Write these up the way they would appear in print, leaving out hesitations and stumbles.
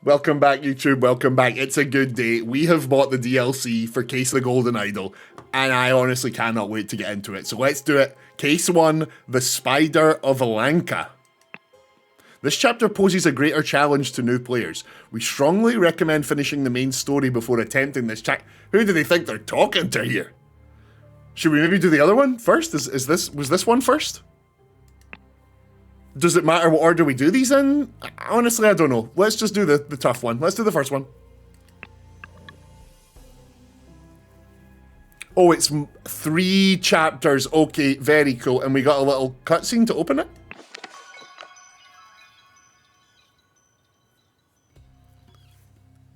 Welcome back, YouTube. Welcome back. It's a good day. We have bought the DLC for Case of the Golden Idol, and I honestly cannot wait to get into it. So let's do it. Case 1, The Spider of Lanka. This chapter poses a greater challenge to new players. We strongly recommend finishing the main story before attempting this Who do they think they're talking to here? Should we maybe do the other one first? Was this one first? Does it matter what order we do these in? Honestly, I don't know. Let's just do the tough one. Let's do the first one. Oh, it's 3 chapters. Okay, very cool. And we got a little cutscene to open it.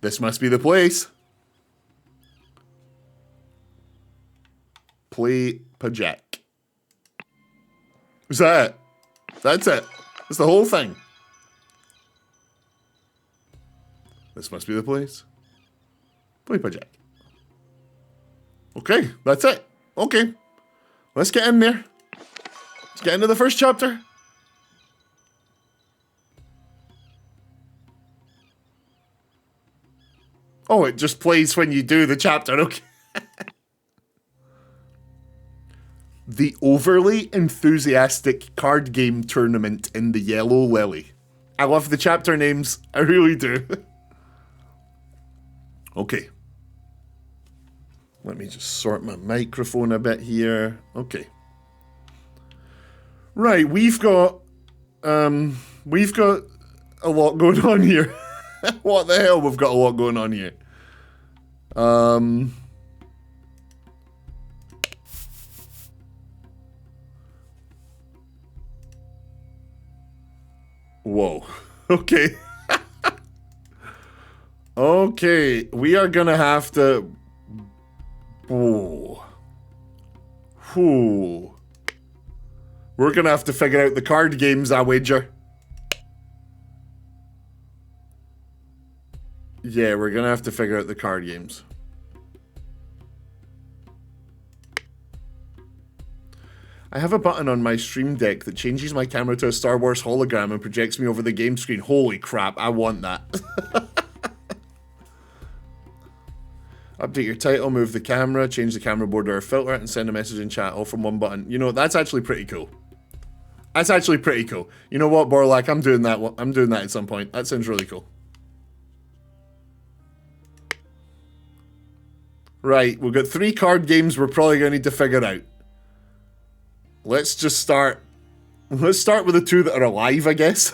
This must be the place. Play Pajak. Is that it? That's it. That's the whole thing. This must be the place. Play Pajak. Okay, that's it. Okay. Let's get in there. Let's get into the first chapter. Oh, it just plays when you do the chapter. Okay. The overly enthusiastic card game tournament in the Yellow Lily. I love the chapter names. I really do. Okay. Let me just sort my microphone a bit here. Okay. Right, we've got a lot going on here. What the hell? We've got a lot going on here. Whoa. Okay. Okay, we are gonna have to... Whoa. Whew. We're gonna have to figure out the card games, I wager. Yeah, we're gonna have to figure out the card games. I have a button on my Stream Deck that changes my camera to a Star Wars hologram and projects me over the game screen. Holy crap, I want that. Update your title, move the camera, change the camera border or filter it, and send a message in chat all from one button. You know, that's actually pretty cool. That's actually pretty cool. You know what, Borlak, I'm doing that. I'm doing that at some point. That sounds really cool. Right, we've got 3 card games we're probably going to need to figure out. Let's just start. Let's start with the 2 that are alive, I guess.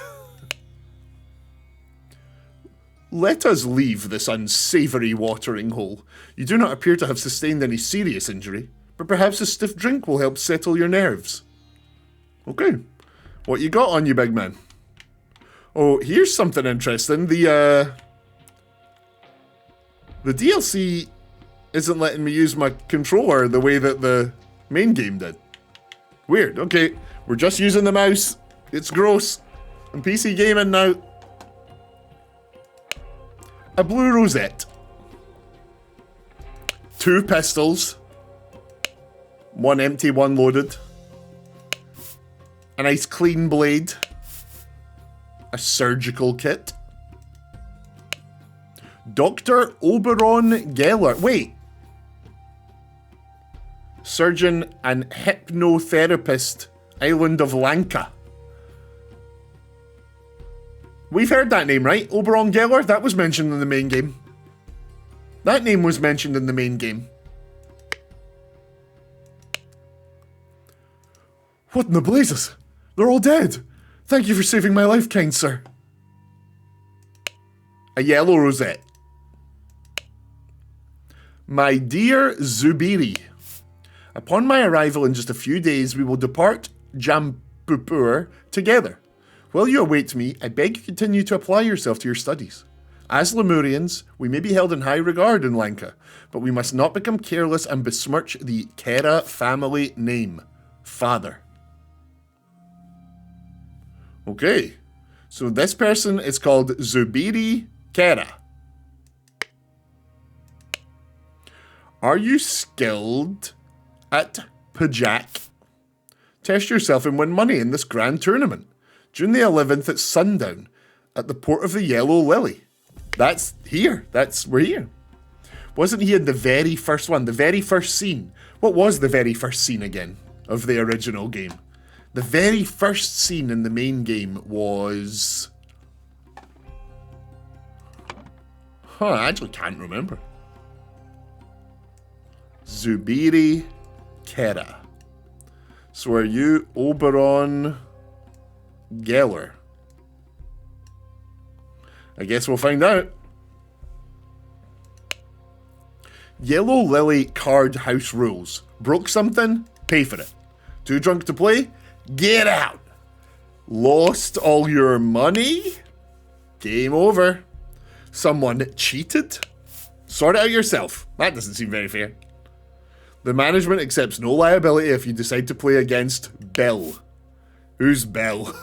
Let us leave this unsavory watering hole. You do not appear to have sustained any serious injury, but perhaps a stiff drink will help settle your nerves. Okay. What you got on you, big man? Oh, here's something interesting. The DLC isn't letting me use my controller the way that the main game did. Weird. Okay, we're just using the mouse. It's gross. I'm PC gaming now. A blue rosette. 2 pistols. 1 empty, 1 loaded. A nice clean blade. A surgical kit. Dr. Oberon Geller. Wait. Surgeon and hypnotherapist, Island of Lanka. We've heard that name, right? Oberon Geller? That was mentioned in the main game. That name was mentioned in the main game. What in the blazes? They're all dead. Thank you for saving my life, kind sir. A yellow rosette. My dear Zubiri, upon my arrival in just a few days, we will depart Jampur together. While you await me, I beg you continue to apply yourself to your studies. As Lemurians, we may be held in high regard in Lanka, but we must not become careless and besmirch the Kera family name. Father. Okay, so this person is called Zubiri Kera. Are you skilled at Pajak? Test yourself and win money in this grand tournament. June the 11th at sundown at the port of the Yellow Lily. That's here. We're here. Wasn't he in the very first one? The very first scene. What was the very first scene again of the original game? The very first scene in the main game was... I actually can't remember. Zubiri Kera. So are you Oberon Geller? I guess we'll find out. Yellow Lily card house rules. Broke something? Pay for it. Too drunk to play? Get out. Lost all your money? Game over. Someone cheated? Sort it out yourself. That doesn't seem very fair. The management accepts no liability if you decide to play against Bill. Who's Bill?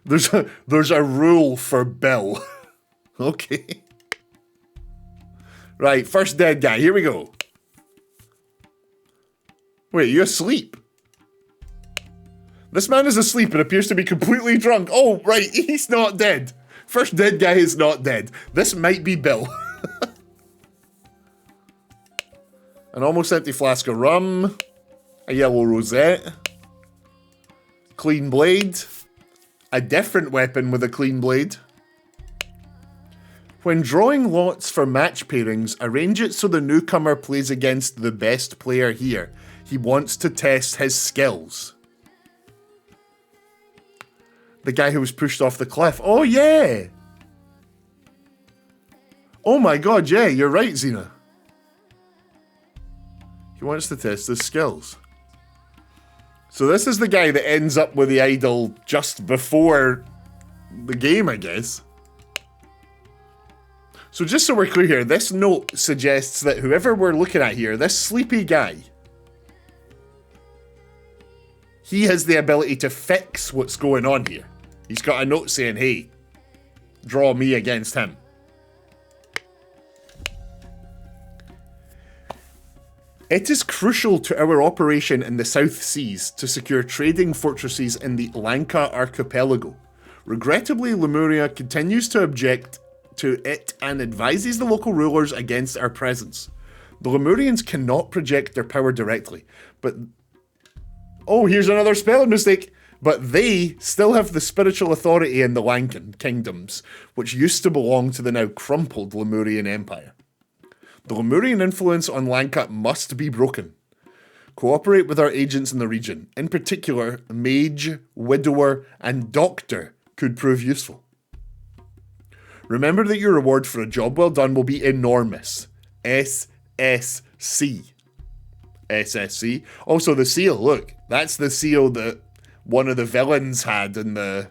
There's a rule for Bill. Okay. Right, first dead guy. Here we go. Wait, you asleep? This man is asleep and appears to be completely drunk. Oh, right, he's not dead. First dead guy is not dead. This might be Bill. An almost empty flask of rum. A yellow rosette. Clean blade. A different weapon with a clean blade. When drawing lots for match pairings, arrange it so the newcomer plays against the best player here. He wants to test his skills. The guy who was pushed off the cliff. Oh, yeah! Oh my god, yeah, you're right, Xena. He wants to test his skills. So this is the guy that ends up with the idol just before the game, I guess. So just so we're clear here, this note suggests that whoever we're looking at here, this sleepy guy, he has the ability to fix what's going on here. He's got a note saying, hey, draw me against him. It is crucial to our operation in the South Seas to secure trading fortresses in the Lanka archipelago. Regrettably, Lemuria continues to object to it and advises the local rulers against our presence. The Lemurians cannot project their power directly, but... Oh, here's another spelling mistake! But they still have the spiritual authority in the Lankan kingdoms, which used to belong to the now crumpled Lemurian Empire. The Lemurian influence on Lanka must be broken. Cooperate with our agents in the region. In particular, Mage, Widower, and Doctor could prove useful. Remember that your reward for a job well done will be enormous. SSC. SSC. Also, the seal, look. That's the seal that one of the villains had in the...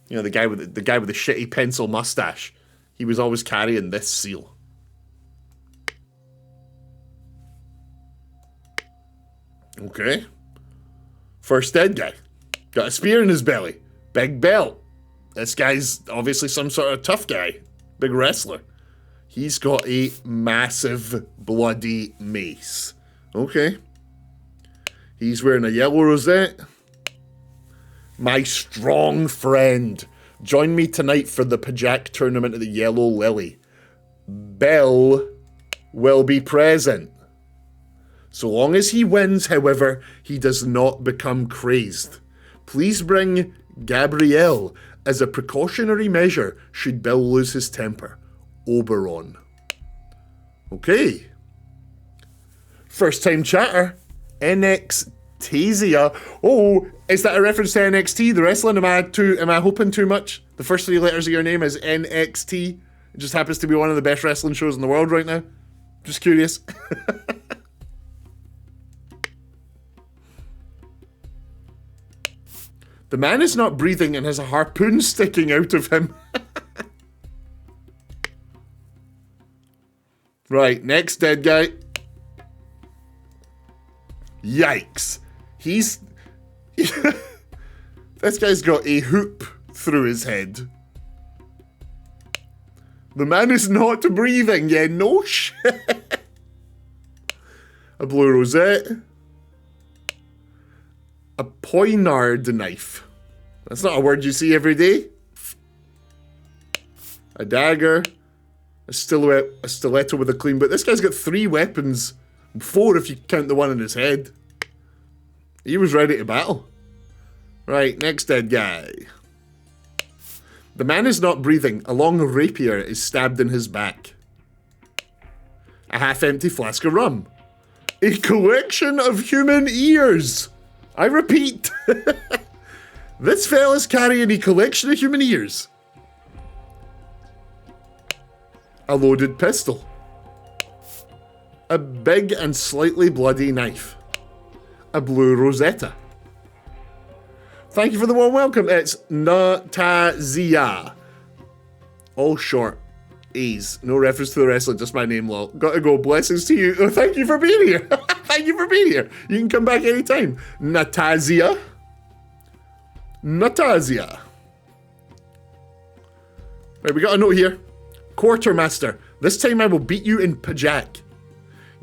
You know, the guy with the shitty pencil mustache. He was always carrying this seal. Okay. First dead guy. Got a spear in his belly. Big belt. This guy's obviously some sort of tough guy. Big wrestler. He's got a massive bloody mace. Okay. He's wearing a yellow rosette. My strong friend. Join me tonight for the Pajak tournament at the Yellow Lily. Bell will be present. So long as he wins, however, he does not become crazed. Please bring Gabrielle as a precautionary measure should Bill lose his temper. Oberon. Okay. First time chatter. NXTasia. Oh, is that a reference to NXT, the wrestling? Am I hoping too much? The first three letters of your name is NXT. It just happens to be one of the best wrestling shows in the world right now. Just curious. The man is not breathing and has a harpoon sticking out of him. Right, next dead guy. Yikes. He's... This guy's got a hoop through his head. The man is not breathing, yeah, no shit. A blue rosette. A poignard knife. That's not a word you see every day. a dagger, a stiletto with a clean boot. This guy's got 3 weapons. 4 if you count the one in his head. He was ready to battle. Right, next dead guy. The man is not breathing. A long rapier is stabbed in his back. A half-empty flask of rum. A collection of human ears. I repeat. This fella's carrying a collection of human ears. A loaded pistol. A big and slightly bloody knife. A blue rosetta. Thank you for the warm welcome. It's Natazia. All short. A's. No reference to the wrestler, just my name, lol. Gotta go. Blessings to you. Oh, thank you for being here. Thank you for being here. You can come back anytime. Natazia. Natazia. Right, we got a note here. Quartermaster. This time I will beat you in Pajak.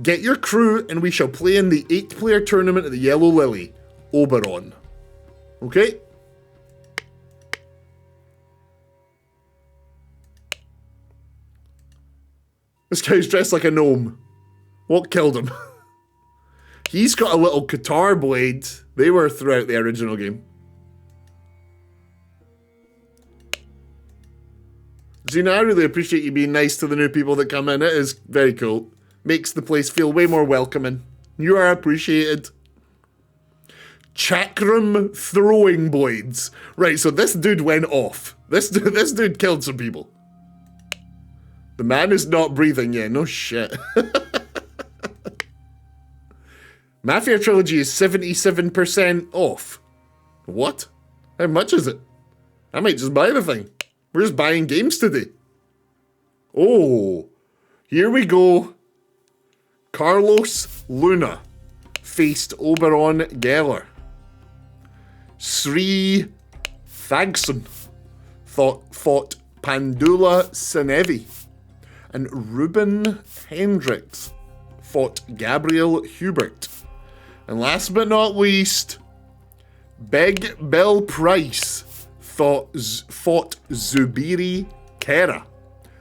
Get your crew and we shall play in the 8-player tournament at the Yellow Lily. Oberon. Okay? This guy's dressed like a gnome. What killed him? He's got a little guitar blade. They were throughout the original game. Zena, I really appreciate you being nice to the new people that come in. It is very cool. Makes the place feel way more welcoming. You are appreciated. Chakram throwing blades. Right, so this dude went off. This dude killed some people. The man is not breathing. Yeah, no shit. Mafia Trilogy is 77% off. What? How much is it? I might just buy the thing. We're just buying games today. Oh, here we go. Carlos Luna faced Oberon Geller. Sri Thagson fought Pandula Senevi. And Ruben Hendricks fought Gabriel Hubert. And last but not least, Big Bill Price fought Zubiri Kera,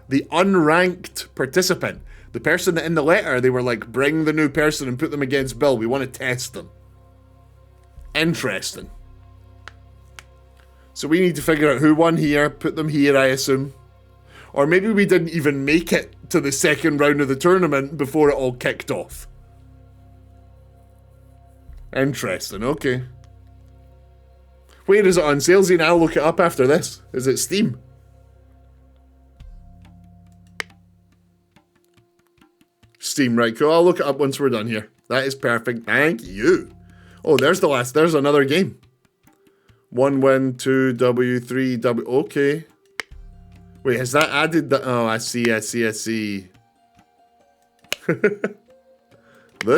the unranked participant. The person that in the letter, they were like, bring the new person and put them against Bill. We want to test them. Interesting. So we need to figure out who won here, put them here, I assume. Or maybe we didn't even make it to the second round of the tournament before it all kicked off. Interesting, okay. Where is it on sale? And I'll look it up after this. Is it Steam? Steam, right, cool. I'll look it up once we're done here. That is perfect. Thank you. Oh, there's the last. There's another game. 1 win, 2 W, 3 W. Okay. Wait, has that added the... Oh, I see. The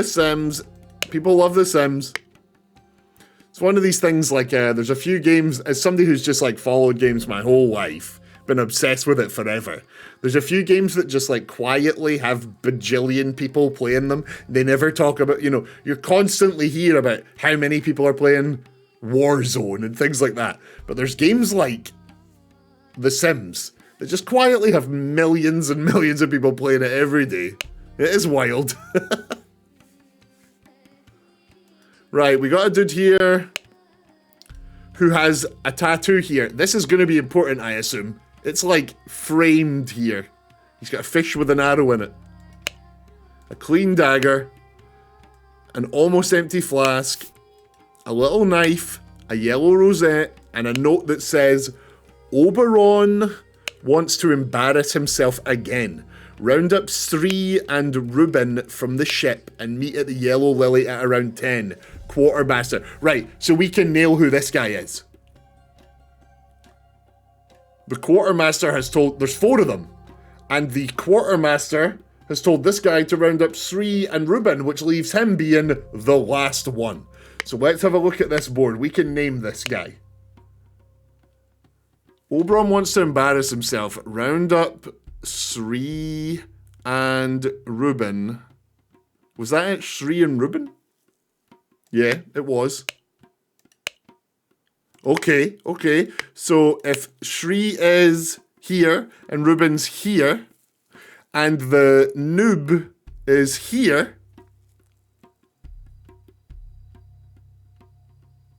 Sims. People love The Sims. It's one of these things like, there's a few games, as somebody who's just like followed games my whole life, been obsessed with it forever. There's a few games that just like quietly have bajillion people playing them. They never talk about, you know, you're constantly hear about how many people are playing Warzone and things like that. But there's games like The Sims that just quietly have millions and millions of people playing it every day. It is wild. Right, we got a dude here who has a tattoo here. This is going to be important, I assume. It's like framed here. He's got a fish with an arrow in it. A clean dagger. An almost empty flask. A little knife. A yellow rosette. And a note that says, Oberon wants to embarrass himself again. Round up Sri and Ruben from the ship and meet at the Yellow Lily at around 10. Quartermaster. Right, so we can nail who this guy is. The Quartermaster has told... There's 4 of them. And the Quartermaster has told this guy to round up Sri and Ruben, which leaves him being the last one. So let's have a look at this board. We can name this guy. Oberon wants to embarrass himself. Round up Sri and Ruben. Was that it? Sri and Ruben? Yeah, it was. Okay. So if Sri is here, and Ruben's here, and the noob is here.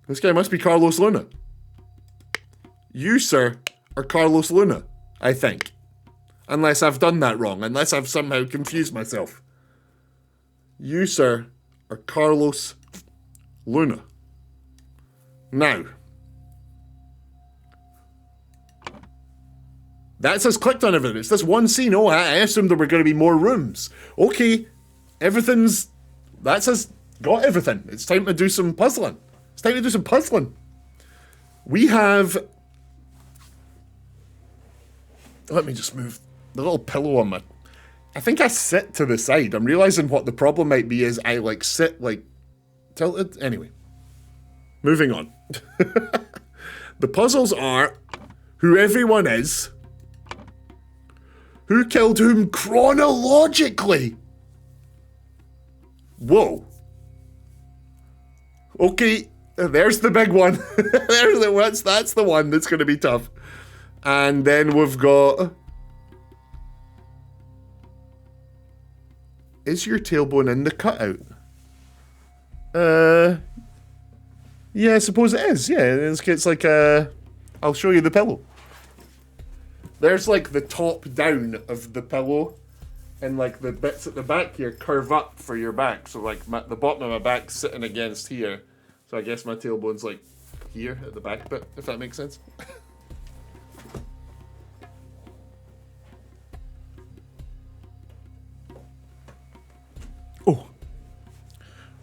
This guy must be Carlos Luna. You, sir, are Carlos Luna, I think. Unless I've done that wrong, unless I've somehow confused myself. You, sir, are Carlos Luna. Now, that says clicked on everything. It's this one scene. Oh, I assumed there were going to be more rooms. Okay, everything's... That says got everything. It's time to do some puzzling. It's time to do some puzzling. We have... Let me just move the little pillow on my... I think I sit to the side. I'm realizing what the problem might be is I like sit like tilted. Anyway, moving on. The puzzles are who everyone is, who killed whom chronologically. Whoa. Okay, there's the big one. That's the one that's going to be tough. And then we've got... Is your tailbone in the cutout? Yeah, I suppose it is. Yeah, it's like I'll show you the pillow. There's like the top down of the pillow, and like the bits at the back here curve up for your back. So like the bottom of my back's sitting against here. So I guess my tailbone's like here at the back bit, if that makes sense. Oh.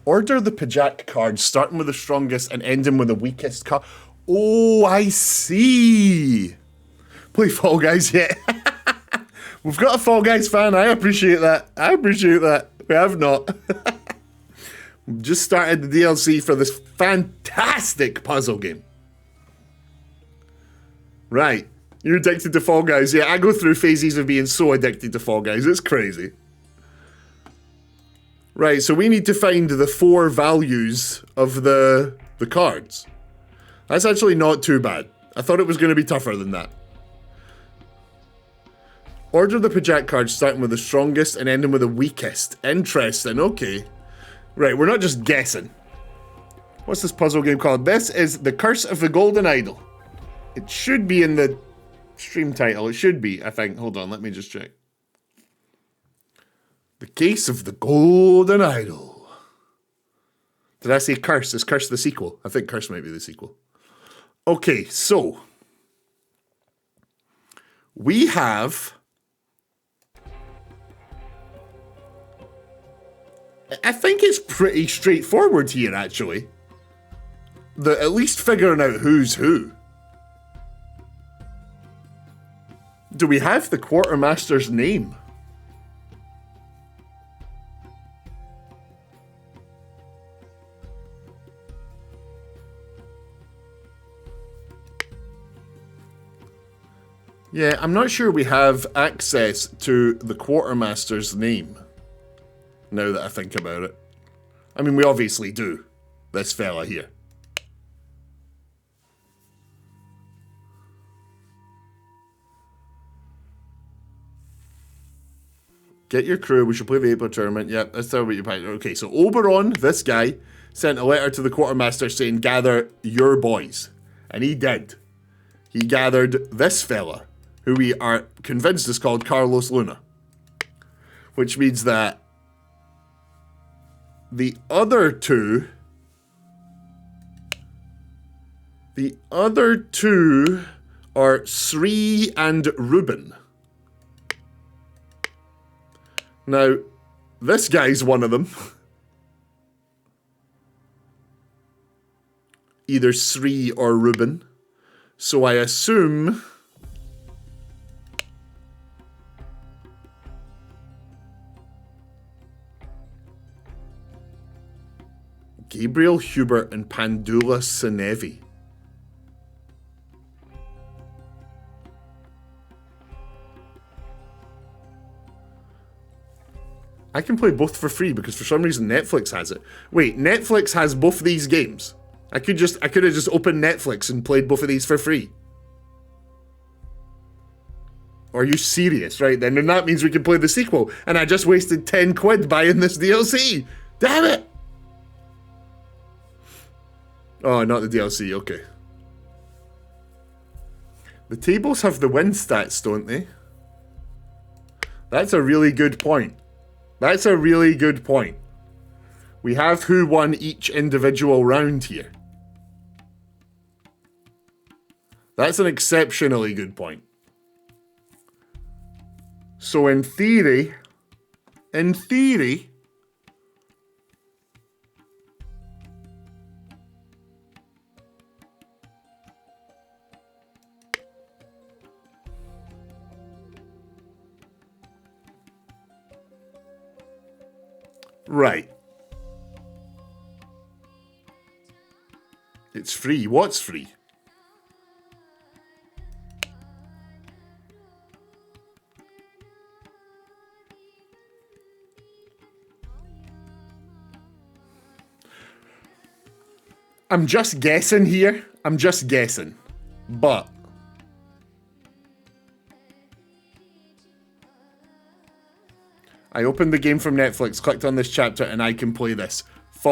Order the Pajak cards, starting with the strongest and ending with the weakest card. Oh, I see. Play Fall Guys yet? We've got a Fall Guys fan. I appreciate that. We have not. We've just started the DLC for this fantastic puzzle game. Right. You're addicted to Fall Guys. Yeah, I go through phases of being so addicted to Fall Guys. It's crazy. Right, so we need to find the 4 values of the cards. That's actually not too bad. I thought it was going to be tougher than that. Order the Pajak cards starting with the strongest and ending with the weakest. Interesting, okay. Right, we're not just guessing. What's this puzzle game called? This is The Curse of the Golden Idol. It should be in the stream title. It should be, I think. Hold on, let me just check. The Case of the Golden Idol. Did I say Curse? Is Curse the sequel? I think Curse might be the sequel. Okay, so we have... I think it's pretty straightforward here, actually. At least figuring out who's who. Do we have the quartermaster's name? Yeah, I'm not sure we have access to the quartermaster's name, now that I think about it. I mean, we obviously do. This fella here. Get your crew, we should play the April tournament. Yep, that's how you pack. Okay, so Oberon, this guy, sent a letter to the quartermaster saying, gather your boys. And he did. He gathered this fella, who we are convinced is called Carlos Luna. Which means that the other two are Sri and Ruben. Now, this guy's one of them. Either Sri or Ruben. So I assume... Gabriel Hubert and Pandula Senevi. I can play both for free because for some reason Netflix has it. Wait, Netflix has both these games. I could have just opened Netflix and played both of these for free. Are you serious? Right then, and that means we can play the sequel. And I just wasted 10 quid buying this DLC. Damn it! Oh, not the DLC, okay. The tables have the win stats, don't they? That's a really good point. That's a really good point. We have who won each individual round here. That's an exceptionally good point. So in theory, right. It's free. What's free? I'm just guessing here. I'm just guessing. But I opened the game from Netflix, clicked on this chapter, and I can play this. Fuck!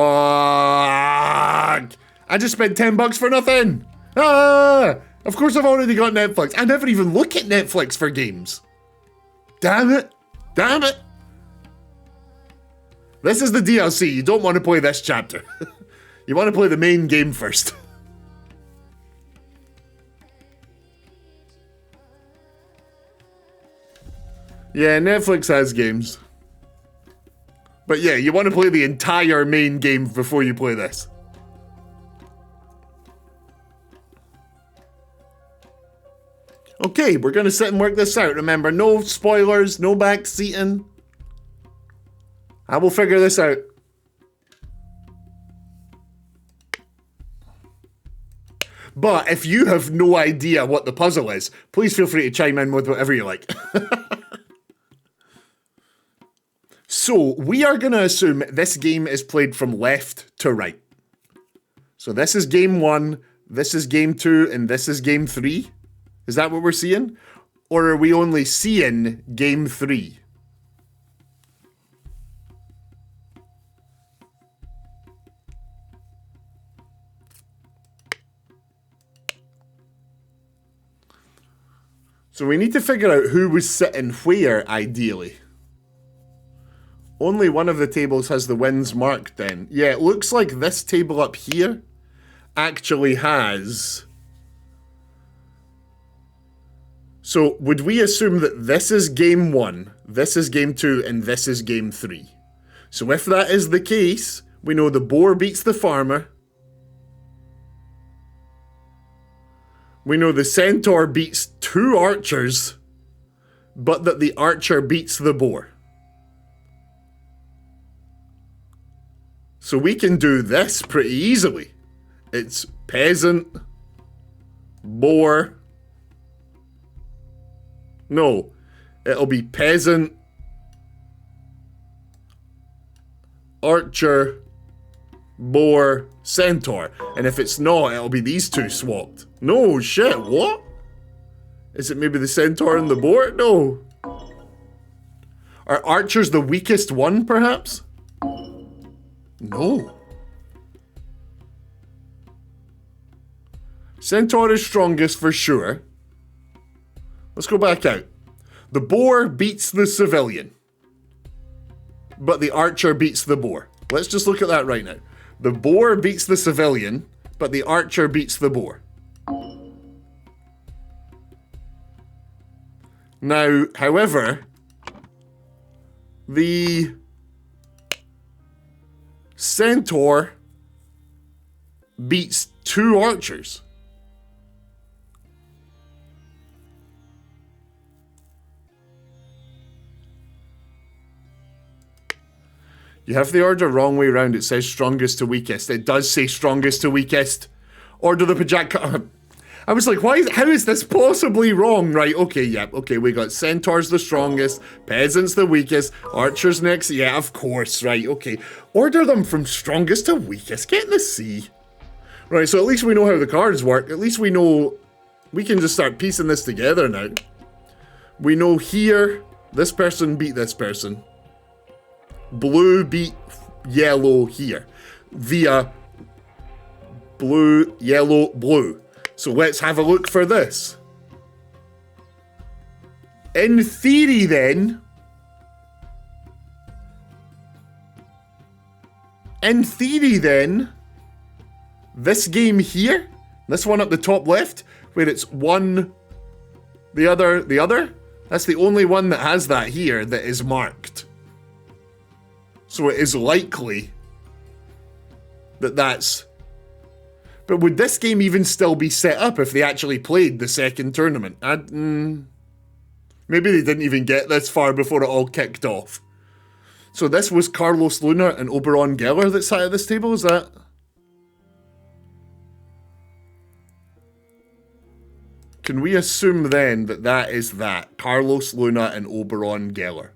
I just spent 10 bucks for nothing! Ah! Of course I've already got Netflix. I never even look at Netflix for games. Damn it! Damn it! This is the DLC. You don't want to play this chapter. You want to play the main game first. Yeah, Netflix has games. But yeah, you want to play the entire main game before you play this. Okay, we're going to sit and work this out. Remember, no spoilers, no backseating. I will figure this out. But if you have no idea what the puzzle is, please feel free to chime in with whatever you like. So, we are going to assume this game is played from left to right. So this is game 1, this is game 2, and this is game 3. Is that what we're seeing? Or are we only seeing game 3? So we need to figure out who was sitting where, ideally. Only one of the tables has the wins marked then. Yeah, it looks like this table up here actually has... So would we assume that this is game 1, this is game 2, and this is game 3? So if that is the case, we know the boar beats the farmer. We know the centaur beats 2 archers, but that the archer beats the boar. So we can do this pretty easily. It's peasant, boar. No, it'll be peasant, archer, boar, centaur. And if it's not, it'll be these 2 swapped. No, shit, what? Is it maybe the centaur and the boar? No. Are archers the weakest one, perhaps? No. Centaur is strongest for sure. Let's go back out. The boar beats the civilian, but the archer beats the boar. Let's just look at that right now. The boar beats the civilian, but the archer beats the boar. Now, however, the centaur beats 2 archers. You have the order wrong way round. It says strongest to weakest. It does say strongest to weakest. Order the Pajak. I was like, how is this possibly wrong? Right, okay, yeah, okay, we got centaurs the strongest, peasants the weakest, archers next, yeah, of course, right, okay. Order them from strongest to weakest, get in the sea. Right, so at least we know how the cards work, at least we know, we can just start piecing this together now. We know here, this person beat this person. Blue beat yellow here. Via blue, yellow, blue. So let's have a look for this. In theory then, this game here, this one up the top left, where it's one, the other, that's the only one that has that here that is marked. So it is likely that that's... But would this game even still be set up if they actually played the second tournament? Maybe they didn't even get this far before it all kicked off. So this was Carlos Luna and Oberon Geller that sat at this table, is that? Can we assume then that that is that? Carlos Luna and Oberon Geller.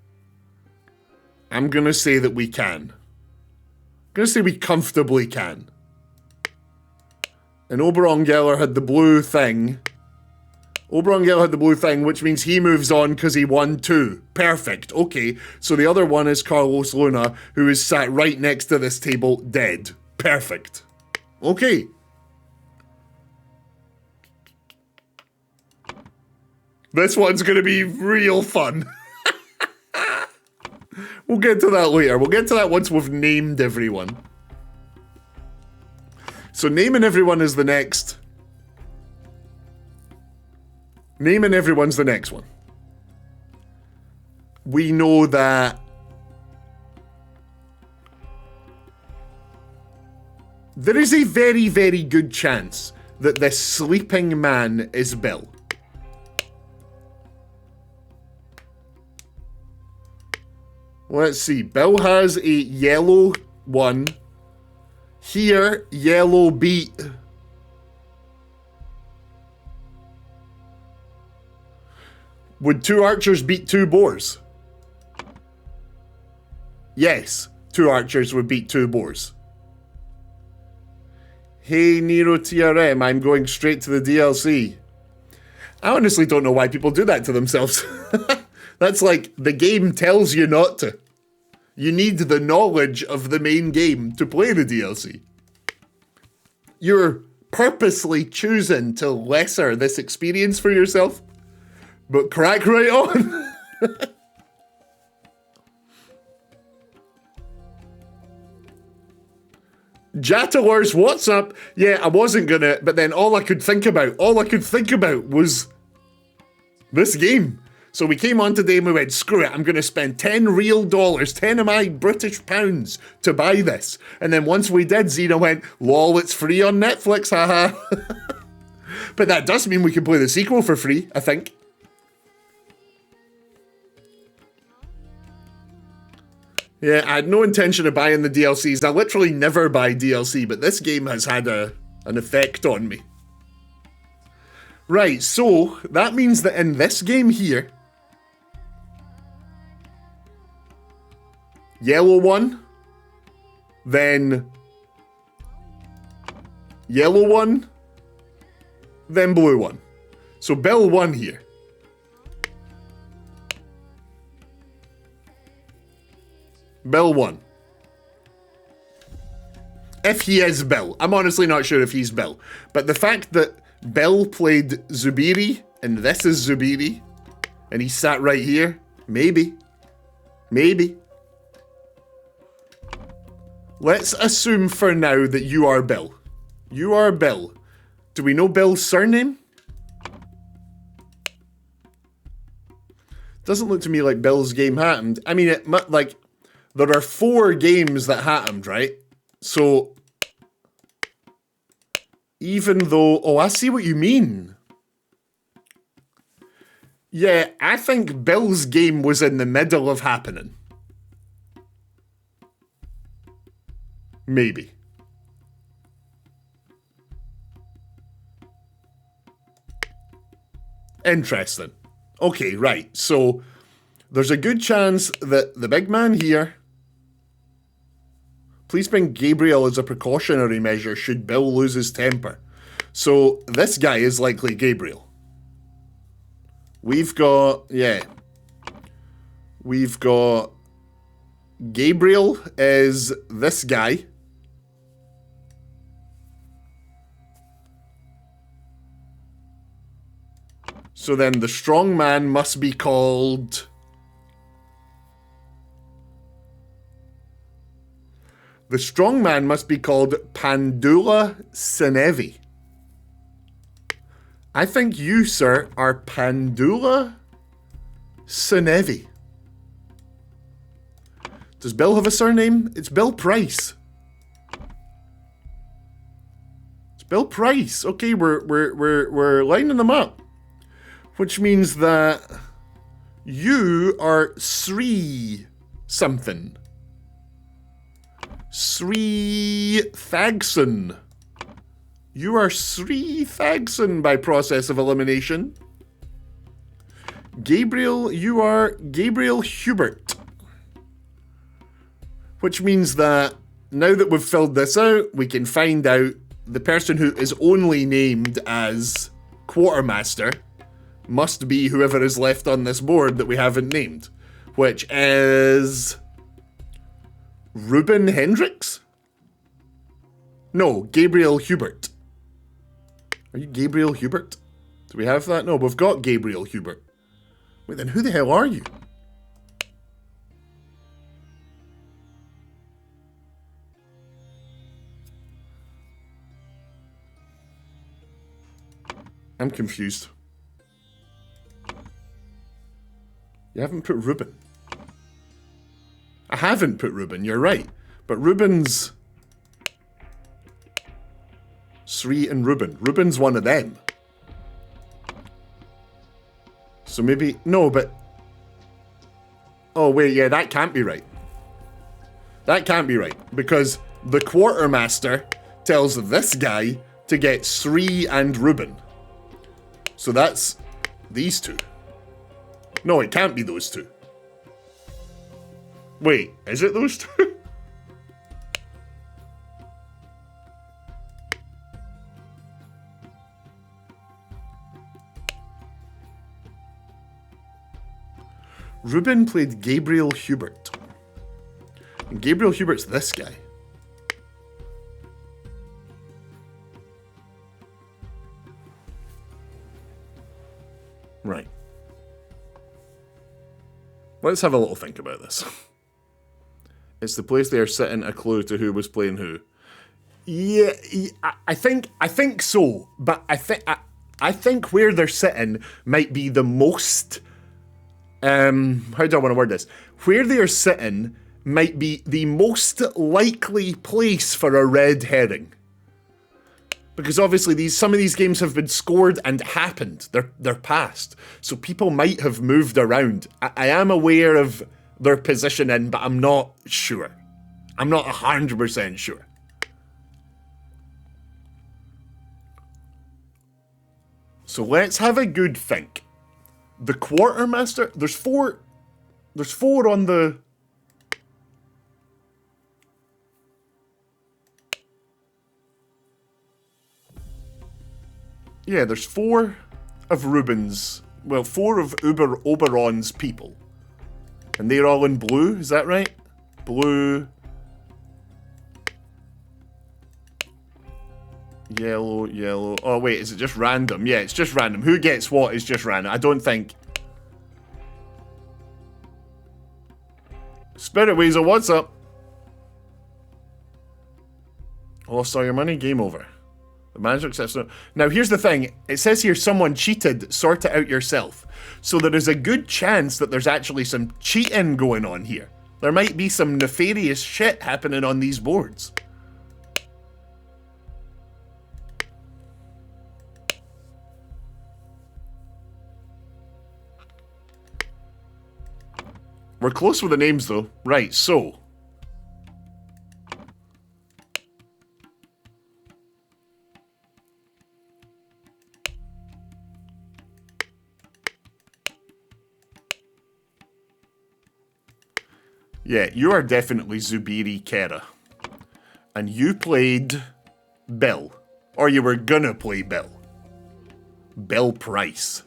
I'm going to say that we can. I'm going to say we comfortably can. And Oberon Geller had the blue thing. Oberon Geller had the blue thing, which means he moves on because he won 2. Perfect. Okay, so the other one is Carlos Luna, who is sat right next to this table, dead. Perfect. Okay. This one's going to be real fun. We'll get to that later. We'll get to that once we've named everyone. So naming everyone is the next. Naming everyone's the next one. We know that there is a very, very good chance that this sleeping man is Bill. Let's see. Bill has a yellow one. Here, yellow beat. Would 2 archers beat 2 boars? Yes, 2 archers would beat 2 boars. Hey, Nero TRM, I'm going straight to the DLC. I honestly don't know why people do that to themselves. That's like, the game tells you not to. You need the knowledge of the main game to play the DLC. You're purposely choosing to lesser this experience for yourself, but crack right on. Jattalers, what's up? Yeah, I wasn't gonna, but then all I could think about was this game. So we came on today and we went, screw it, I'm going to spend 10 real dollars, 10 of my British pounds to buy this. And then once we did, Xena went, lol, it's free on Netflix, haha. But that does mean we can play the sequel for free, I think. Yeah, I had no intention of buying the DLCs. I literally never buy DLC, but this game has had an effect on me. Right, so that means that in this game here, yellow one, then yellow one, then blue one. So Bill won here. Bill won. If he is Bill. I'm honestly not sure if he's Bill. But the fact that Bill played Zubiri, and this is Zubiri, and he sat right here, maybe. Maybe. Let's assume for now that you are Bill. You are Bill. Do we know Bill's surname? Doesn't look to me like Bill's game happened. I mean, like, there are 4 games that happened, right? So, even though... Oh, I see what you mean. Yeah, I think Bill's game was in the middle of happening. Maybe. Interesting. Okay, right. So, there's a good chance that the big man here... Please bring Gabriel as a precautionary measure should Bill lose his temper. So, this guy is likely Gabriel. We've got, yeah. We've got Gabriel is this guy. So then the strong man must be called... The strong man must be called Pandula Senevi. I think you, sir, are Pandula Senevi. Does Bill have a surname? It's Bill Price. It's Bill Price. Okay, we're lining them up. Which means that you are Sri something. Sri Thagson. You are Sri Thagson by process of elimination. Gabriel, you are Gabriel Hubert. Which means that now that we've filled this out, we can find out the person who is only named as Quartermaster must be whoever is left on this board that we haven't named, which is Ruben Hendricks? No, Gabriel Hubert. Are you Gabriel Hubert? Do we have that? No, we've got Gabriel Hubert. Wait, then who the hell are you? I'm confused. You haven't put Ruben. I haven't put Ruben, you're right. But Ruben's... Sri and Ruben. Ruben's one of them. So maybe... No, but... Oh, wait, yeah, that can't be right. That can't be right. Because the Quartermaster tells this guy to get Sri and Ruben. So that's these two. No, it can't be those two. Wait, is it those two? Ruben played Gabriel Hubert. And Gabriel Hubert's this guy. Right. Let's have a little think about this. It's the place they are sitting, a clue to who was playing who. Yeah, I think so, but I think where they're sitting might be the most. How do I want to word this? Where they are sitting might be the most likely place for a red herring. Because obviously some of these games have been scored and happened. They're past. So people might have moved around. I am aware of their positioning, but I'm not sure. I'm not 100% sure. So let's have a good think. The Quartermaster, there's four on the... Yeah, there's 4 of Ruben's, well, 4 of Oberon's people. And they're all in blue, is that right? Blue. Yellow, yellow. Oh, wait, is it just random? Yeah, it's just random. Who gets what is just random. I don't think... Spirit Weasel, what's up? Lost all your money? Game over. The manager accepts it. Now, here's the thing. It says here someone cheated. Sort it out yourself. So there is a good chance that there's actually some cheating going on here. There might be some nefarious shit happening on these boards. We're close with the names, though. Right, so... Yeah, you are definitely Zubiri Kera. And you played Bill. Or you were gonna play Bill. Bill Price.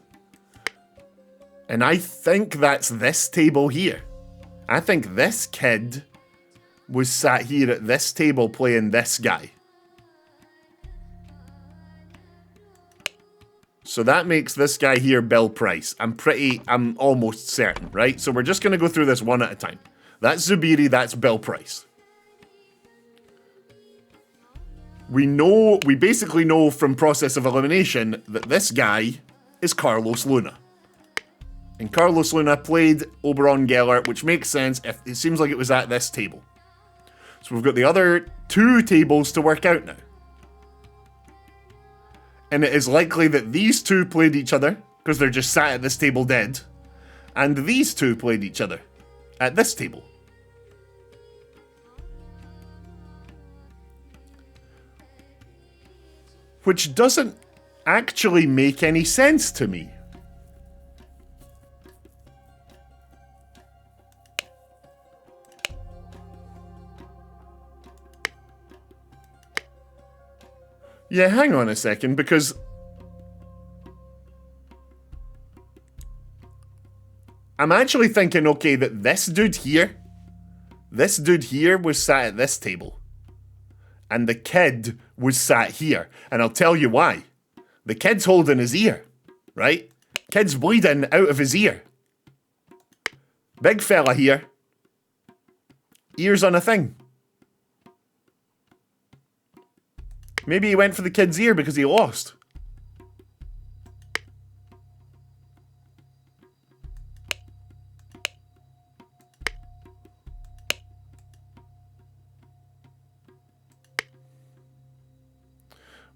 And I think that's this table here. I think this kid was sat here at this table playing this guy. So that makes this guy here Bill Price. I'm almost certain, right? So we're just going to go through this one at a time. That's Zubiri, that's Bill Price. We basically know from process of elimination that this guy is Carlos Luna. And Carlos Luna played Oberon Geller, which makes sense if it seems like it was at this table. So we've got the other two tables to work out now. And it is likely that these two played each other, because they're just sat at this table dead. And these two played each other at this table. Which doesn't actually make any sense to me. Yeah, hang on a second, because I'm actually thinking, okay, that this dude here was sat at this table. And the kid was sat here. And I'll tell you why. The kid's holding his ear, right? Kid's bleeding out of his ear. Big fella here. Ears on a thing. Maybe he went for the kid's ear because he lost.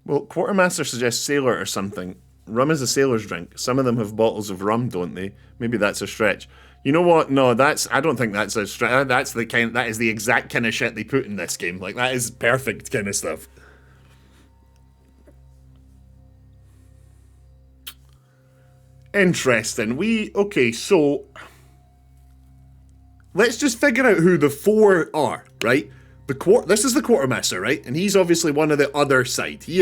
Well, Quartermaster suggests sailor or something. Rum is a sailor's drink. Some of them have bottles of rum, don't they? Maybe that's a stretch. You know what? No, I don't think that's a stretch. That is the exact kind of shit they put in this game. Like, that is perfect kind of stuff. Interesting. Okay, so let's just figure out who the four are, right? This is the Quartermaster, right? And he's obviously one of the other side. He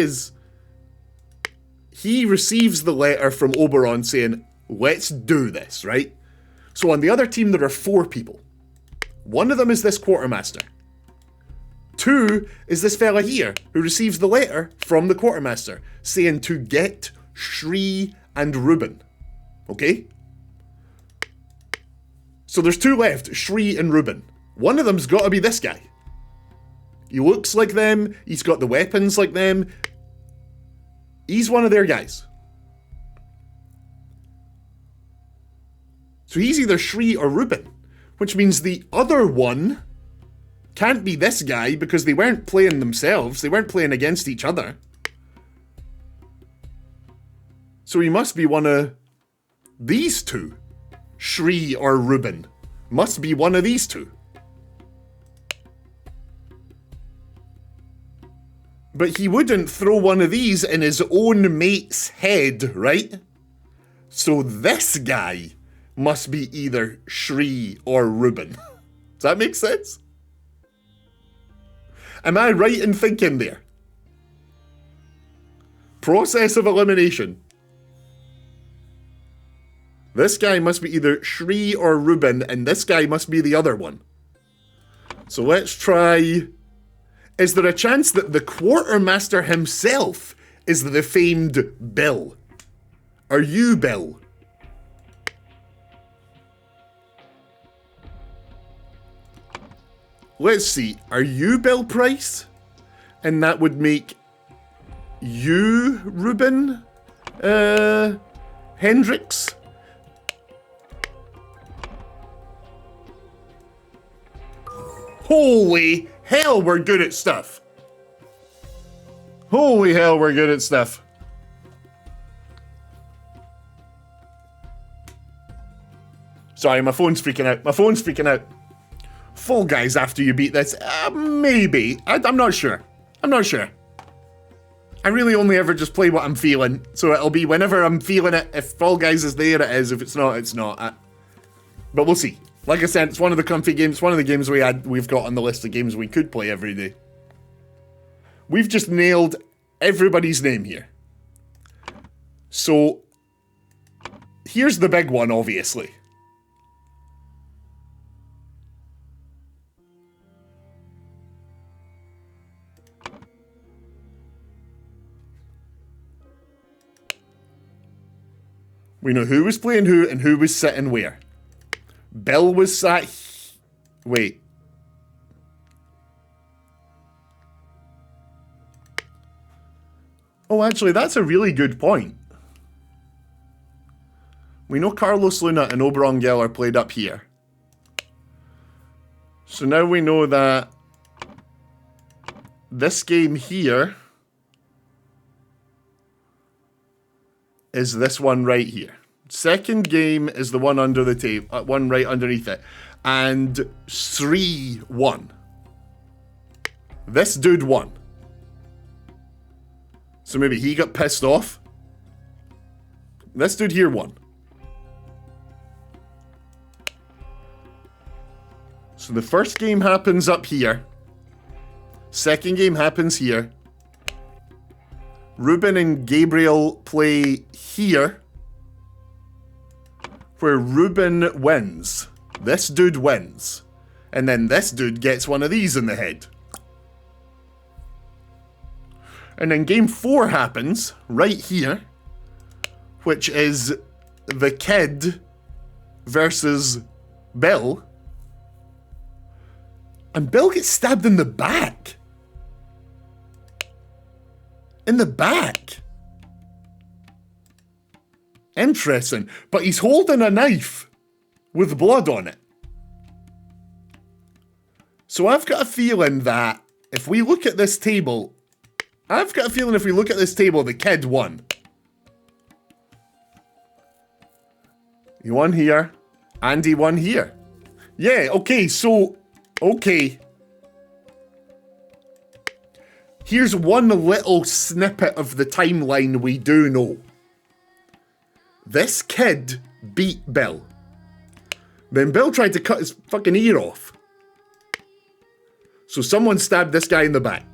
receives the letter from Oberon saying, let's do this, right? So on the other team, there are four people. One of them is this Quartermaster. Two is this fella here, who receives the letter from the Quartermaster saying to get Shri and Ruben. Okay? So there's two left, Shri and Ruben. One of them's got to be this guy. He looks like them, he's got the weapons like them. He's one of their guys. So he's either Shri or Ruben, which means the other one can't be this guy because they weren't playing themselves, they weren't playing against each other. So he must be one of these two. Shri or Ruben. Must be one of these two. But he wouldn't throw one of these in his own mate's head, right? So this guy must be either Shri or Ruben. Does that make sense? Am I right in thinking there? Process of elimination. This guy must be either Shri or Ruben, and this guy must be the other one. So let's try... Is there a chance that the Quartermaster himself is the famed Bill? Are you Bill? Let's see. Are you Bill Price? And that would make you Ruben Hendricks? Holy hell, we're good at stuff. Holy hell, we're good at stuff. Sorry, my phone's freaking out. My phone's freaking out. Fall Guys after you beat this? Maybe. I'm not sure. I'm not sure. I really only ever just play what I'm feeling. So it'll be whenever I'm feeling it. If Fall Guys is there, it is. If it's not, it's not. But we'll see. Like I said, it's one of the comfy games, one of the games we've got on the list of games we could play every day. We've just nailed everybody's name here. So, here's the big one, obviously. We know who was playing who and who was sitting where. Bill was sat... Wait. Oh, actually, that's a really good point. We know Carlos Luna and Oberon Geller played up here. So now we know that this game here is this one right here. Second game is the one under the table, one right underneath it. And 3 won. This dude won. So maybe he got pissed off. This dude here won. So the first game happens up here. Second game happens here. Ruben and Gabriel play here, where Ruben wins. This dude wins. And then this dude gets one of these in the head. And then game 4 happens right here, which is the kid versus Bill. And Bill gets stabbed in the back. In the back. Interesting. But he's holding a knife with blood on it. So I've got a feeling that if we look at this table, the kid won. He won here, and he won here. Yeah, okay, so, okay. Here's one little snippet of the timeline we do know. This kid beat Bill. Then Bill tried to cut his fucking ear off. So someone stabbed this guy in the back.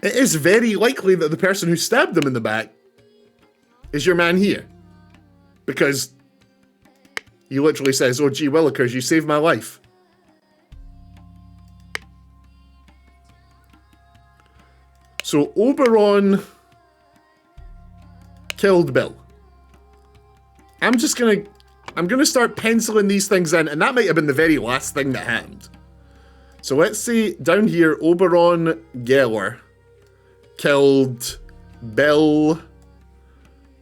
It is very likely that the person who stabbed him in the back is your man here. Because he literally says, "Oh gee willikers, you saved my life." So Oberon killed Bill. I'm gonna start penciling these things in, and that might have been the very last thing that happened. So let's see, down here, Oberon Geller killed Bill.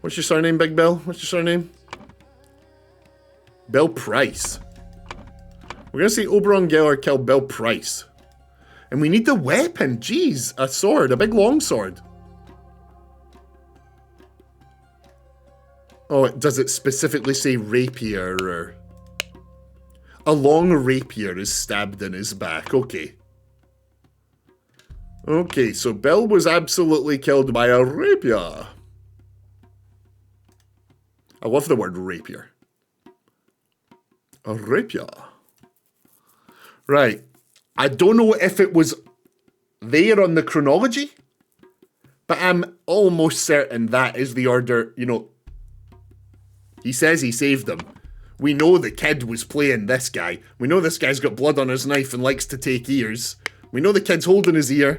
What's your surname, Big Bill? What's your surname? Bill Price. We're gonna say Oberon Geller killed Bill Price. And we need the weapon. Jeez, a sword, a big long sword. Oh, does it specifically say rapier or... A long rapier is stabbed in his back. Okay. Okay, so Bill was absolutely killed by a rapier. I love the word rapier. A rapier. Right. I don't know if it was there on the chronology, but I'm almost certain that is the order, you know. He says he saved him. We know the kid was playing this guy. We know this guy's got blood on his knife and likes to take ears. We know the kid's holding his ear.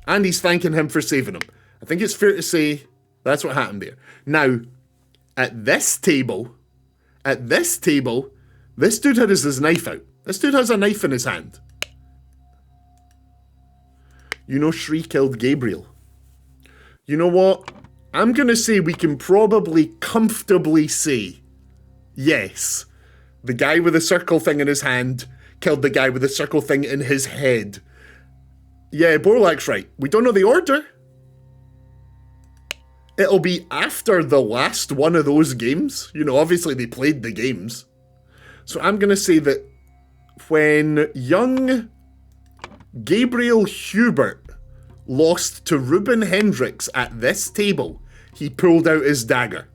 And he's thanking him for saving him. I think it's fair to say that's what happened there. Now, at this table, this dude had his knife out. This dude has a knife in his hand. You know Shri killed Gabriel. You know what? I'm going to say we can probably comfortably say, yes, the guy with the circle thing in his hand killed the guy with the circle thing in his head. Yeah, Borlak's right. We don't know the order. It'll be after the last one of those games. You know, obviously they played the games. So I'm going to say that when young Gabriel Hubert lost to Ruben Hendricks at this table, he pulled out his dagger.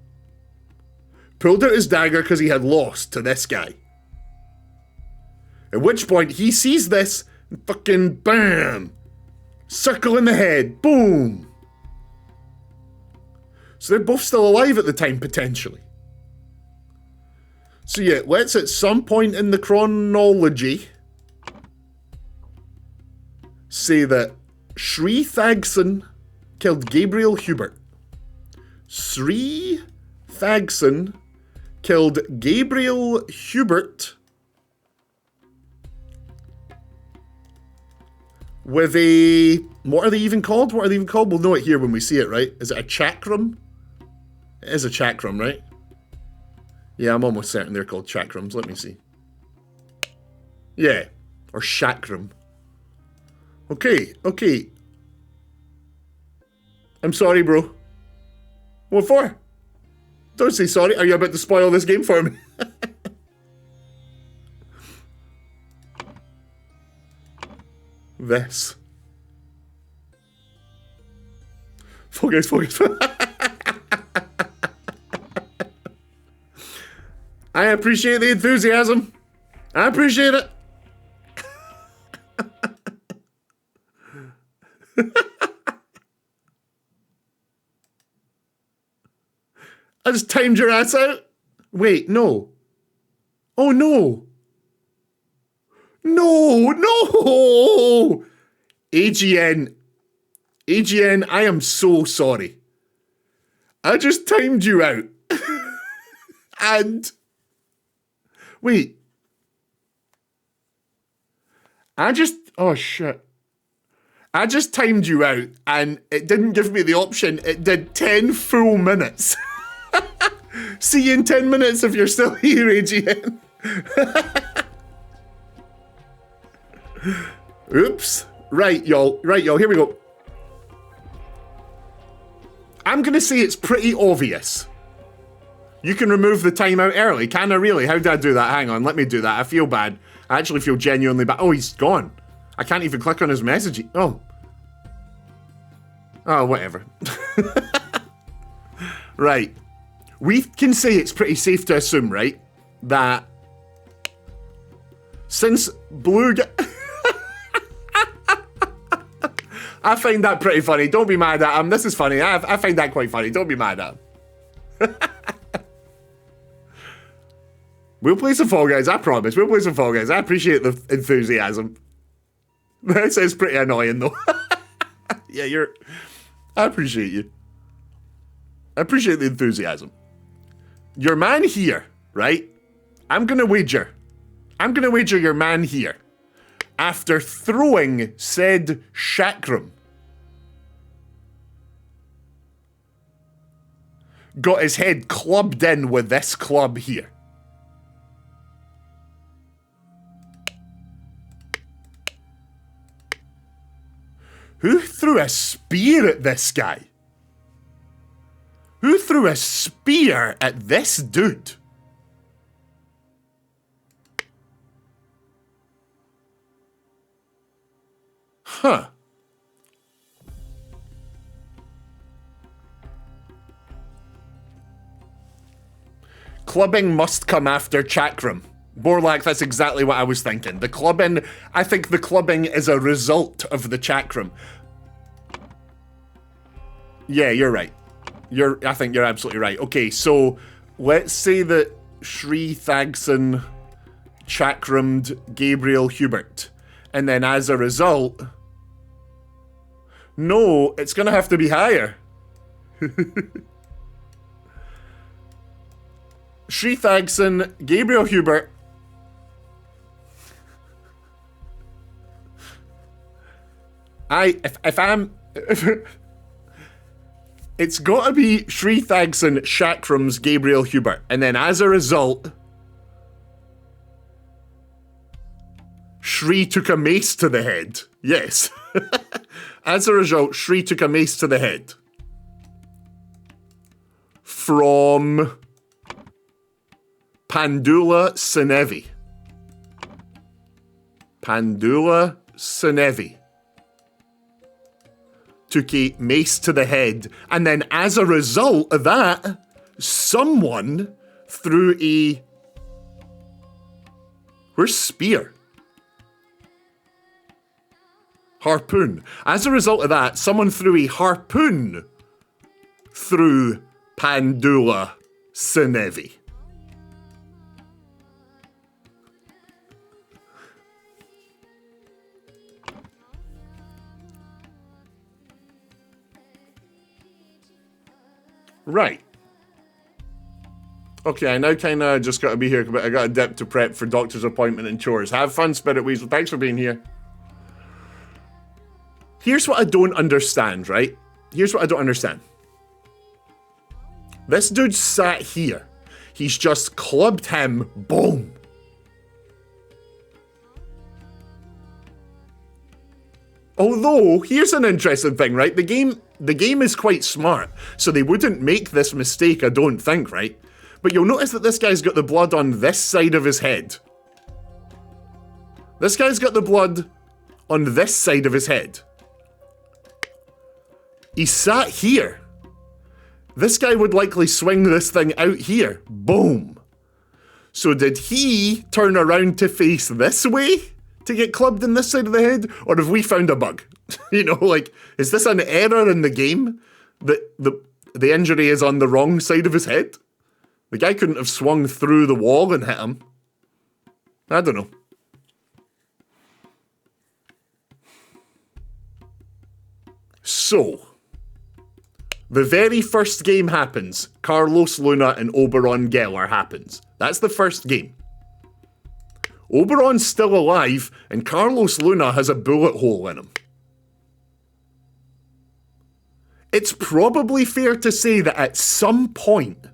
Pulled out his dagger because he had lost to this guy. At which point he sees this and fucking bam! Circle in the head. Boom! So they're both still alive at the time, potentially. So yeah, let's at some point in the chronology say that Sri Thagson killed Gabriel Hubert. Sri Thagson killed Gabriel Hubert with a... What are they even called? What are they even called? We'll know it here when we see it, right? Is it a chakram? It is a chakram, right? Yeah, I'm almost certain they're called chakrams. Let me see. Yeah, or chakram. Okay, okay. I'm sorry, bro. What for? Don't say sorry. Are you about to spoil this game for me? This. Focus, focus. I appreciate the enthusiasm. I appreciate it. I just timed your ass out. Wait, no. Oh, no. No, no. AGN. AGN, I am so sorry. I just timed you out. And... Wait. Oh, shit. I just timed you out, and it didn't give me the option. It did 10 full minutes. See you in 10 minutes if you're still here, AGN. Oops. Right, y'all. Right, y'all. Here we go. I'm going to say it's pretty obvious. You can remove the timeout early. Can I really? How did I do that? Hang on. Let me do that. I feel bad. I actually feel genuinely bad. Oh, he's gone. I can't even click on his message. Oh. Oh, whatever. Right. We can say it's pretty safe to assume, right, that since Blue... I find that pretty funny. Don't be mad at him. This is funny. I find that quite funny. Don't be mad at him. We'll play some Fall Guys, I promise. We'll play some Fall Guys. I appreciate the enthusiasm. This is pretty annoying, though. Yeah, I appreciate you. I appreciate the enthusiasm. Your man here, right? I'm gonna wager your man here, after throwing said chakram, got his head clubbed in with this club here. Who threw a spear at this guy? Who threw a spear at this dude? Huh. Clubbing must come after chakram. Borlak, that's exactly what I was thinking. I think the clubbing is a result of the chakram. Yeah, you're right. I think you're absolutely right. Okay, so let's say that Sri Thagson chakrammed Gabriel Hubert. And then as a result... No, it's gonna have to be higher. Sri Thagson, Gabriel Hubert... It's gotta be Sri Thagson chakrams Gabriel Hubert, and then as a result, Shri took a mace to the head. Yes. As a result, Shri took a mace to the head. From Pandula Senevi. Pandula Senevi took a mace to the head, and then as a result of that, someone threw a... Where's spear? Harpoon. As a result of that, someone threw a harpoon through Pandula Sinevi. Right. Okay, I now kind of just got to be here, but I got a dip to prep for doctor's appointment and chores. Have fun, Spirit Weasel. Thanks for being here. Here's what I don't understand, right? Here's what I don't understand. This dude sat here. He's just clubbed him. Boom. Although, here's an interesting thing, right? The game is quite smart, so they wouldn't make this mistake, I don't think, right? But you'll notice that this guy's got the blood on this side of his head. This guy's got the blood on this side of his head. He sat here. This guy would likely swing this thing out here. Boom. So did he turn around to face this way to get clubbed in this side of the head? Or have we found a bug? You know, like, is this an error in the game? That the injury is on the wrong side of his head? The guy couldn't have swung through the wall and hit him. I don't know. So, the very first game happens. Carlos Luna and Oberon Geller happens. That's the first game. Oberon's still alive, and Carlos Luna has a bullet hole in him. It's probably fair to say that at some point...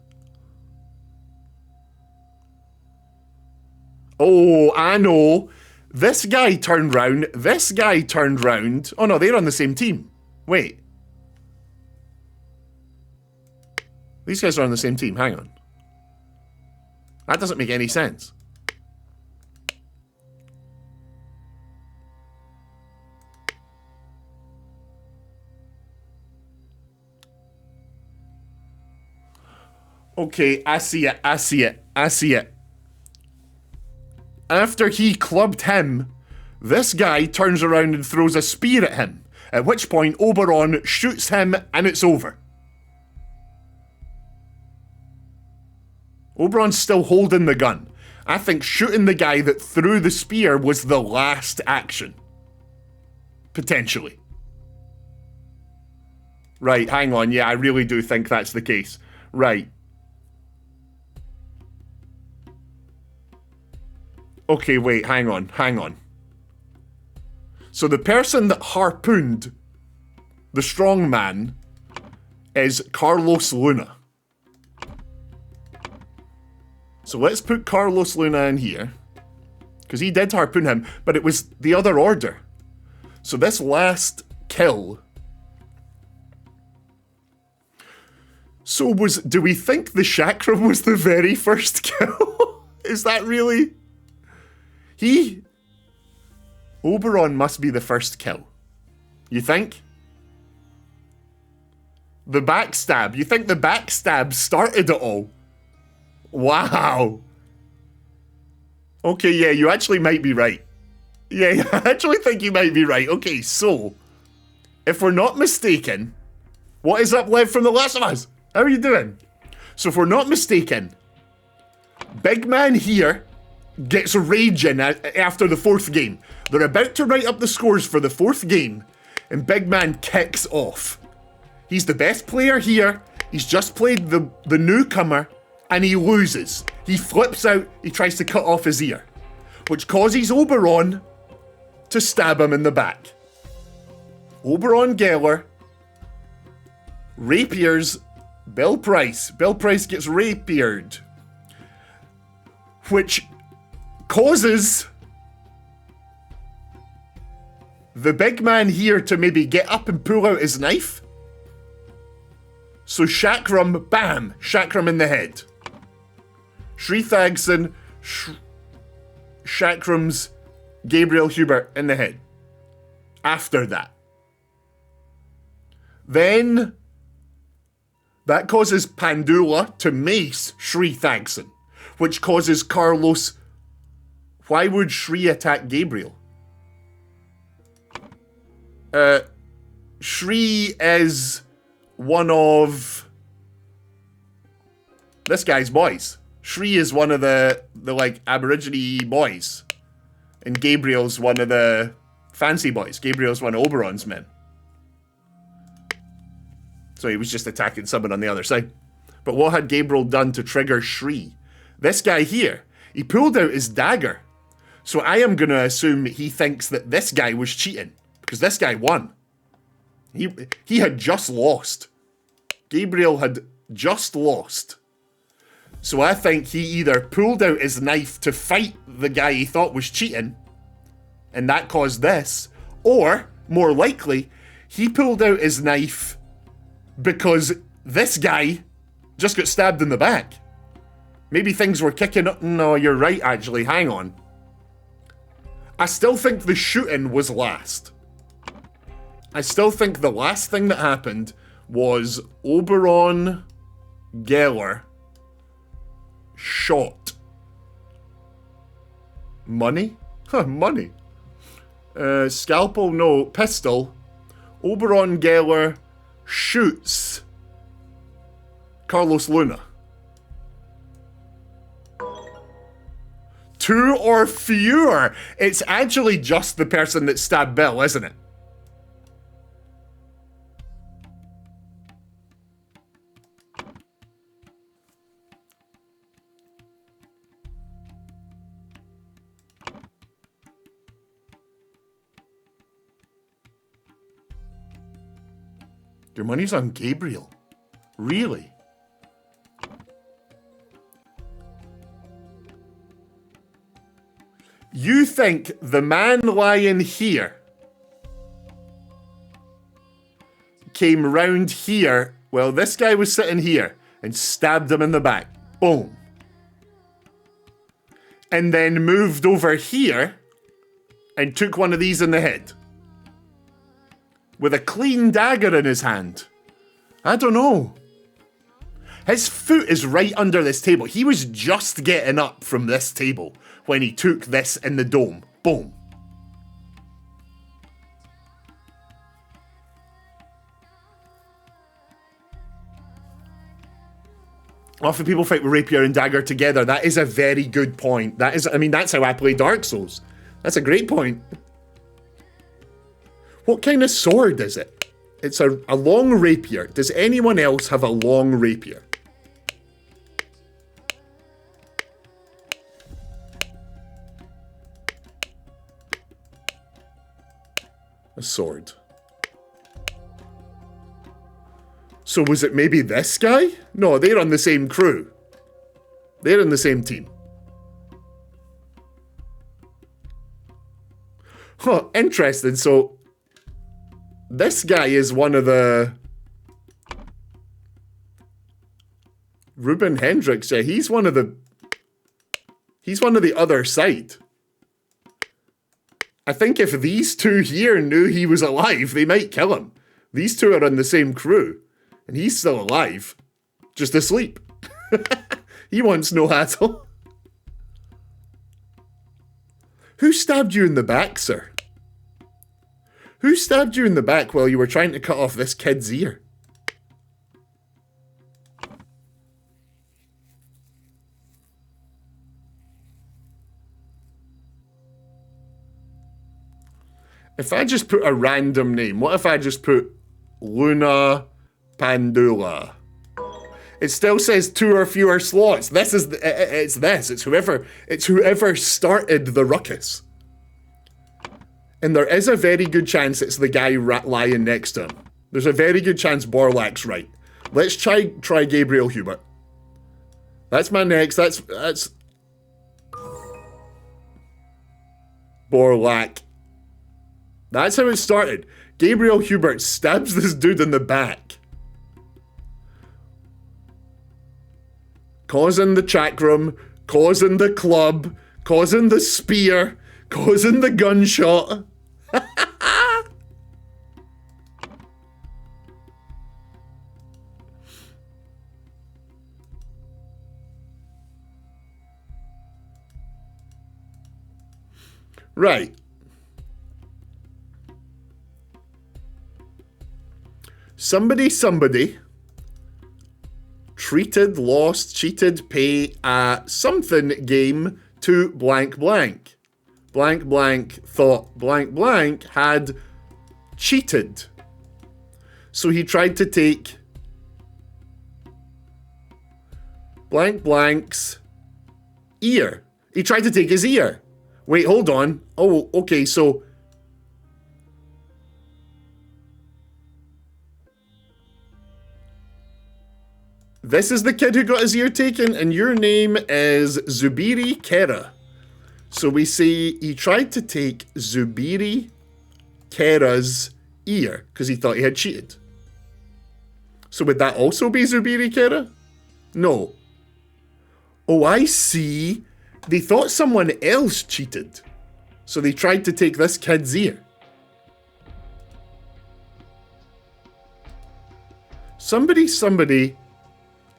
Oh, I know. This guy turned round. This guy turned round. Oh no, they're on the same team. Wait. These guys are on the same team. Hang on. That doesn't make any sense. Okay, I see it. I see it. I see it. After he clubbed him, this guy turns around and throws a spear at him, at which point Oberon shoots him and it's over. Oberon's still holding the gun. I think shooting the guy that threw the spear was the last action. Potentially. Right, hang on. Yeah, I really do think that's the case. Right. Okay, wait, hang on, hang on. So the person that harpooned the strong man is Carlos Luna. So let's put Carlos Luna in here. Because he did harpoon him, but it was the other order. So this last kill... So do we think the chakram was the very first kill? Is that really... Oberon must be the first kill. You think? The backstab. You think the backstab started it all? Wow. Okay, yeah, you actually might be right. Yeah, I actually think you might be right. Okay, so, if we're not mistaken, what is up, Lev from The Last of Us? How are you doing? So if we're not mistaken, big man here gets raging after the fourth game. They're about to write up the scores for the fourth game, and big man kicks off. He's the best player here. He's just played the newcomer, and he loses. He flips out, he tries to cut off his ear, which causes Oberon to stab him in the back. Oberon Geller rapiers Bill Price. Bill Price gets rapiered, which causes the big man here to maybe get up and pull out his knife. So Chakram, bam, Chakram in the head. Shri Thagson, Chakram's Gabriel Hubert in the head. After that. Then that causes Pandula to mace Shri Thagson, which causes Carlos... Why would Shri attack Gabriel? Shri is one of This guy's boys. Shri is one of the like Aborigine boys. And Gabriel's one of the fancy boys. Gabriel's one of Oberon's men. So he was just attacking someone on the other side. But what had Gabriel done to trigger Shri? This guy here, he pulled out his dagger. So I am going to assume he thinks that this guy was cheating. Because this guy won. He had just lost. Gabriel had just lost. So I think he either pulled out his knife to fight the guy he thought was cheating, and that caused this, or, more likely, he pulled out his knife because this guy just got stabbed in the back. Maybe things were kicking up. No, you're right, actually. Hang on. I still think the shooting was last. I still think the last thing that happened was Oberon Geller shot. Money? Huh, money. Scalpel, no. Pistol. Oberon Geller shoots Carlos Luna. 2 or fewer. It's actually just the person that stabbed Bill, isn't it? Your money's on Gabriel. Really? You think the man lying here came round here, well, this guy was sitting here, and stabbed him in the back. Boom. And then moved over here and took one of these in the head. With a clean dagger in his hand. I don't know. His foot is right under this table. He was just getting up from this table when he took this in the dome. Boom. Often people fight with rapier and dagger together. That is a very good point. That is, I mean, that's how I play Dark Souls. That's a great point. What kind of sword is it? It's a long rapier. Does anyone else have a long rapier? A sword. So was it maybe this guy? No, they're on the same crew. They're in the same team. Huh, interesting. So this guy is one of the... Ruben Hendricks, yeah, he's one of the other side. I think if these two here knew he was alive, they might kill him. These two are on the same crew. And he's still alive. Just asleep. He wants no hassle. Who stabbed you in the back, sir? Who stabbed you in the back while you were trying to cut off this kid's ear? If I just put a random name, what if I just put Luna Pandula? It still says 2 or fewer slots. This is it's whoever started the ruckus. And there is a very good chance it's the guy lying next to him. There's a very good chance Borlak's right. Let's try Gabriel Hubert. That's my next. That's Borlak. That's how it started. Gabriel Hubert stabs this dude in the back. Causing the chakram, causing the club, causing the spear, causing the gunshot. Right. Somebody treated, lost, cheated, pay a something game to blank blank. Blank blank thought blank blank had cheated. So he tried to take blank blank's ear. He tried to take his ear. Wait, hold on. Oh, okay, so... This is the kid who got his ear taken, and your name is Zubiri Kera. So we say he tried to take Zubiri Kera's ear, because he thought he had cheated. So would that also be Zubiri Kera? No. Oh, I see. They thought someone else cheated. So they tried to take this kid's ear. Somebody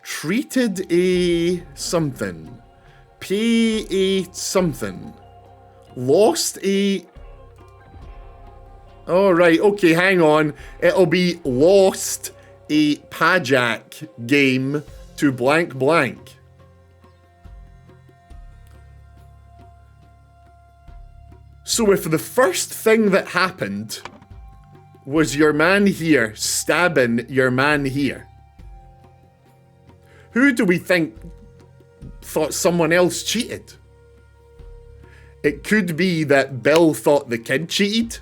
treated a something. Pay a something. Lost a... Oh, right, okay, hang on. It'll be lost a pajak game to blank blank. So if the first thing that happened was your man here stabbing your man here, who do we think thought someone else cheated? It could be that Bill thought the kid cheated.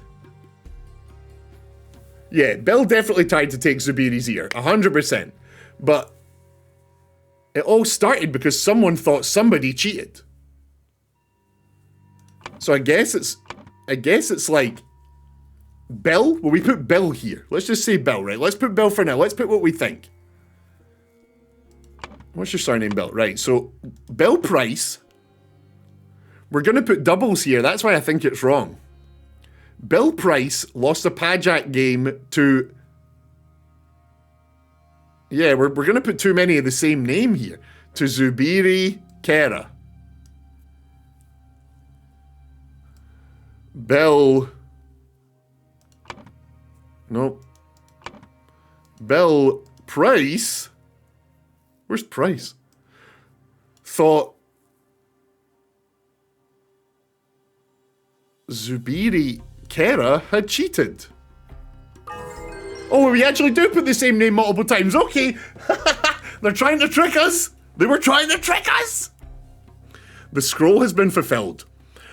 Yeah, Bill definitely tried to take Zubiri's ear, 100%. But it all started because someone thought somebody cheated. So I guess it's like Bill. Well, we put Bill here. Let's just say Bill, right? Let's put Bill for now. Let's put what we think. What's your surname, Bill? Right, so Bill Price. We're going to put doubles here. That's why I think it's wrong. Bill Price lost a pajak game to... Yeah, we're going to put too many of the same name here. To Zubiri Kera. Bill... Nope. Bill Price... Where's Price? Thought... Zubiri Kera had cheated. Oh, we actually do put the same name multiple times. Okay. They're trying to trick us. They were trying to trick us. The scroll has been fulfilled.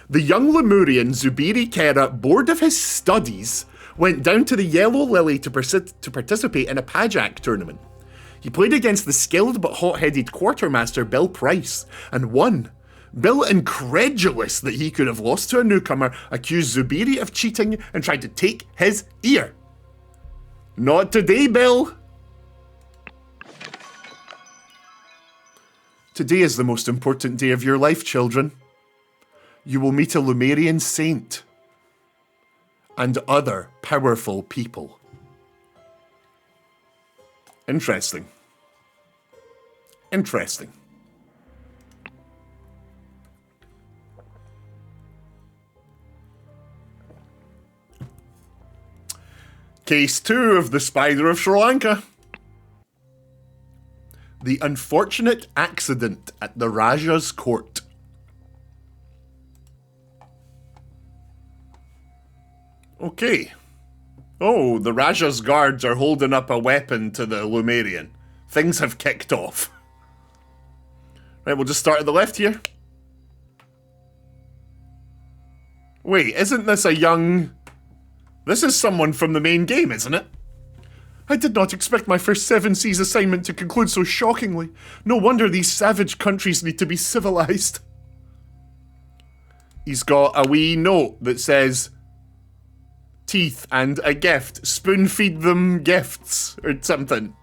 The young Lemurian Zubiri Kera, bored of his studies, went down to the Yellow Lily to participate in a pajak tournament. He played against the skilled but hot-headed quartermaster Bill Price and won. Bill, incredulous that he could have lost to a newcomer, accused Zubiri of cheating and tried to take his ear. Not today, Bill. Today is the most important day of your life, children. You will meet a Lemurian saint and other powerful people. Interesting. Interesting. Case 2 of the Spider of Sri Lanka. The unfortunate accident at the Raja's court. Okay. Oh, the Raja's guards are holding up a weapon to the Lemurian. Things have kicked off. Right, we'll just start at the left here. Wait, isn't this a young... This is someone from the main game, isn't it? I did not expect my first 7 Seas assignment to conclude so shockingly. No wonder these savage countries need to be civilized. He's got a wee note that says... teeth and a gift. Spoon feed them gifts or something.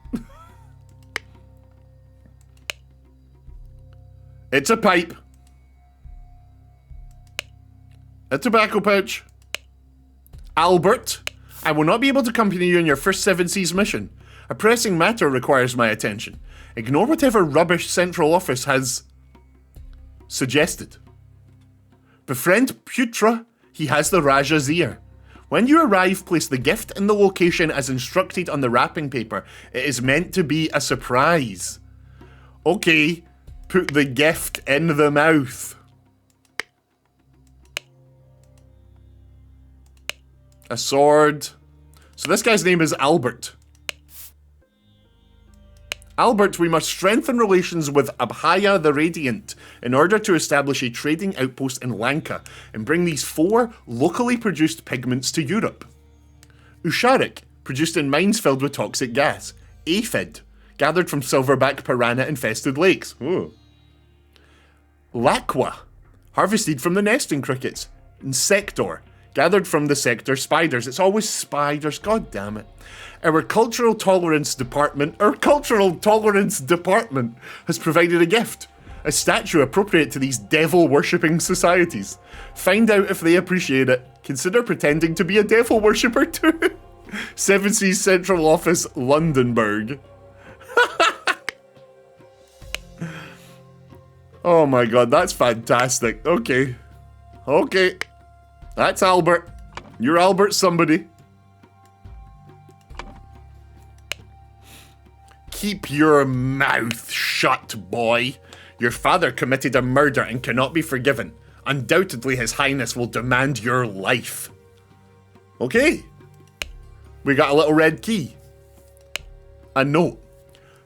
It's a pipe. A tobacco pouch. Albert, I will not be able to accompany you on your first 7 Seas mission. A pressing matter requires my attention. Ignore whatever rubbish Central Office has suggested. Befriend Putra. He has the Raja's ear. When you arrive, place the gift in the location as instructed on the wrapping paper. It is meant to be a surprise. Okay, put the gift in the mouth. A sword. So this guy's name is Albert. Albert, we must strengthen relations with Abhaya the Radiant in order to establish a trading outpost in Lanka and bring these 4 locally produced pigments to Europe. Usharik, produced in mines filled with toxic gas. Aphid, gathered from silverback piranha-infested lakes. Ooh. Lakwa, harvested from the nesting crickets. And Sector, gathered from the sector spiders. It's always spiders, god damn it. Our cultural tolerance department has provided a gift. A statue appropriate to these devil-worshipping societies. Find out if they appreciate it. Consider pretending to be a devil worshipper too. 7 Seas Central Office, Londonburg. Oh my god, that's fantastic. Okay. Okay. That's Albert. You're Albert somebody. Keep your mouth shut, boy. Your father committed a murder and cannot be forgiven. Undoubtedly, His Highness will demand your life. Okay. We got a little red key. A note.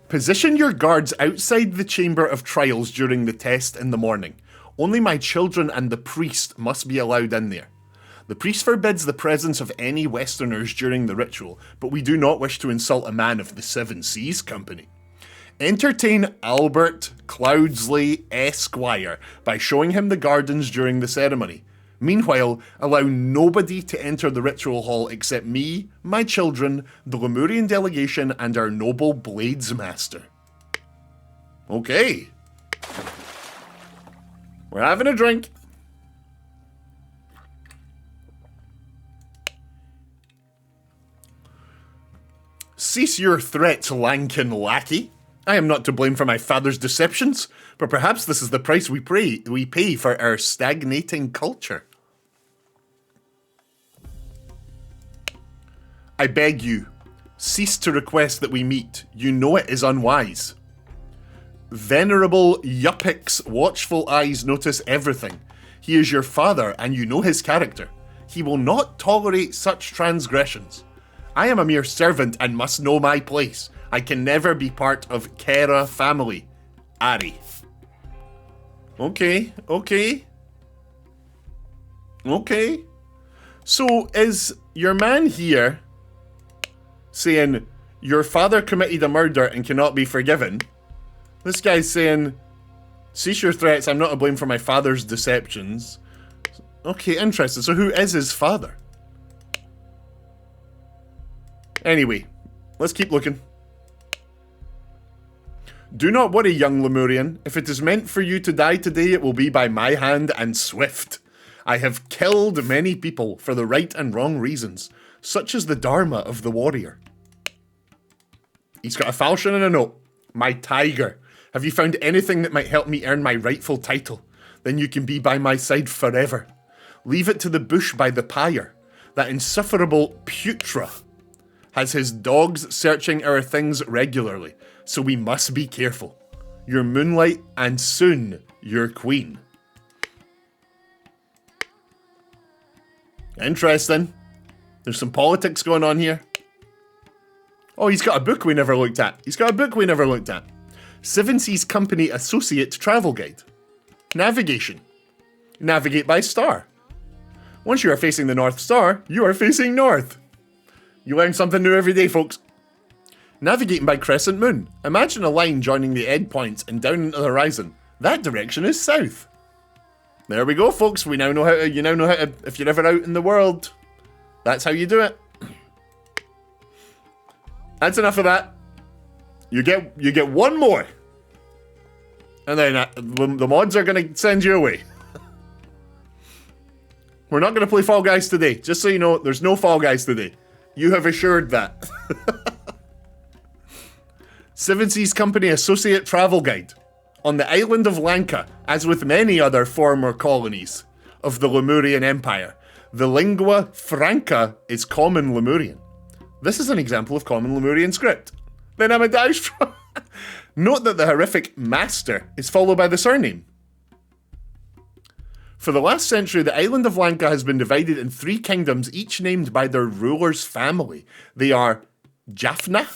Position your guards outside the chamber of trials during the test in the morning. Only my children and the priest must be allowed in there. The priest forbids the presence of any Westerners during the ritual, but we do not wish to insult a man of the 7 Seas Company. Entertain Albert Cloudsley Esquire by showing him the gardens during the ceremony. Meanwhile, allow nobody to enter the ritual hall except me, my children, the Lemurian delegation, and our noble Bladesmaster. Okay. We're having a drink. Cease your threats, Lankan lackey. I am not to blame for my father's deceptions, but perhaps this is the price we pay for our stagnating culture. I beg you, cease to request that we meet. You know it is unwise. Venerable Yuppic's watchful eyes notice everything. He is your father, and you know his character. He will not tolerate such transgressions. I am a mere servant and must know my place. I can never be part of Kera family. Ari. Okay, okay. Okay. So is your man here saying your father committed a murder and cannot be forgiven? This guy's saying, cease your threats, I'm not to blame for my father's deceptions. Okay, interesting. So who is his father? Anyway, let's keep looking. Do not worry, young Lemurian. If it is meant for you to die today, it will be by my hand and swift. I have killed many people for the right and wrong reasons, such as the dharma of the warrior. He's got a falchion and a note. My tiger. Have you found anything that might help me earn my rightful title? Then you can be by my side forever. Leave it to the bush by the pyre. That insufferable Putra has his dogs searching our things regularly, so we must be careful. Your Moonlight, and soon your Queen. Interesting. There's some politics going on here. Oh, he's got a book we never looked at. He's got a book we never looked at. 7 Seas Company Associate Travel Guide. Navigation. Navigate by star. Once you are facing the North Star, you are facing north. You learn something new every day, folks. Navigating by crescent moon. Imagine a line joining the end points and down into the horizon. That direction is south. There we go, folks. We now know how to, you now know how to, if you're ever out in the world, that's how you do it. That's enough of that. You get one more. And then the mods are going to send you away. We're not going to play Fall Guys today. Just so you know, there's no Fall Guys today. You have assured that. 7 Seas Company Associate Travel Guide. On the island of Lanka, as with many other former colonies of the Lemurian Empire, the lingua franca is Common Lemurian. This is an example of Common Lemurian script. Then I'm a dash from... Note that the horrific master is followed by the surname. For the last century, the island of Lanka has been divided in 3 kingdoms, each named by their ruler's family. They are Jaffna,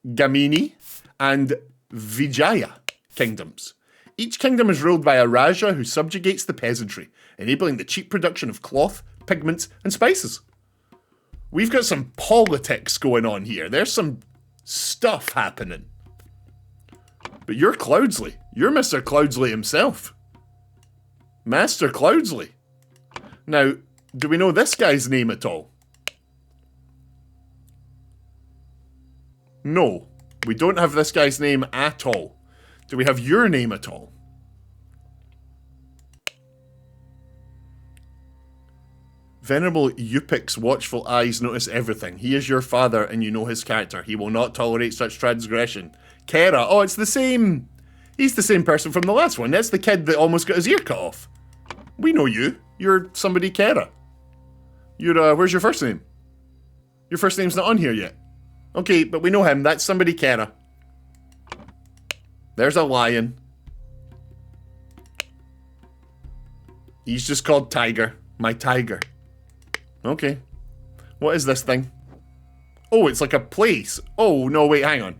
Gamini, and Vijaya kingdoms. Each kingdom is ruled by a Raja who subjugates the peasantry, enabling the cheap production of cloth, pigments, and spices. We've got some politics going on here. There's some stuff happening. But you're Cloudsley. You're Mr. Cloudsley himself. Master Cloudsley. Now, do we know this guy's name at all? No, we don't have this guy's name at all. Do we have your name at all? Venerable Yupik's watchful eyes notice everything. He is your father and you know his character. He will not tolerate such transgression. Kera. Oh, it's the same. He's the same person from the last one. That's the kid that almost got his ear cut off. We know you. You're somebody Kera. You're, where's your first name? Your first name's not on here yet. Okay, but we know him. That's somebody Kera. There's a lion. He's just called Tiger. My tiger. Okay. What is this thing? Oh, it's like a place. Oh, no, wait, hang on.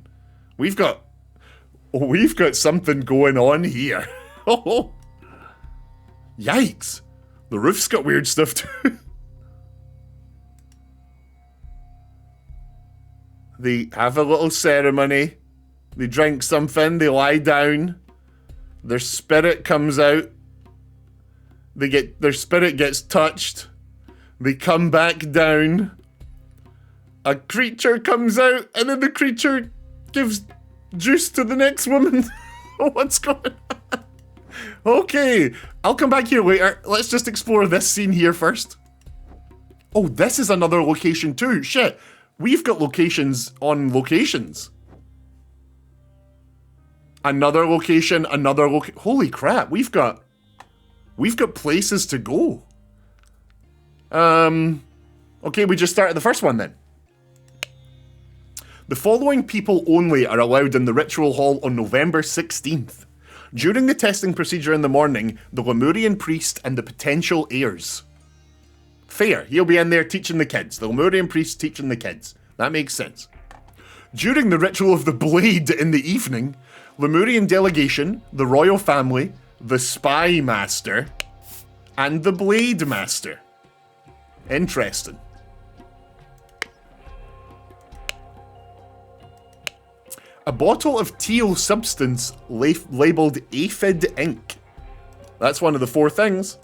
We've got something going on here. Oh. Yikes. The roof's got weird stuff too. They have a little ceremony. They drink something. They lie down. Their spirit comes out. Their spirit gets touched. They come back down. A creature comes out, and then the creature gives juice to the next woman. What's going on? Okay, I'll come back here later. Let's just explore this scene here first. Oh, this is another location too. Shit, we've got locations on locations. Another location, another location. Holy crap, we've got places to go. Okay, we just started the first one then. The following people only are allowed in the ritual hall on November 16th. During the testing procedure in the morning, the Lemurian priest and the potential heirs. Fair, he'll be in there teaching the kids. The Lemurian priest teaching the kids. That makes sense. During the ritual of the blade in the evening, Lemurian delegation, the royal family, the spy master, and the blade master. Interesting. A bottle of teal substance labelled aphid ink. That's one of the 4 things.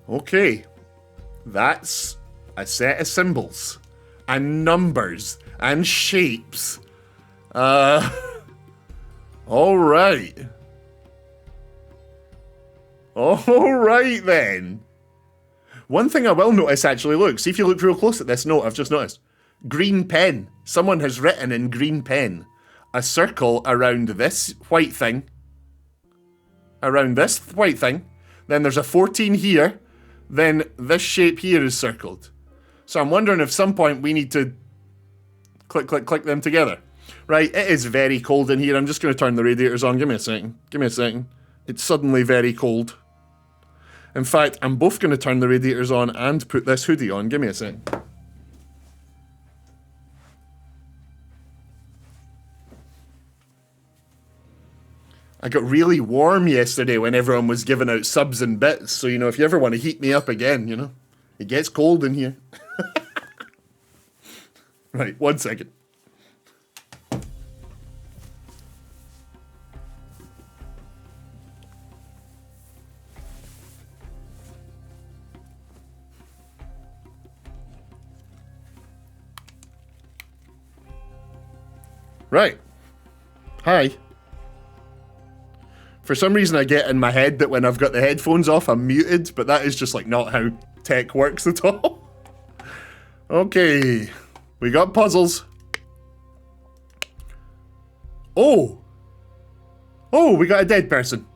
Okay. That's a set of symbols and numbers and shapes. Alright. Alright then. One thing I will notice actually, look, see if you look real close at this note I've just noticed. Green pen. Someone has written in green pen a circle around this white thing. Around this white thing. Then there's a 14 here. Then this shape here is circled. So I'm wondering if at some point we need to click them together. Right, it is very cold in here. I'm just going to turn the radiators on. Give me a second. Give me a second. It's suddenly very cold. In fact, I'm both going to turn the radiators on and put this hoodie on. Give me a second. I got really warm yesterday when everyone was giving out subs and bits. So, you know, if you ever want to heat me up again, you know, it gets cold in here. Right, 1 second. Right. Hi. For some reason I get in my head that when I've got the headphones off I'm muted, but that is just like not how tech works at all. Okay. We got puzzles. Oh! Oh, we got a dead person.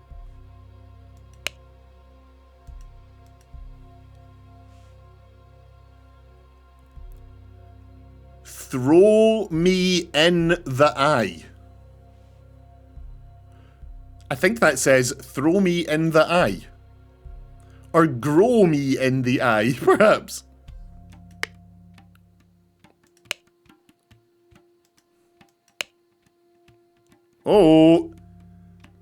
Throw me in the eye. I think that says, throw me in the eye. Or grow me in the eye, perhaps. Oh.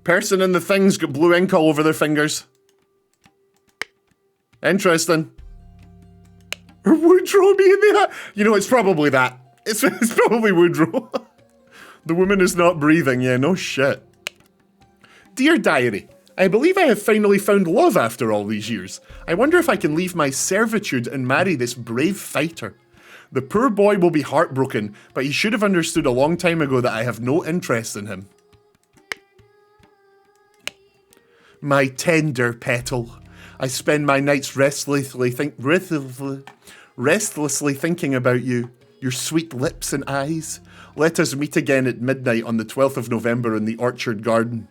Person in the thing's got blue ink all over their fingers. Interesting. Woodrow me in the eye. You know, it's probably that. It's probably Woodrow. The woman is not breathing. Yeah, no shit. Dear Diary, I believe I have finally found love after all these years. I wonder if I can leave my servitude and marry this brave fighter. The poor boy will be heartbroken, but he should have understood a long time ago that I have no interest in him. My tender petal. I spend my nights restlessly thinking about you, your sweet lips and eyes. Let us meet again at midnight on the 12th of November in the Orchid Garden.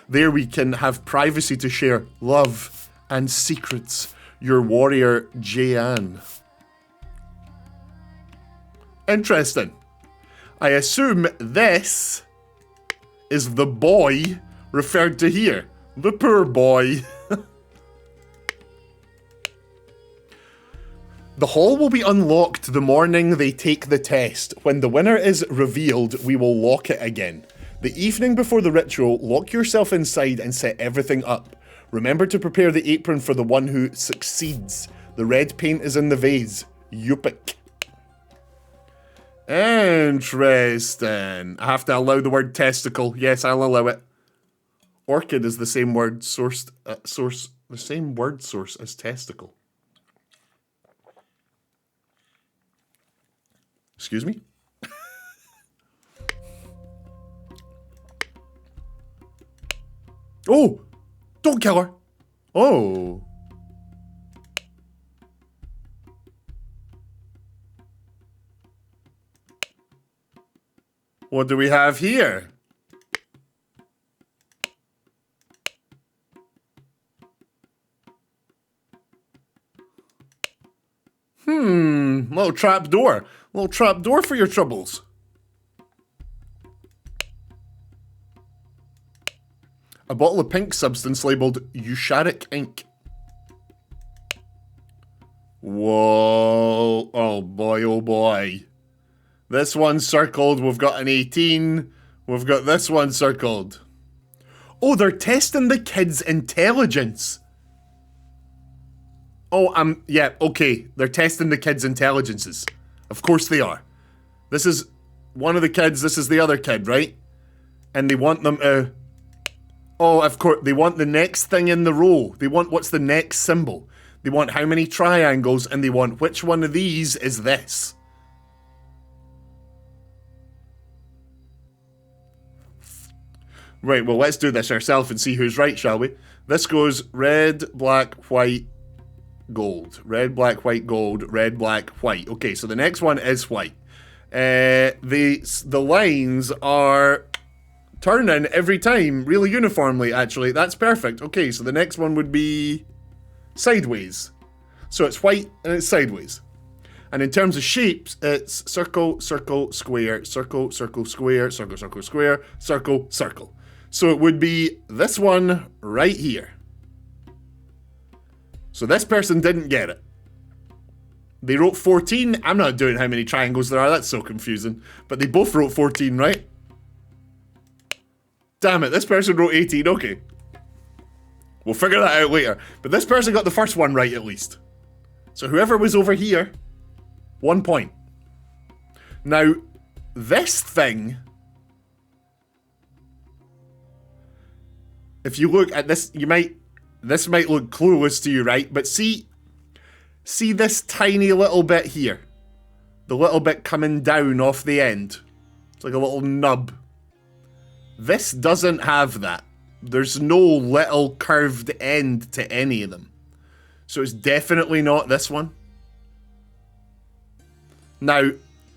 There we can have privacy to share, love and secrets. Your warrior, Jayan. Interesting. I assume this is the boy referred to here. The poor boy. The hall will be unlocked the morning they take the test. When the winner is revealed, we will lock it again. The evening before the ritual, lock yourself inside and set everything up. Remember to prepare the apron for the one who succeeds. The red paint is in the vase. Yupik. Interesting. I have to allow the word testicle. Yes, I'll allow it. Orchid is the same word source as testicle. Excuse me? Oh! Don't kill her! Oh. What do we have here? Little trap door. Little trap door for your troubles. A bottle of pink substance labelled Eucharic ink. Whoa. Oh boy, oh boy. This one's circled. We've got an 18. We've got this one circled. Oh, they're testing the kids' intelligence. Oh, yeah, okay. They're testing the kids' intelligences. Of course they are. This is one of the kids, this is the other kid, right? And they want them to... Oh, of course, they want the next thing in the row. They want what's the next symbol. They want how many triangles, and they want which one of these is this. Right, well, let's do this ourselves and see who's right, shall we? This goes red, black, white, gold. Red, black, white, gold. Red, black, white. Okay, so the next one is white. The lines are turning every time, really uniformly, actually. That's perfect. Okay, so the next one would be sideways. So it's white and it's sideways. And in terms of shapes, it's circle, circle, square, circle, circle, square, circle, circle, square, circle, circle. So it would be this one right here. So this person didn't get it. They wrote 14. I'm not doing how many triangles there are. That's so confusing. But they both wrote 14, right? Damn it, this person wrote 18. Okay. We'll figure that out later. But this person got the first one right, at least. So whoever was over here, 1 point. Now, this thing... If you look at this, this might look clueless to you, right? But see this tiny little bit here? The little bit coming down off the end. It's like a little nub. This doesn't have that. There's no little curved end to any of them. So it's definitely not this one. Now,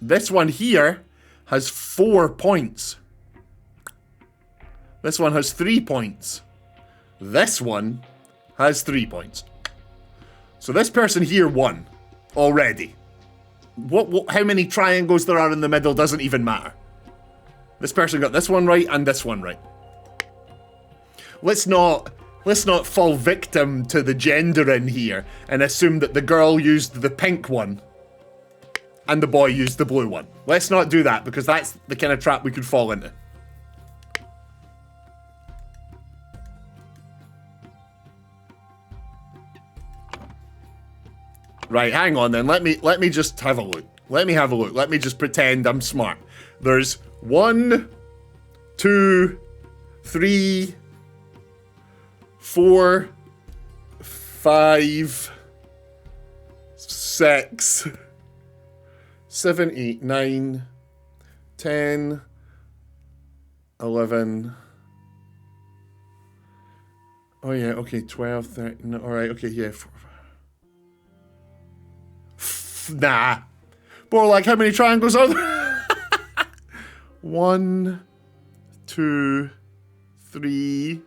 this one here has 4 points. This one has 3 points. This one has 3 points. So this person here won already. How many triangles there are in the middle doesn't even matter. This person got this one right and this one right. Let's not fall victim to the gendering here and assume that the girl used the pink one and the boy used the blue one. Let's not do that, because that's the kind of trap we could fall into. Right, hang on then. Let me just have a look. Let me have a look. Let me just pretend I'm smart. There's 1, 2, 3, 4, 5, 6, 7, 8, 9, 10, 11. Oh yeah, okay, 12, 13. Alright, okay, yeah. Nah. More like, how many triangles are there? 1, 2, 3,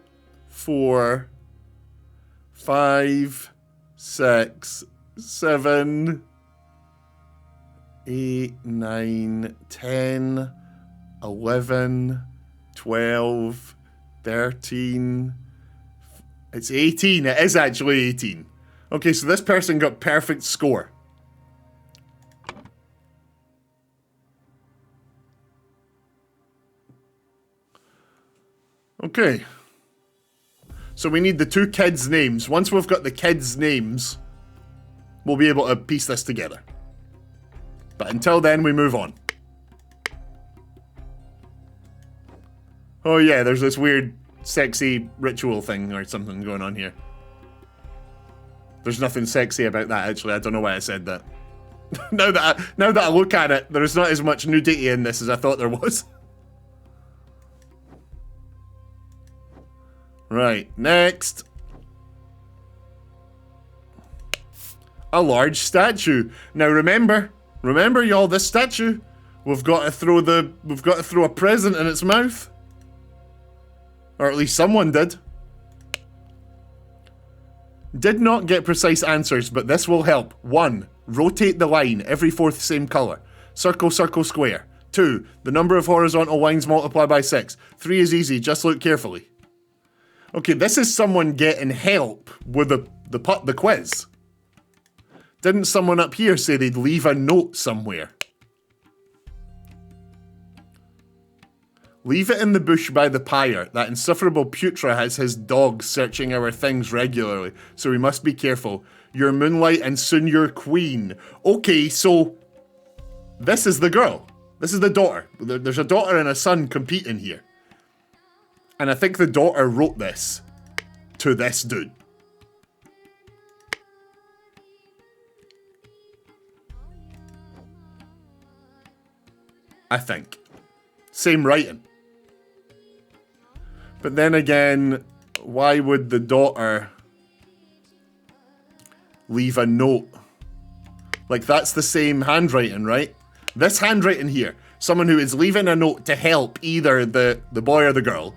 4, 5, 6, 7, 8, 9, 10, 11, 12, 13. It's 18. It is actually 18. Okay, so this person got perfect score. Okay. So we need the 2 kids' names. Once we've got the kids' names, we'll be able to piece this together. But until then, we move on. Oh yeah, there's this weird, sexy ritual thing or something going on here. There's nothing sexy about that, actually. I don't know why I said that. now that I look at it, there's not as much nudity in this as I thought there was. Right, next. A large statue. Now remember y'all, this statue, we've got to throw a present in its mouth. Or at least someone did. Did not get precise answers, but this will help. 1. Rotate the line, every fourth same color. Circle, circle, square. 2. The number of horizontal lines multiplied by 6. 3 is easy, just look carefully. Okay, this is someone getting help with the quiz. Didn't someone up here say they'd leave a note somewhere? Leave it in the bush by the pyre. That insufferable Putra has his dogs searching our things regularly, so we must be careful. Your moonlight and soon your queen. Okay, so this is the girl. This is the daughter. There's a daughter and a son competing here. And I think the daughter wrote this to this dude. I think. Same writing. But then again, why would the daughter leave a note? Like, that's the same handwriting, right? This handwriting here, someone who is leaving a note to help either the boy or the girl,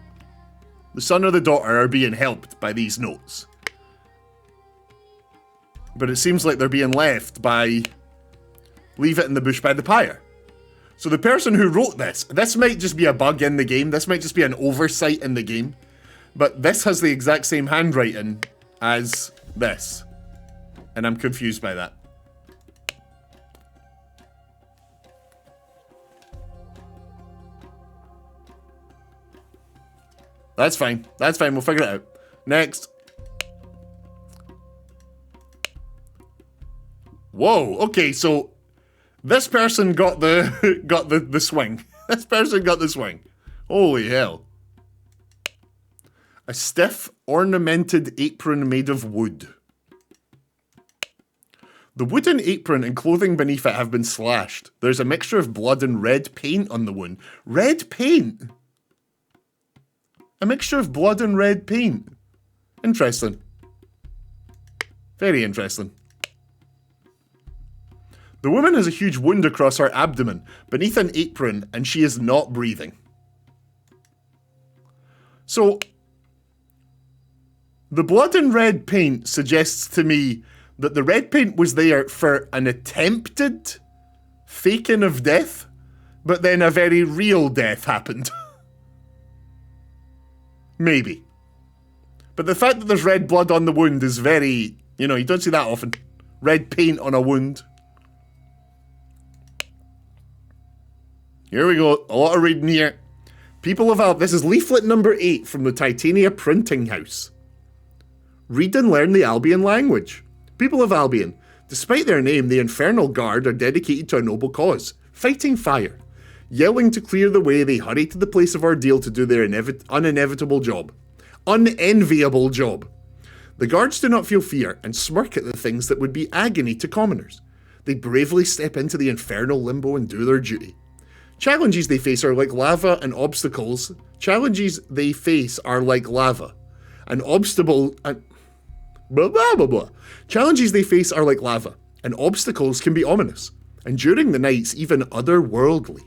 the son or the daughter are being helped by these notes. But it seems like they're being left by leave it in the bush by the pyre. So the person who wrote this might just be a bug in the game, this might just be an oversight in the game, but this has the exact same handwriting as this. And I'm confused by that. That's fine, we'll figure it out. Next. Whoa, okay, so this person got the swing. This person got the swing. Holy hell. A stiff, ornamented apron made of wood. The wooden apron and clothing beneath it have been slashed. There's a mixture of blood and red paint on the wound. Red paint? A mixture of blood and red paint. Interesting. Very interesting. The woman has a huge wound across her abdomen, beneath an apron, and she is not breathing. So, the blood and red paint suggests to me that the red paint was there for an attempted faking of death, but then a very real death happened. Maybe. But the fact that there's red blood on the wound is very, you don't see that often. Red paint on a wound. Here we go. A lot of reading here. People of Albion. This is leaflet number 8 from the Titania Printing House. Read and learn the Albion language. People of Albion. Despite their name, the Infernal Guard are dedicated to a noble cause. Fighting fire. Yelling to clear the way, they hurry to the place of ordeal to do their unenviable job. Unenviable job. The guards do not feel fear and smirk at the things that would be agony to commoners. They bravely step into the infernal limbo and do their duty. Challenges they face are like lava and obstacles. Challenges they face are like lava. An obstacle... blah, blah, blah, blah. Challenges they face are like lava, and obstacles can be ominous, and during the nights even otherworldly.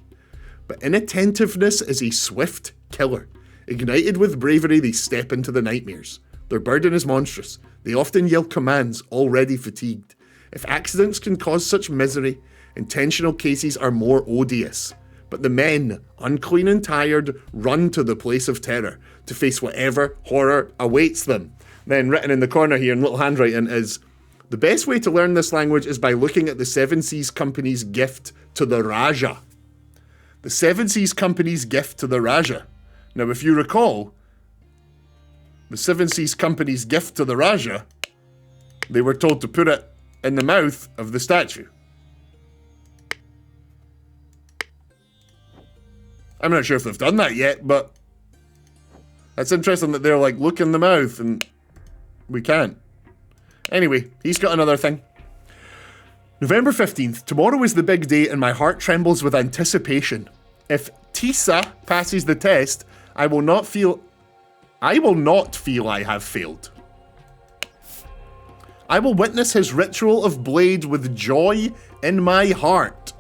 But inattentiveness is a swift killer. Ignited with bravery, they step into the nightmares. Their burden is monstrous. They often yell commands, already fatigued. If accidents can cause such misery, intentional cases are more odious. But the men, unclean and tired, run to the place of terror to face whatever horror awaits them. Then written in the corner here in little handwriting is, the best way to learn this language is by looking at the Seven Seas Company's gift to the Raja. The Seven Seas Company's gift to the Raja. Now, if you recall, the Seven Seas Company's gift to the Raja, they were told to put it in the mouth of the statue. I'm not sure if they've done that yet, but that's interesting that they're like, look in the mouth, and we can't. Anyway, he's got another thing. November 15th. Tomorrow is the big day and my heart trembles with anticipation. If Tisa passes the test, I will not feel I have failed. I will witness his ritual of blade with joy in my heart.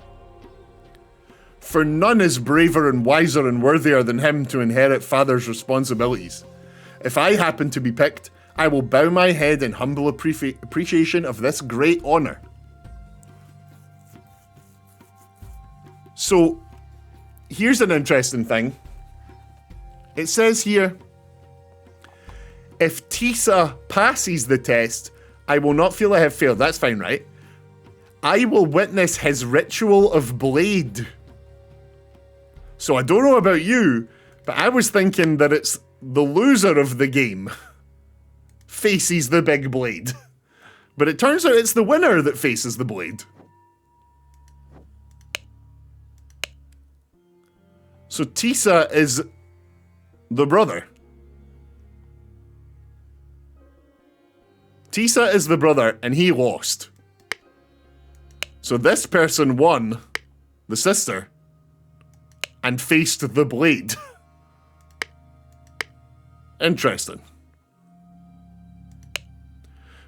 For none is braver and wiser and worthier than him to inherit father's responsibilities. If I happen to be picked, I will bow my head in humble appreciation of this great honor. So, here's an interesting thing. It says here, if Tisa passes the test, I will not feel I have failed. That's fine, right? I will witness his ritual of blade. So I don't know about you, but I was thinking that it's the loser of the game faces the big blade. But it turns out it's the winner that faces the blade. So Tisa is the brother. Tisa is the brother, and he lost. So this person won, the sister, and faced the blade. Interesting.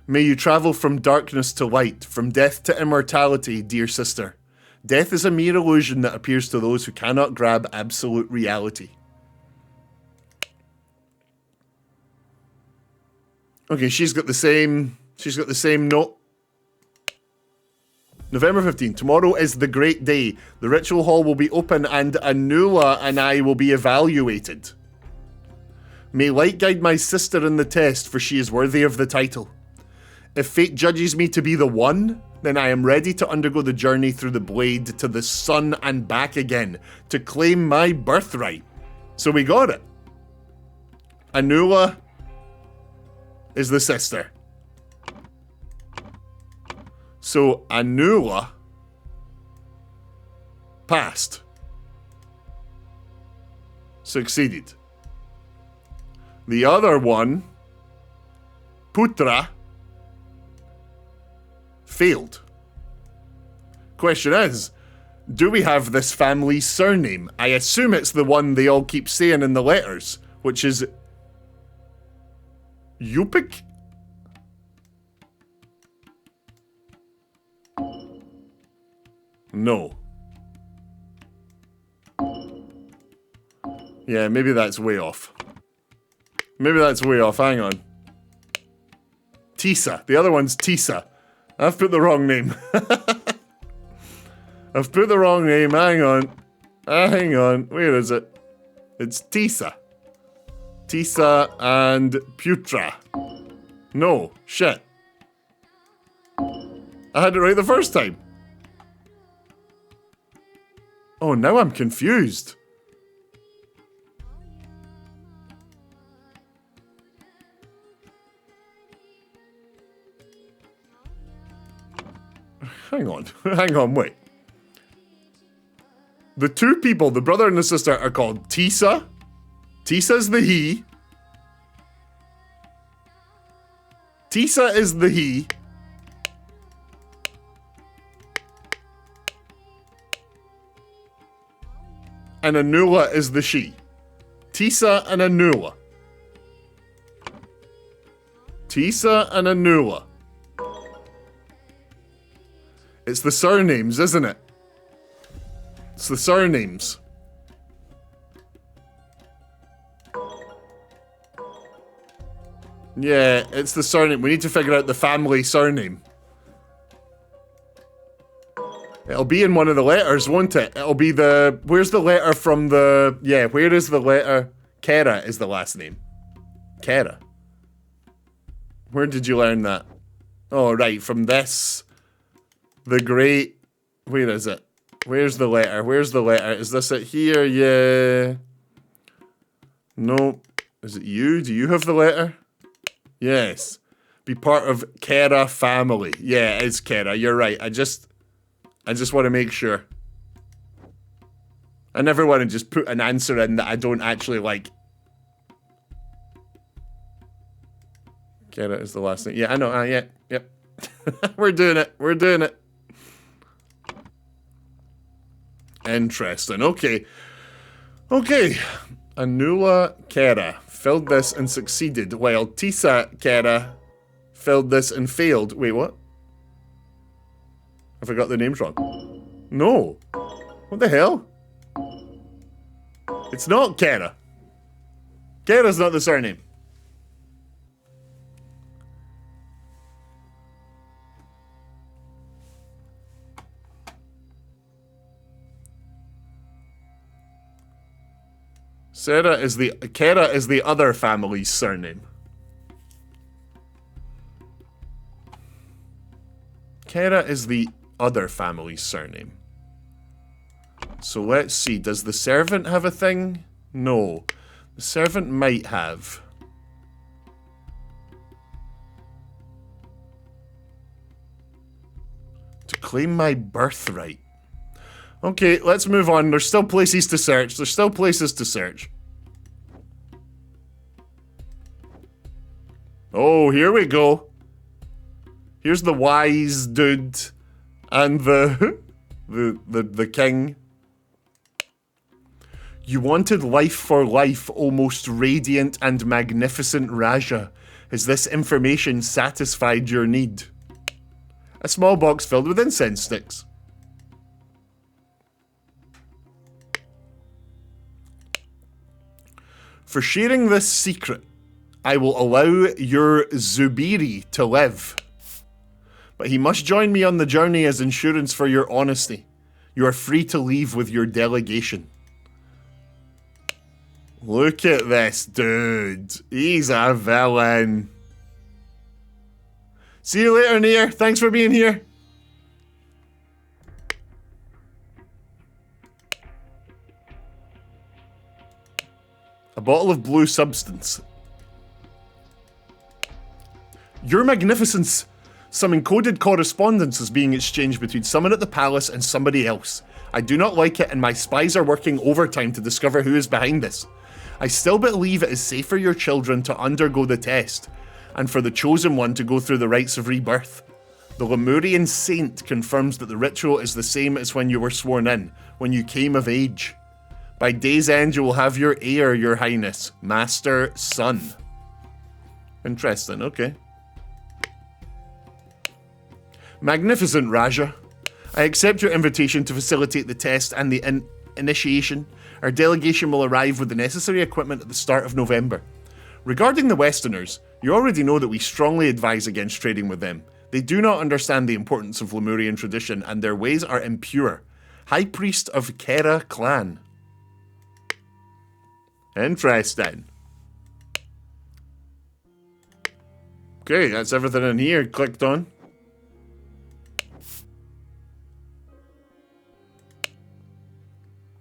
May you travel from darkness to light, from death to immortality, dear sister. Death is a mere illusion that appears to those who cannot grab absolute reality. Okay, she's got the same note. November 15th. Tomorrow is the great day. The ritual hall will be open and Anula and I will be evaluated. May light guide my sister in the test, for she is worthy of the title. If fate judges me to be the one, then I am ready to undergo the journey through the blade to the sun and back again, to claim my birthright. So we got it. Anula is the sister. So Anula passed. Succeeded. The other one, Putra, failed. Question is, do we have this family's surname? I assume it's the one they all keep saying in the letters, which is Yupik? No. Yeah, maybe that's way off. Maybe that's way off. Hang on. Tisa. The other one's Tisa. I've put the wrong name. I've put the wrong name. Hang on. Hang on. Where is it? It's Tisa. Tisa and Putra. No. Shit. I had it right the first time. Oh, now I'm confused. Hang on. Hang on, wait. The two people, the brother and the sister, are called Tisa. Tisa's the he. Tisa is the he. And Anula is the she. Tisa and Anula. Tisa and Anula. It's the surnames, isn't it? It's the surnames. Yeah, it's the surname. We need to figure out the family surname. It'll be in one of the letters, won't it? It'll be the... Where's the letter from the... Yeah, where is the letter? Kera is the last name. Kera. Where did you learn that? Oh, right, from this. The great... Where is it? Where's the letter? Where's the letter? Is this it here? Yeah. No. Is it you? Do you have the letter? Yes. Be part of Kera family. Yeah, it is Kera. You're right. I just want to make sure. I never want to just put an answer in that I don't actually like. Kera is the last name. Yeah, I know. Yeah, yep. We're doing it. We're doing it. Interesting. Okay. Okay. Anula Kera filled this and succeeded, while Tisa Kera filled this and failed. Wait, what? Have I got the names wrong? No. What the hell? It's not Kera. Kera's not the surname. Kera is the other family's surname. Kera is the other family's surname. So let's see, does the servant have a thing? No. The servant might have. To claim my birthright. Okay, let's move on. There's still places to search. There's still places to search. Oh, here we go. Here's the wise dude and the king. You wanted life for life, O most radiant and magnificent Raja. Has this information satisfied your need? A small box filled with incense sticks. For sharing this secret, I will allow your Zubiri to live. But he must join me on the journey as insurance for your honesty. You are free to leave with your delegation. Look at this dude. He's a villain. See you later, Nier. Thanks for being here. A bottle of blue substance. Your Magnificence. Some encoded correspondence is being exchanged between someone at the palace and somebody else. I do not like it, and my spies are working overtime to discover who is behind this. I still believe it is safe for your children to undergo the test, and for the chosen one to go through the rites of rebirth. The Lemurian saint confirms that the ritual is the same as when you were sworn in, when you came of age. By day's end, you will have your heir, your highness, Master Sun. Interesting, okay. Magnificent Raja. I accept your invitation to facilitate the test and the initiation. Our delegation will arrive with the necessary equipment at the start of November. Regarding the Westerners, you already know that we strongly advise against trading with them. They do not understand the importance of Lemurian tradition, and their ways are impure. High Priest of Kera Clan. Interesting. Okay, that's everything in here. Clicked on.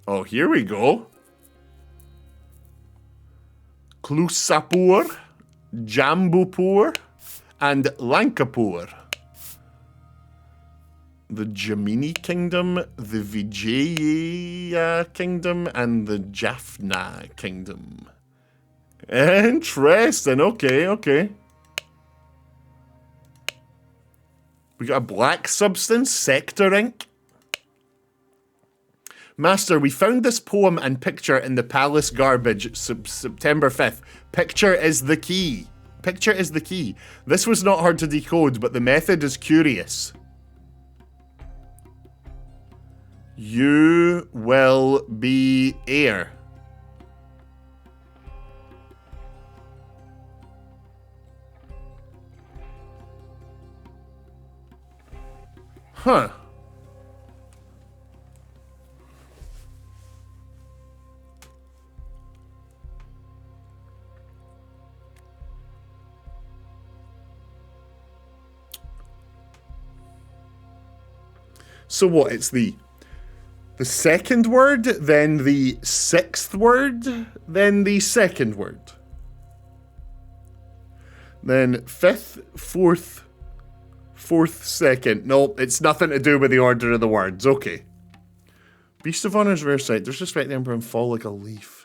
Oh, here we go. Klusapur, Jambupur, and Lankapur. The Jamini Kingdom, the Vijaya Kingdom, and the Jaffna Kingdom. Interesting. Okay, okay. We got a black substance, sector ink. Master, we found this poem and picture in the palace garbage September 5th. Picture is the key. Picture is the key. This was not hard to decode, but the method is curious. You will be heir. Huh. So what, it's the second word, then the sixth word, then the second word. Then fifth, fourth, second. No, it's nothing to do with the order of the words. Okay. Beast of Honor's rare sight. Disrespect the Emperor and fall like a leaf.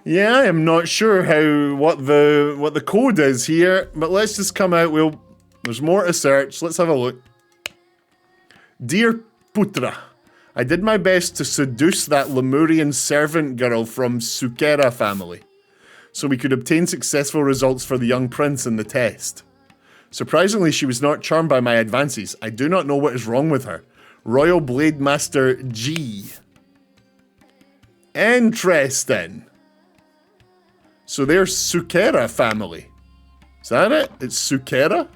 Yeah, I am not sure what the code is here, but let's just come out. There's more to search. Let's have a look. Dear Putra, I did my best to seduce that Lemurian servant girl from Sukera family, so we could obtain successful results for the young prince in the test. Surprisingly, she was not charmed by my advances. I do not know what is wrong with her. Royal Blade Master G. Interesting. So they're Sukera family. Is that it? It's Sukera?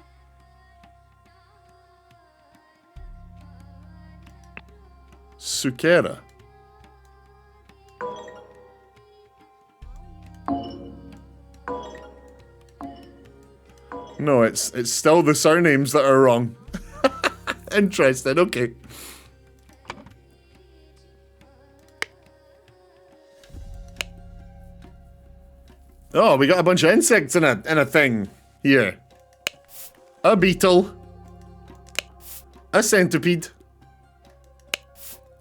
Sukera. No, it's still the surnames that are wrong. Interesting, okay. Oh, we got a bunch of insects in a thing here. A beetle. A centipede.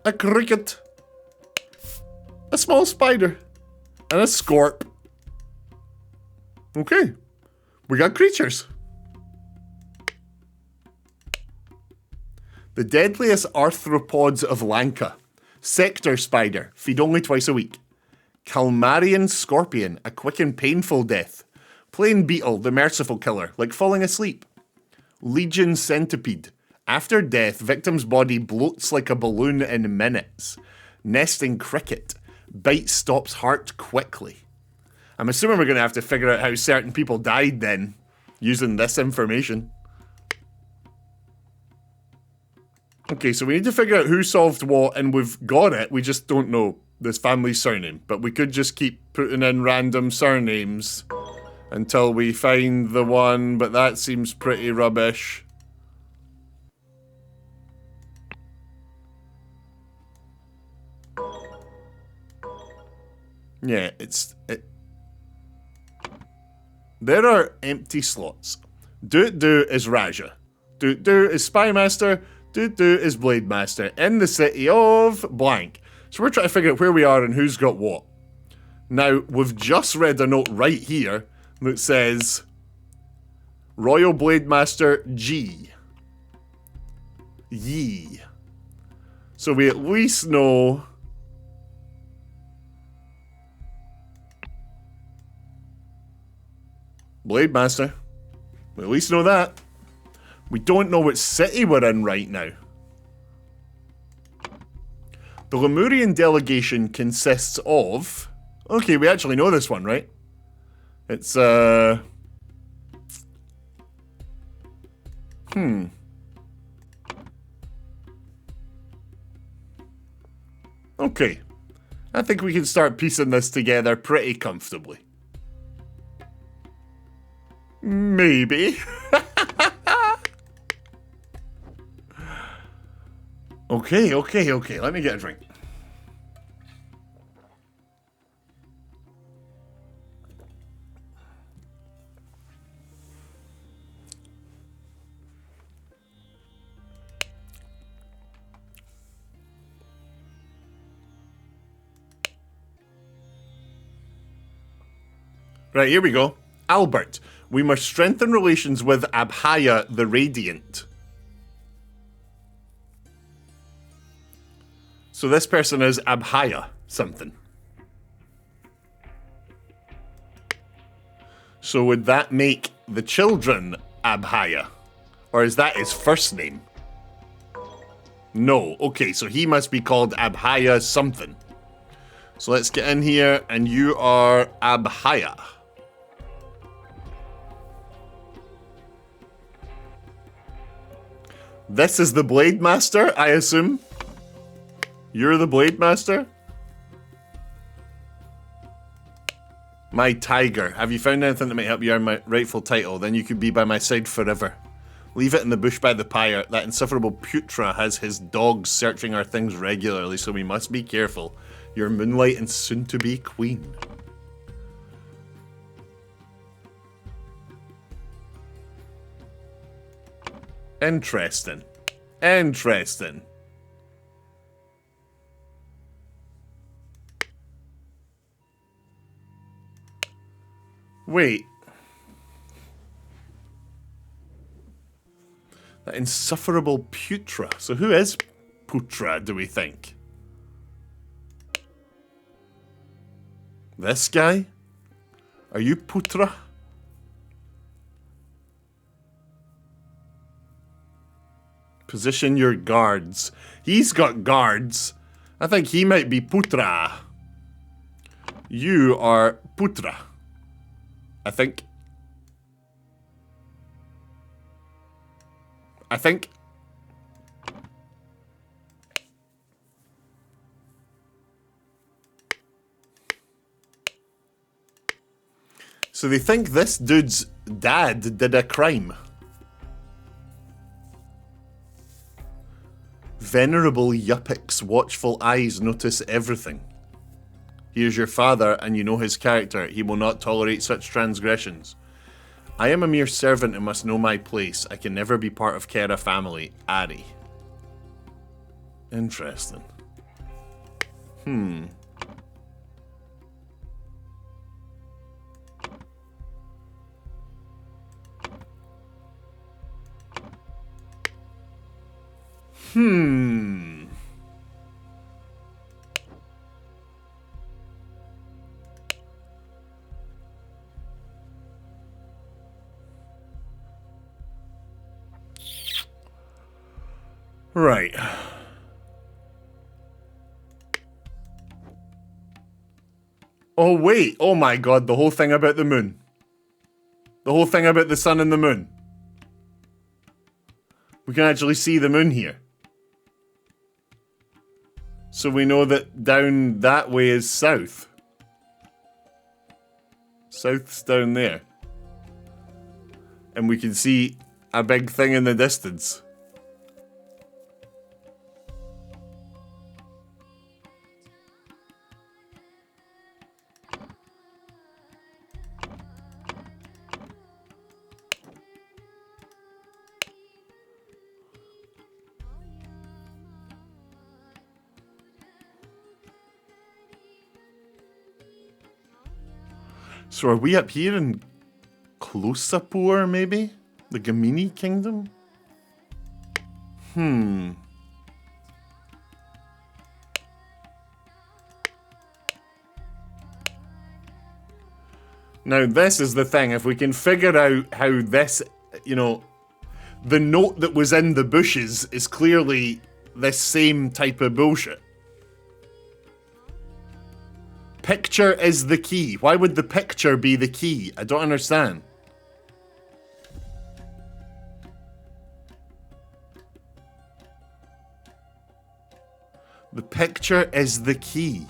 A cricket. A small spider. And a scorp. Okay. We got creatures. The deadliest arthropods of Lanka. Sector spider. Feed only twice a week. Calmarian scorpion, a quick and painful death. Plain beetle, the merciful killer, like falling asleep. Legion centipede. After death, victim's body bloats like a balloon in minutes. Nesting cricket. Bite stops heart quickly. I'm assuming we're going to have to figure out how certain people died then, using this information. Okay, so we need to figure out who solved what, and we've got it, we just don't know this family's surname. But we could just keep putting in random surnames until we find the one, but that seems pretty rubbish. Yeah, there are empty slots. Do is Raja. Do is Spymaster. Do is Blade Master in the city of blank. So we're trying to figure out where we are and who's got what. Now, we've just read a note right here that says Royal Blade Master G. Yi. So we at least know Blade Master. We at least know that. We don't know which city we're in right now. The Lemurian delegation consists of... Okay, we actually know this one, right? It's, Okay. I think we can start piecing this together pretty comfortably. Maybe. Okay. Let me get a drink. Right, here we go. Albert, we must strengthen relations with Abhaya the Radiant. So this person is Abhaya something. So would that make the children Abhaya? Or is that his first name? No. Okay, so he must be called Abhaya something. So let's get in here, and you are Abhaya. This is the Blade Master, I assume? You're the Blade Master? My tiger. Have you found anything that might help you earn my rightful title? Then you could be by my side forever. Leave it in the bush by the pyre. That insufferable Putra has his dogs searching our things regularly, so we must be careful. Your Moonlight and soon-to-be queen. Interesting. Interesting. Wait. That insufferable Putra. So who is Putra, do we think? This guy? Are you Putra? Position your guards. He's got guards. I think he might be Putra. You are Putra. I think. So they think this dude's dad did a crime. Venerable Yupik's watchful eyes notice everything. He is your father, and you know his character. He will not tolerate such transgressions. I am a mere servant and must know my place. I can never be part of Kera family. Ari. Interesting. Right. Oh, wait. Oh my god, the whole thing about the moon. The whole thing about the sun and the moon. We can actually see the moon here. So we know that down that way is south. South's down there. And we can see a big thing in the distance. So are we up here in Klosapur, maybe? The Gamini Kingdom? Now, this is the thing. If we can figure out how this, you know, the note that was in the bushes is clearly this same type of bullshit. Picture is the key. Why would the picture be the key? I don't understand. The picture is the key.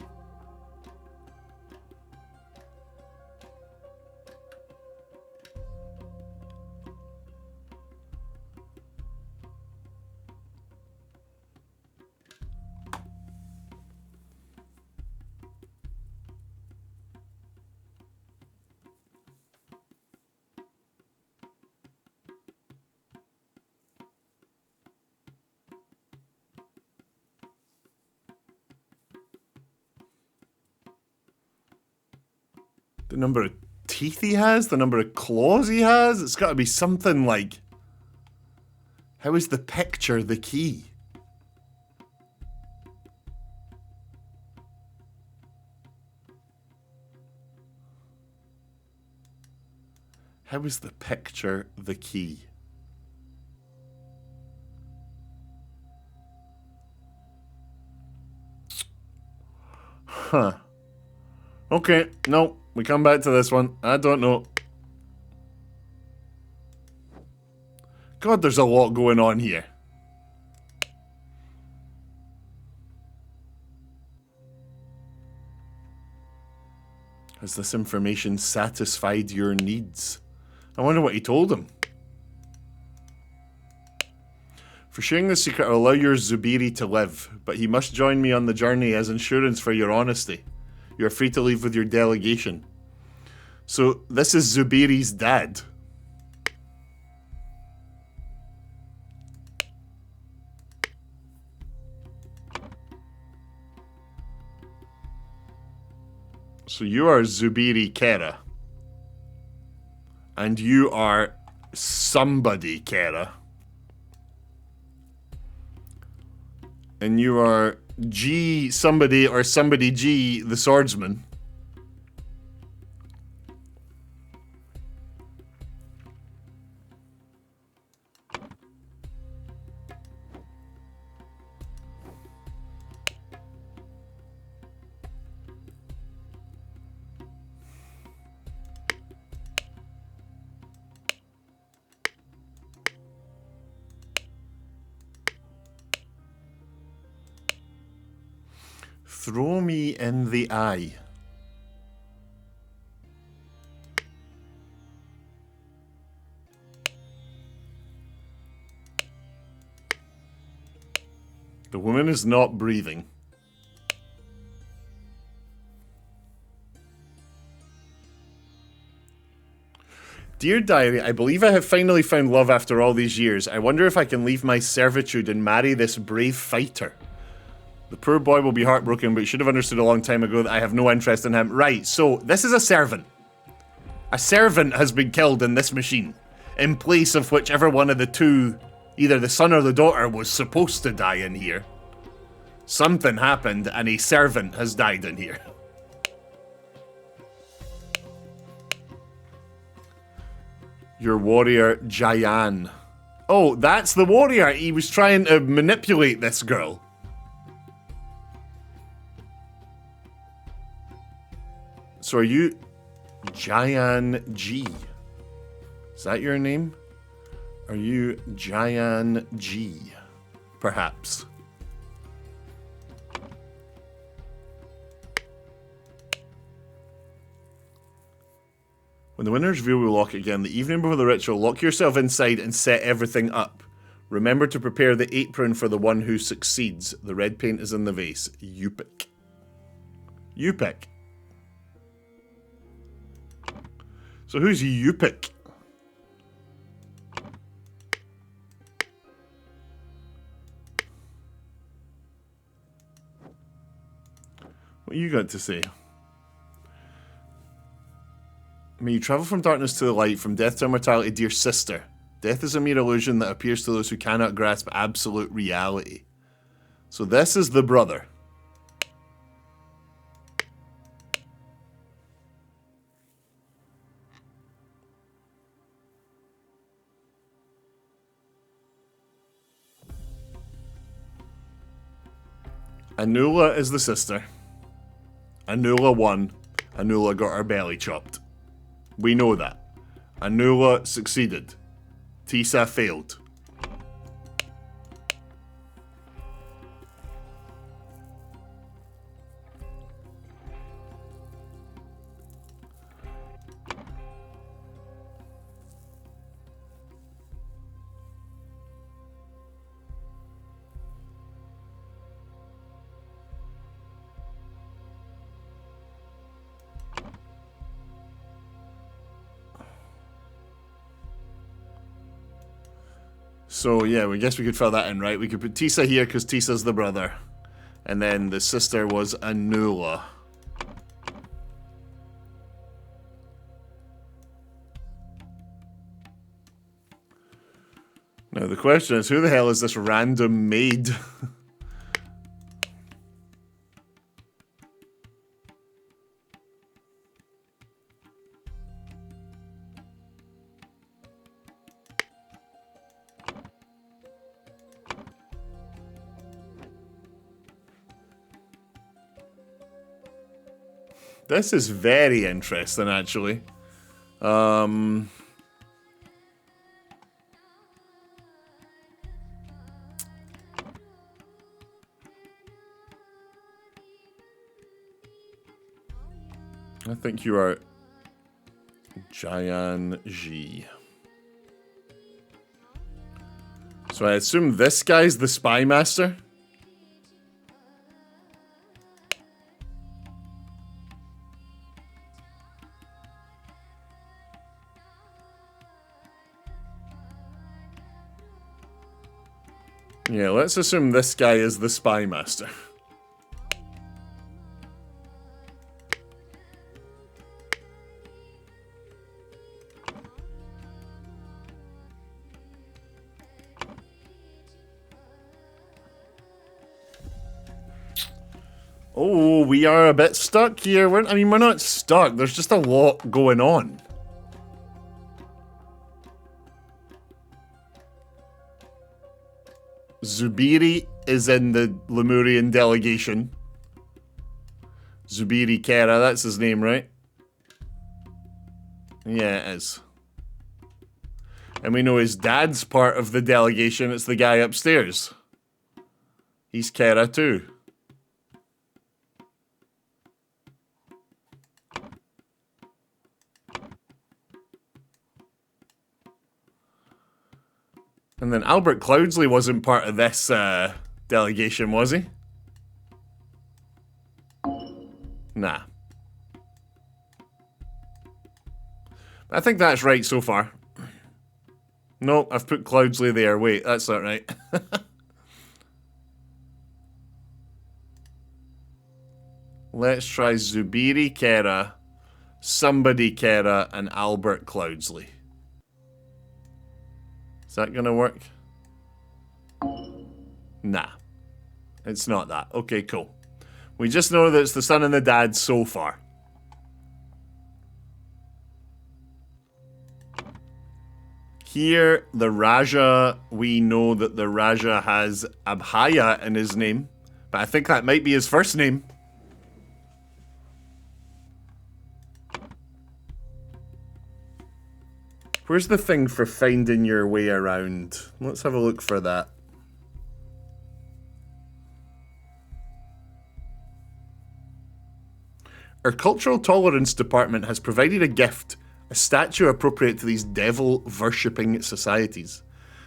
The number of teeth he has, the number of claws he has, it's got to be something like... How is the picture the key? How is the picture the key? Huh. Okay, no. We come back to this one. I don't know. God, there's a lot going on here. Has this information satisfied your needs? I wonder what he told him. For sharing the secret, I'll allow your Zubiri to live, but he must join me on the journey as insurance for your honesty. You're free to leave with your delegation. So, this is Zubiri's dad. So, you are Zubiri Kera. And you are somebody Kera. And you are G somebody or somebody G the swordsman. Throw me in the eye. The woman is not breathing. Dear Diary, I believe I have finally found love after all these years. I wonder if I can leave my servitude and marry this brave fighter. The poor boy will be heartbroken, but he should have understood a long time ago that I have no interest in him. Right, so this is a servant. A servant has been killed in this machine, in place of whichever one of the two, either the son or the daughter, was supposed to die in here. Something happened, and a servant has died in here. Your warrior, Jayan. Oh, that's the warrior. He was trying to manipulate this girl. So are you Jayan G? Is that your name? Are you Jayan G? Perhaps. When the winner's view will lock again, the evening before the ritual, lock yourself inside and set everything up. Remember to prepare the apron for the one who succeeds. The red paint is in the vase. You pick. You pick. So who's Yupik? What you got to say? May you travel from darkness to the light, from death to immortality, dear sister. Death is a mere illusion that appears to those who cannot grasp absolute reality. So this is the brother. Anula is the sister. Anula won. Anula got her belly chopped. We know that. Anula succeeded. Tisa failed. So, yeah, we guess we could fill that in, right? We could put Tisa here because Tisa's the brother. And then the sister was Anula. Now, the question is, who the hell is this random maid? This is very interesting, actually. I think you are Jayan Ji. So I assume this guy's the spy master? Yeah, let's assume this guy is the spy master. Oh, we are a bit stuck here. We're not stuck. There's just a lot going on. Zubiri is in the Lemurian delegation. Zubiri Kera, that's his name, right? Yeah, it is. And we know his dad's part of the delegation. It's the guy upstairs. He's Kera too. And then Albert Cloudsley wasn't part of this delegation, was he? Nah. I think that's right so far. No, I've put Cloudsley there. Wait, that's not right. Let's try Zubiri Kera, somebody Kera, and Albert Cloudsley. Is that gonna work? Nah. It's not that. Okay, cool. We just know that it's the son and the dad so far. Here, the Raja, we know that the Raja has Abhaya in his name. But I think that might be his first name. Where's the thing for finding your way around? Let's have a look for that. Our Cultural Tolerance Department has provided a gift, a statue appropriate to these devil-worshipping societies.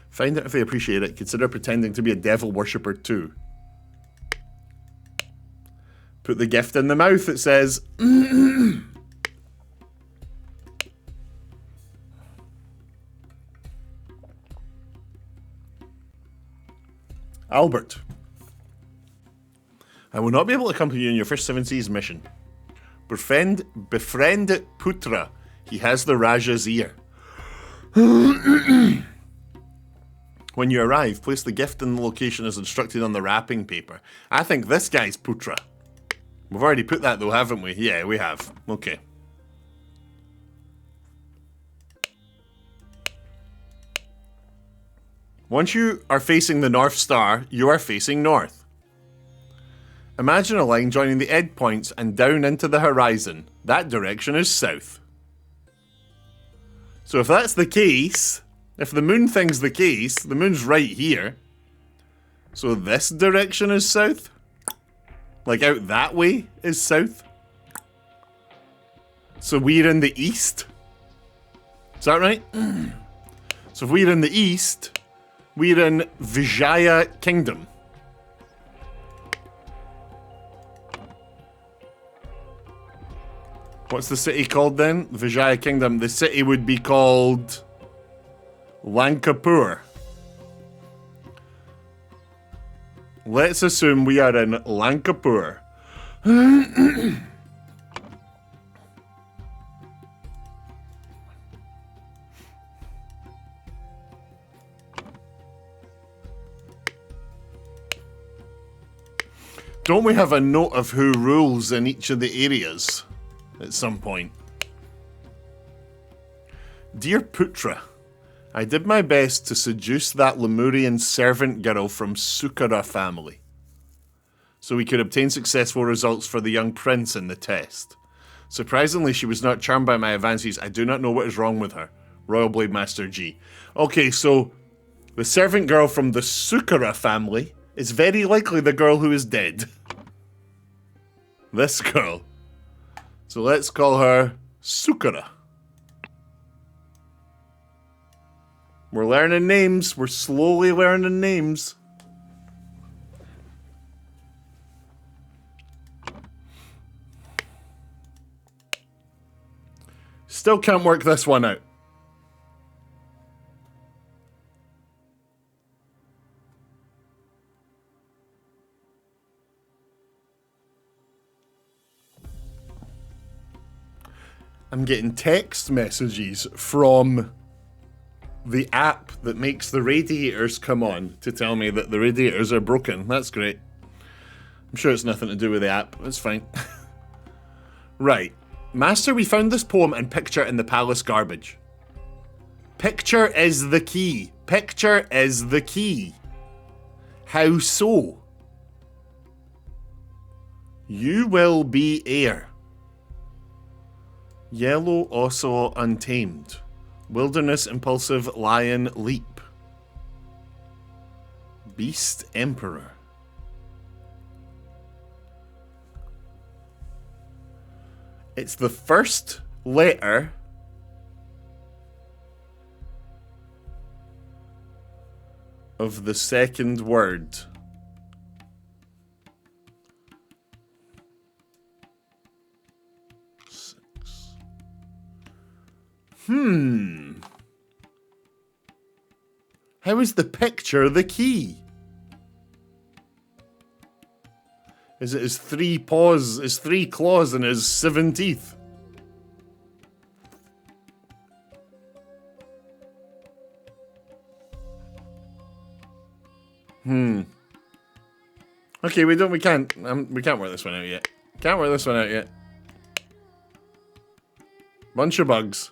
Find out if they appreciate it. Consider pretending to be a devil worshipper too. Put the gift in the mouth, it says. Albert, I will not be able to accompany you in your first 7 seas mission. Befriend Putra. He has the Raja's ear. When you arrive, place the gift in the location as instructed on the wrapping paper. I think this guy's Putra. We've already put that though, haven't we? Yeah, we have. Okay. Once you are facing the North Star, you are facing north. Imagine a line joining the endpoints and down into the horizon. That direction is south. So if that's the case, if the moon thing's the case, the moon's right here. So this direction is south? Like out that way is south? So we're in the east? Is that right? So if we're in the east, we're in Vijaya Kingdom. What's the city called then? Vijaya Kingdom. The city would be called Lanka. Let's assume we are in Lanka. Don't we have a note of who rules in each of the areas at some point? Dear Putra, I did my best to seduce that Lemurian servant girl from Sukara family, so we could obtain successful results for the young prince in the test. Surprisingly, she was not charmed by my advances. I do not know what is wrong with her. Royal Blade Master G. Okay, so the servant girl from the Sukara family is very likely the girl who is dead. This girl. So let's call her Sukara. We're learning names. We're slowly learning names. Still can't work this one out. I'm getting text messages from the app that makes the radiators come on to tell me that the radiators are broken. That's great. I'm sure it's nothing to do with the app. It's fine. Right. Master, we found this poem and picture in the palace garbage. Picture is the key. Picture is the key. How so? You will be heir. Yellow Osso Untamed. Wilderness Impulsive Lion Leap. Beast Emperor. It's the first letter of the second word. How is the picture the key? Is it his three paws, his three claws, and his 7 teeth? Okay, we can't work this one out yet. Can't work this one out yet. Bunch of bugs.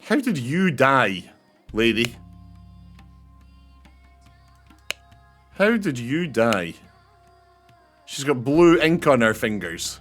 How did you die, lady? How did you die? She's got blue ink on her fingers.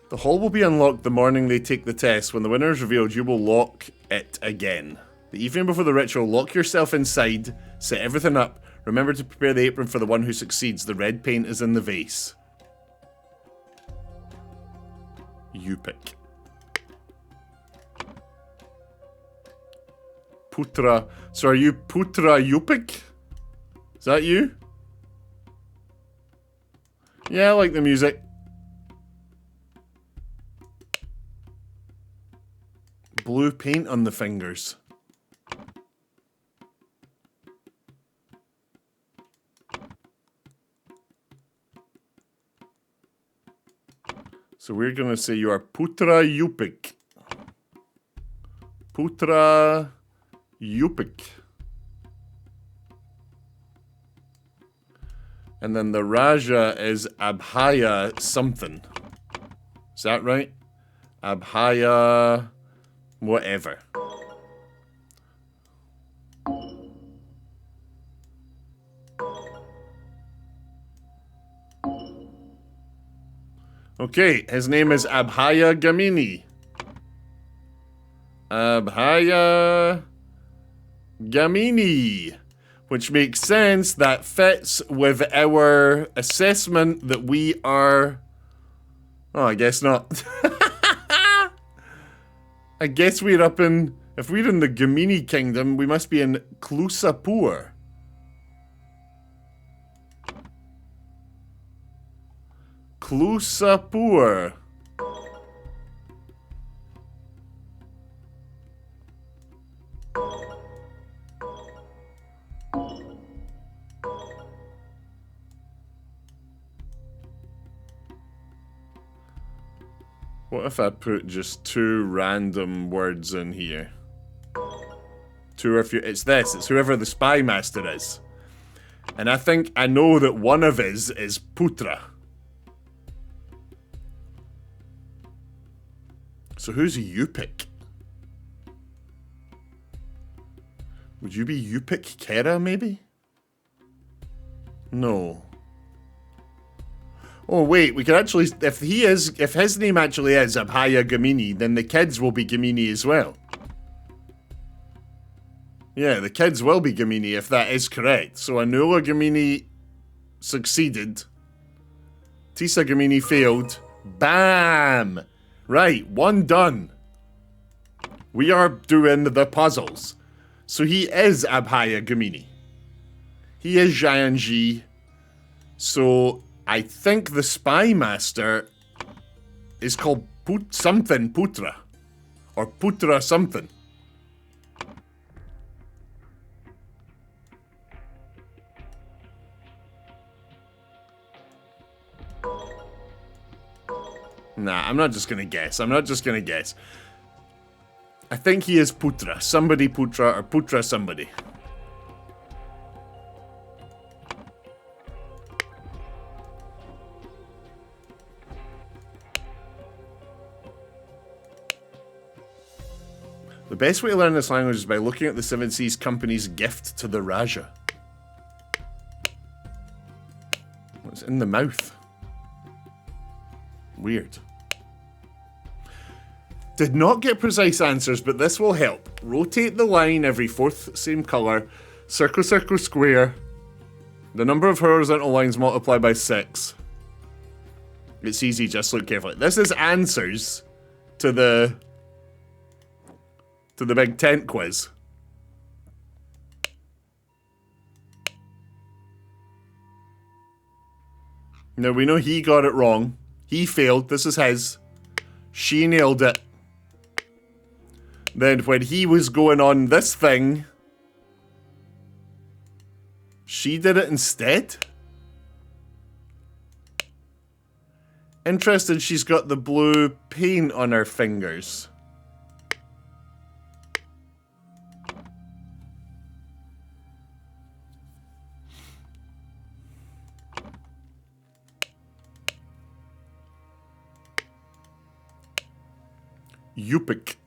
The hall will be unlocked the morning they take the test. When the winner is revealed, you will lock it again. The evening before the ritual, lock yourself inside, set everything up. Remember to prepare the apron for the one who succeeds. The red paint is in the vase. You pick. Putra. So are you Putra Yupik? Is that you? Yeah, I like the music. Blue paint on the fingers. So we're going to say you are Putra Yupik. Putra Yupik. And then the Raja is Abhaya something. Is that right? Abhaya whatever. Okay, his name is Abhaya Gamini. Abhaya Gamini. Which makes sense. That fits with our assessment that we are... Oh, I guess not. I guess we're up in... If we're in the Gamini Kingdom, we must be in Klusapur. Klusapur. What if I put just 2 random words in here? It's this. It's whoever the spy master is. And I think I know that one of his is Putra. So who's Yupik? Would you be Yupik Kera, maybe? No. Oh wait, we could actually, if his name actually is Abhaya Gamini, then the kids will be Gamini as well. Yeah, the kids will be Gamini if that is correct. So Anula Gamini succeeded. Tisa Gamini failed. Bam! Right, 1 done. We are doing the puzzles. So he is Abhaya Gamini. He is Jayanji. So I think the spy master is called something Putra. Or Putra something. Nah, I'm not just gonna guess. I think he is Putra. Somebody Putra or Putra somebody. The best way to learn this language is by looking at the Seven Seas Company's gift to the Raja. What's in the mouth? Weird. Did not get precise answers, but this will help. Rotate the line every 4th same colour. Circle, circle, square. The number of horizontal lines multiplied by 6. It's easy, just look carefully. This is answers to the big tent quiz. Now we know he got it wrong. He failed. This is his. She nailed it. Then when he was going on this thing, she did it instead? Interesting, she's got the blue paint on her fingers. Yupik.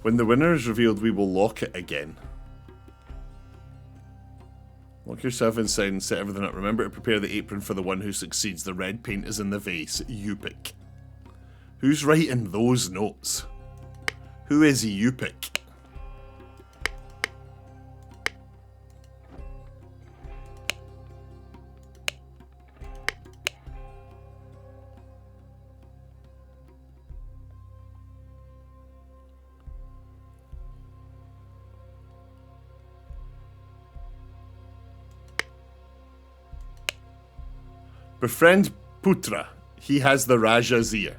When the winner is revealed, we will lock it again. Lock yourself inside and set everything up. Remember to prepare the apron for the one who succeeds. The red paint is in the vase. Yupik. Who's writing those notes? Who is Yupik? Befriend Putra. He has the Raja's ear.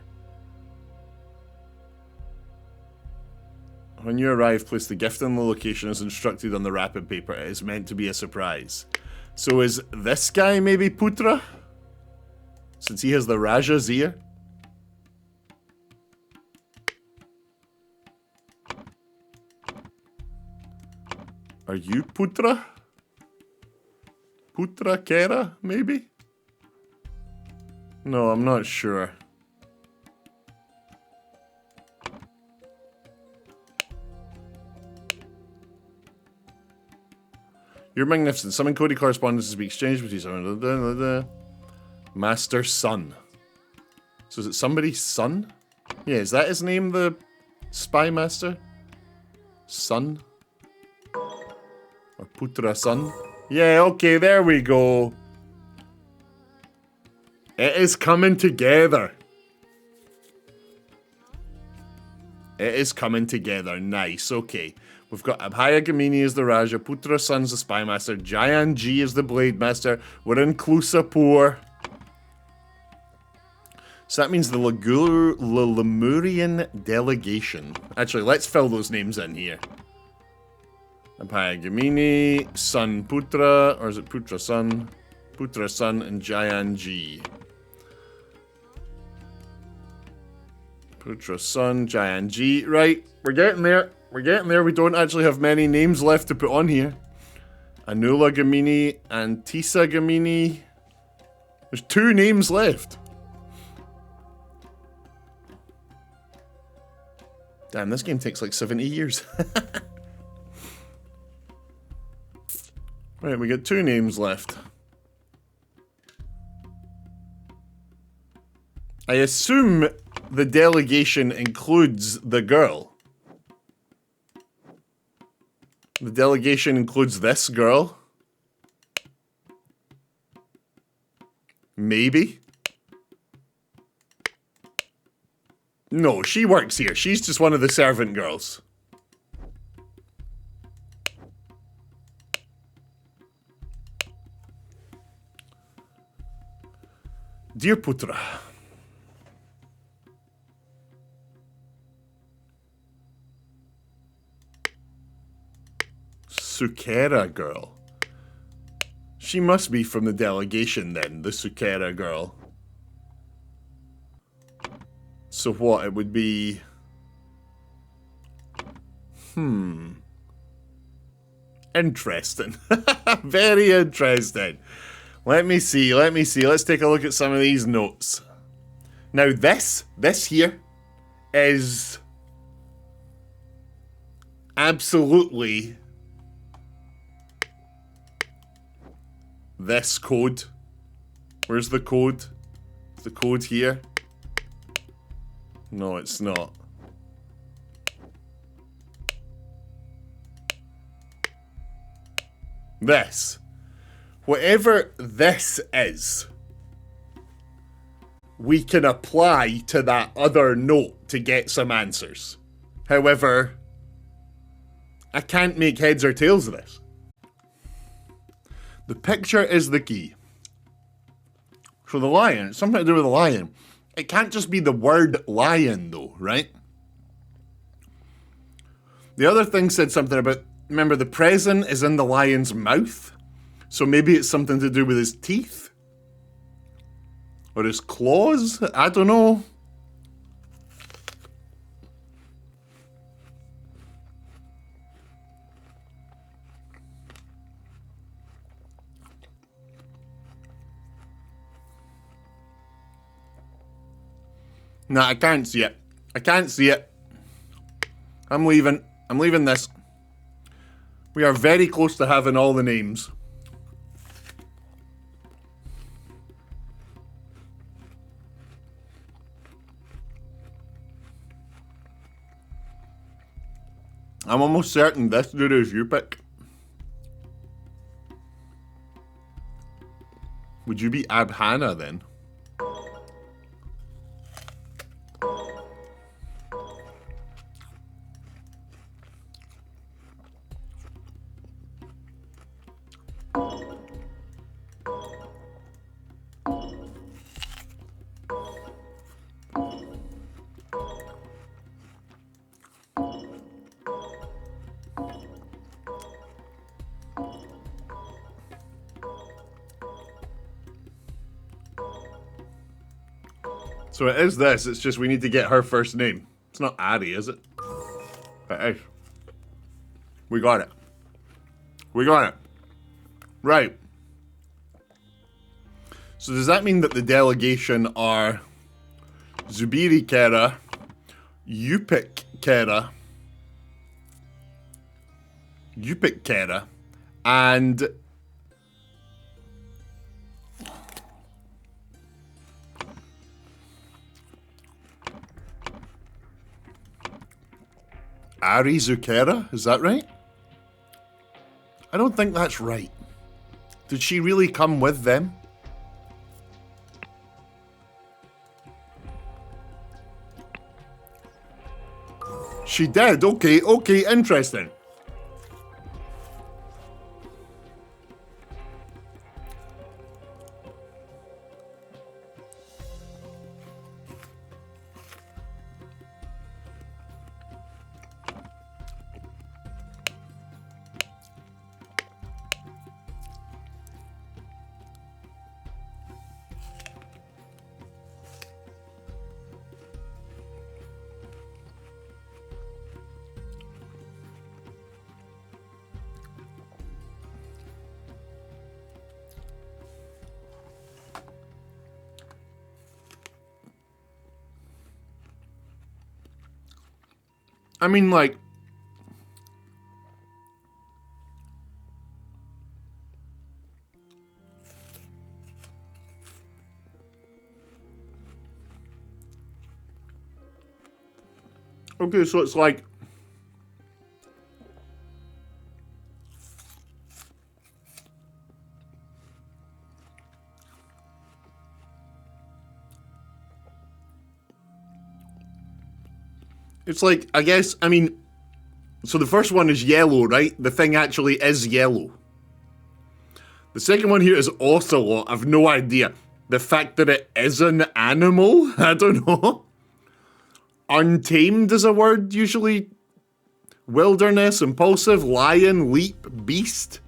When you arrive, place the gift in the location as instructed on the wrapping paper. It is meant to be a surprise. So is this guy maybe Putra? Since he has the Raja's ear? Are you Putra? Putra Kera, maybe? No, I'm not sure. You're magnificent. Some encoded correspondences be exchanged between someone. Master Son. So is it somebody's son? Yeah, is that his name, the spy master? Son? Or Putra Son? Yeah, okay, there we go. It is coming together. It is coming together. Nice, okay. We've got Abhaya Gamini as the Raja, Putra Son's the Spy Master, Jayan G is the Blade Master, we're in Klusapur. So that means the Lemurian delegation. Actually, let's fill those names in here. Abhaya Gamini, Son Putra, or is it Putra Son? Putra Son and Jayan G. Putra Son, Jayan G. Right, we're getting there. We're getting there. We don't actually have many names left to put on here. Anula Gamini and Tisa Gamini. There's 2 names left. Damn, this game takes like 70 years. Right, we got 2 names left. I assume the delegation includes the girl. The delegation includes this girl. Maybe. No, she works here. She's just one of the servant girls. Dear Putra. Sukera girl. She must be from the delegation then, the Sukera girl. So what, it would be... Interesting. Very interesting. Let me see. Let's take a look at some of these notes. Now this here is absolutely this code. Where's the code? Is the code here? No, it's not. This. Whatever this is, we can apply to that other note to get some answers. However, I can't make heads or tails of this. The picture is the key. So the lion, it's something to do with the lion. It can't just be the word lion though, right? The other thing said something about, remember the present is in the lion's mouth? So maybe it's something to do with his teeth? Or his claws? I don't know. No, I can't see it. I can't see it. I'm leaving. I'm leaving this. We are very close to having all the names. I'm almost certain this dude is you pick. Would you be Abhana then? So it is this, it's just we need to get her first name. It's not Ari, is it? It is. We got it. We got it. Right. So does that mean that the delegation are Zubiri Kera, Yupik Kera, and Ari Zukera? Is that right? I don't think that's right. Did she really come with them? She did. Okay, interesting. I mean, like, okay, so it's like, I guess, I mean, so the first one is yellow, right? The thing actually is yellow. The second one here is ocelot. I've no idea. The fact that it is an animal? I don't know. Untamed is a word usually. Wilderness, impulsive, lion, leap, beast,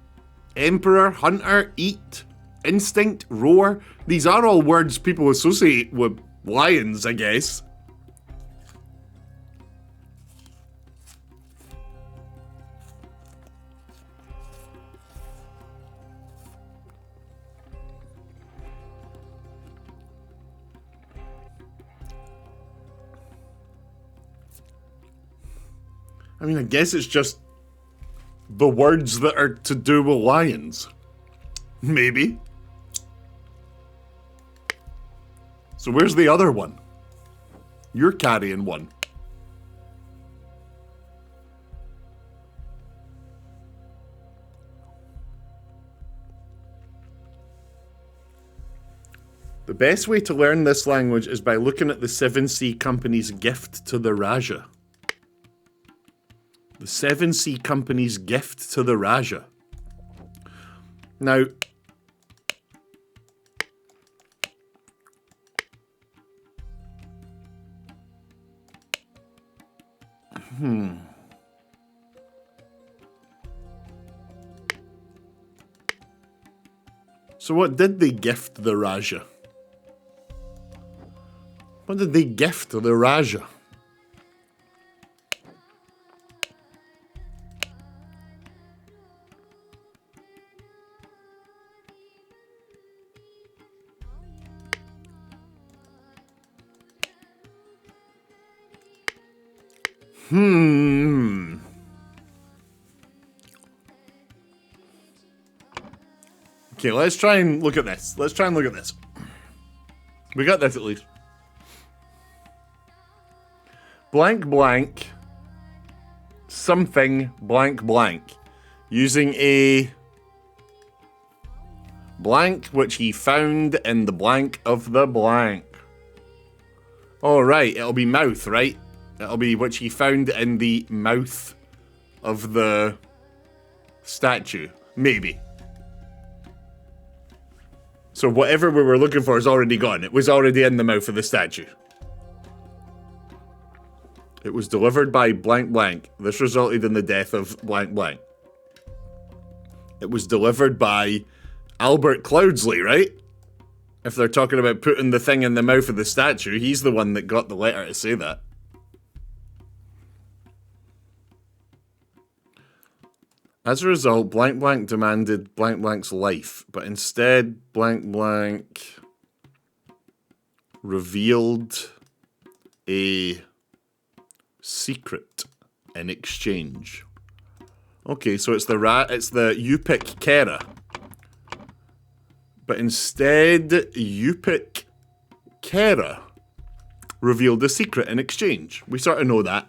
emperor, hunter, eat, instinct, roar. These are all words people associate with lions, I guess. I mean, I guess it's just the words that are to do with lions. Maybe. So where's the other one? You're carrying one. The best way to learn this language is by looking at the 7C Company's gift to the Raja. The 7C Company's gift to the Raja. Now, so what did they gift the Raja? What did they gift the Raja? Okay, let's try and look at this. We got this at least. Blank blank. Something blank blank. Using a blank which he found in the blank of the blank. Oh, right. It'll be mouth, right? It'll be which he found in the mouth of the statue. Maybe. So whatever we were looking for is already gone. It was already in the mouth of the statue. It was delivered by blank blank. This resulted in the death of blank blank. It was delivered by Albert Cloudsley, right? If they're talking about putting the thing in the mouth of the statue, he's the one that got the letter to say that. As a result, blank blank demanded blank blank's life, but instead blank blank revealed a secret in exchange. Okay, so it's the you pick Kara. But instead, you pick Kara revealed a secret in exchange. We sort of know that.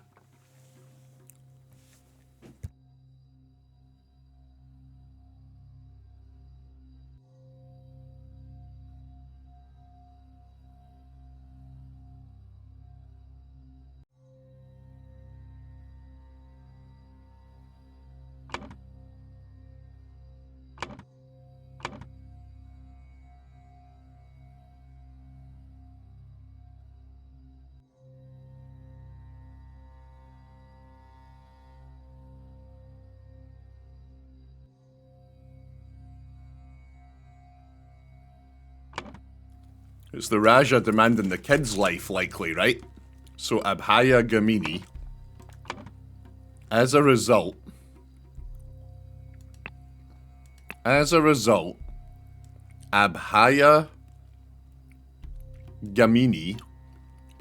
It's the Raja demanding the kid's life, likely, right? So Abhaya Gamini, as a result, Abhaya Gamini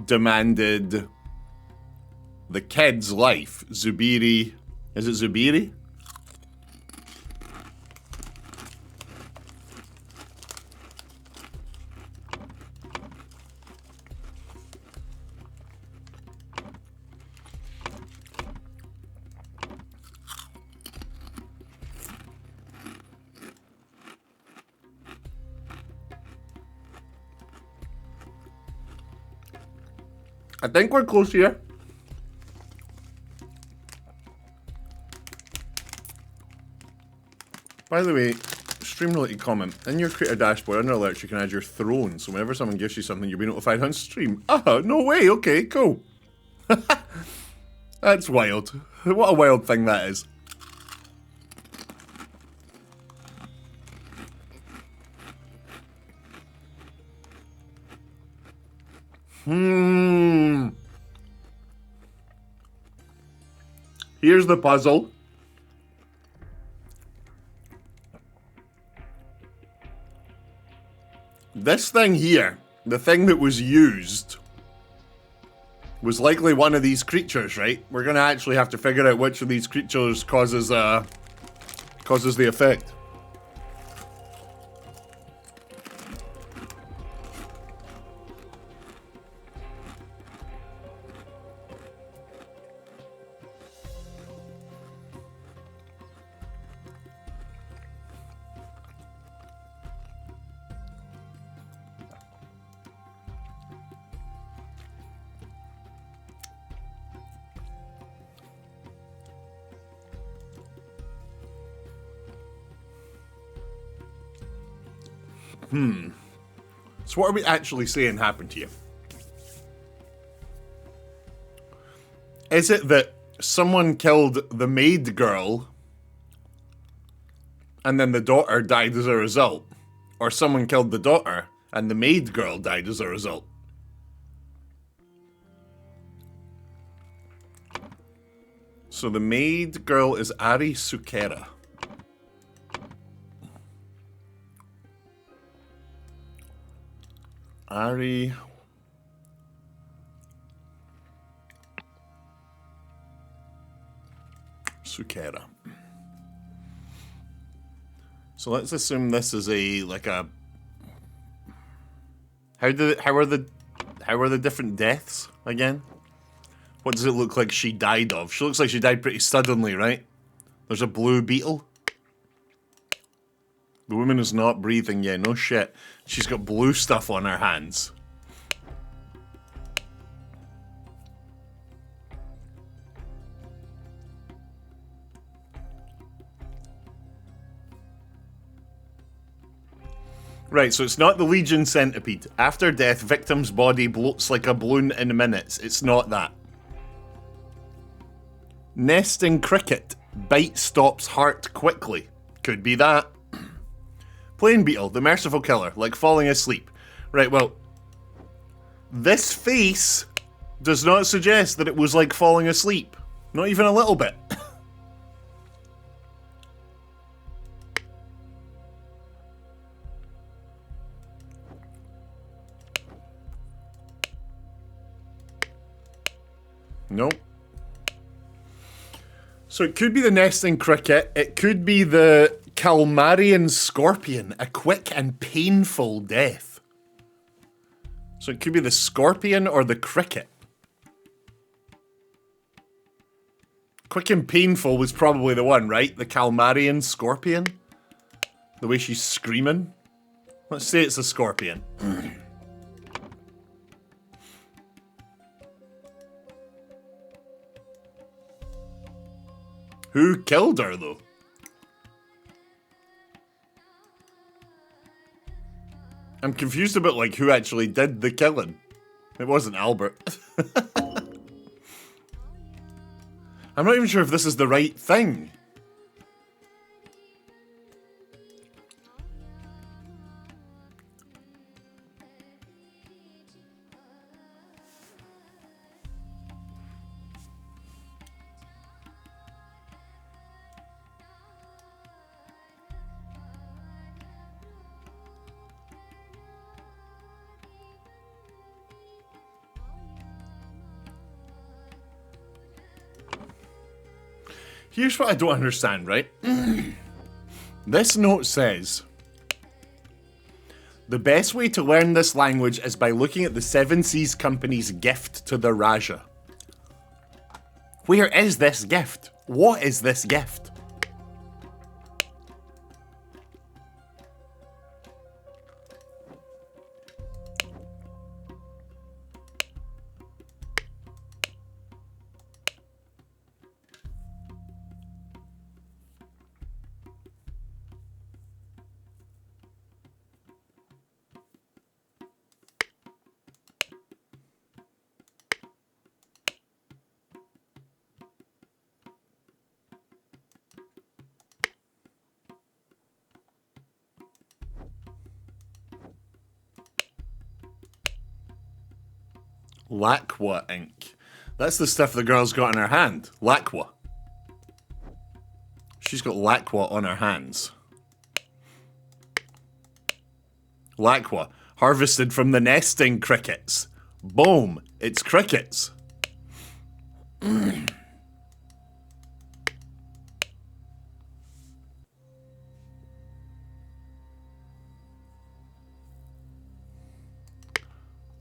demanded the kid's life. Zubiri, is it Zubiri? I think we're close here. By the way, stream-related comment. In your creator dashboard, under alerts, you can add your throne. So whenever someone gives you something, you'll be notified on stream. Oh, no way. Okay, cool. That's wild. What a wild thing that is. Here's the puzzle. This thing here, the thing that was used, was likely one of these creatures, right? We're gonna actually have to figure out which of these creatures causes the effect. So what are we actually saying happened to you? Is it that someone killed the maid girl and then the daughter died as a result? Or someone killed the daughter and the maid girl died as a result? So the maid girl is Ari Sukera. Ari Sukera. So let's assume this is a how are the different deaths again? What does it look like she died of? She looks like she died pretty suddenly, right? There's a blue beetle. The woman is not breathing, yeah, no shit. She's got blue stuff on her hands. Right, so it's not the Legion Centipede. After death, victim's body bloats like a balloon in minutes. It's not that. Nesting cricket. Bite stops heart quickly. Could be that. Plain beetle, the merciful killer, like falling asleep. Right, well, this face does not suggest that it was like falling asleep. Not even a little bit. Nope. So it could be the nesting cricket. It could be the Calmarian scorpion, a quick and painful death. So it could be the scorpion or the cricket. Quick and painful was probably the one, right? The Calmarian scorpion? The way she's screaming? Let's say it's a scorpion. Who killed her, though? I'm confused about, like, who actually did the killing. It wasn't Albert. I'm not even sure if this is the right thing. Here's what I don't understand, right? This note says, the best way to learn this language is by looking at the Seven Seas Company's gift to the Raja. Where is this gift? What is this gift? Lacqua ink. That's the stuff the girl's got in her hand. Lacqua. She's got Lacqua on her hands. Lacqua. Harvested from the nesting crickets. Boom. It's crickets.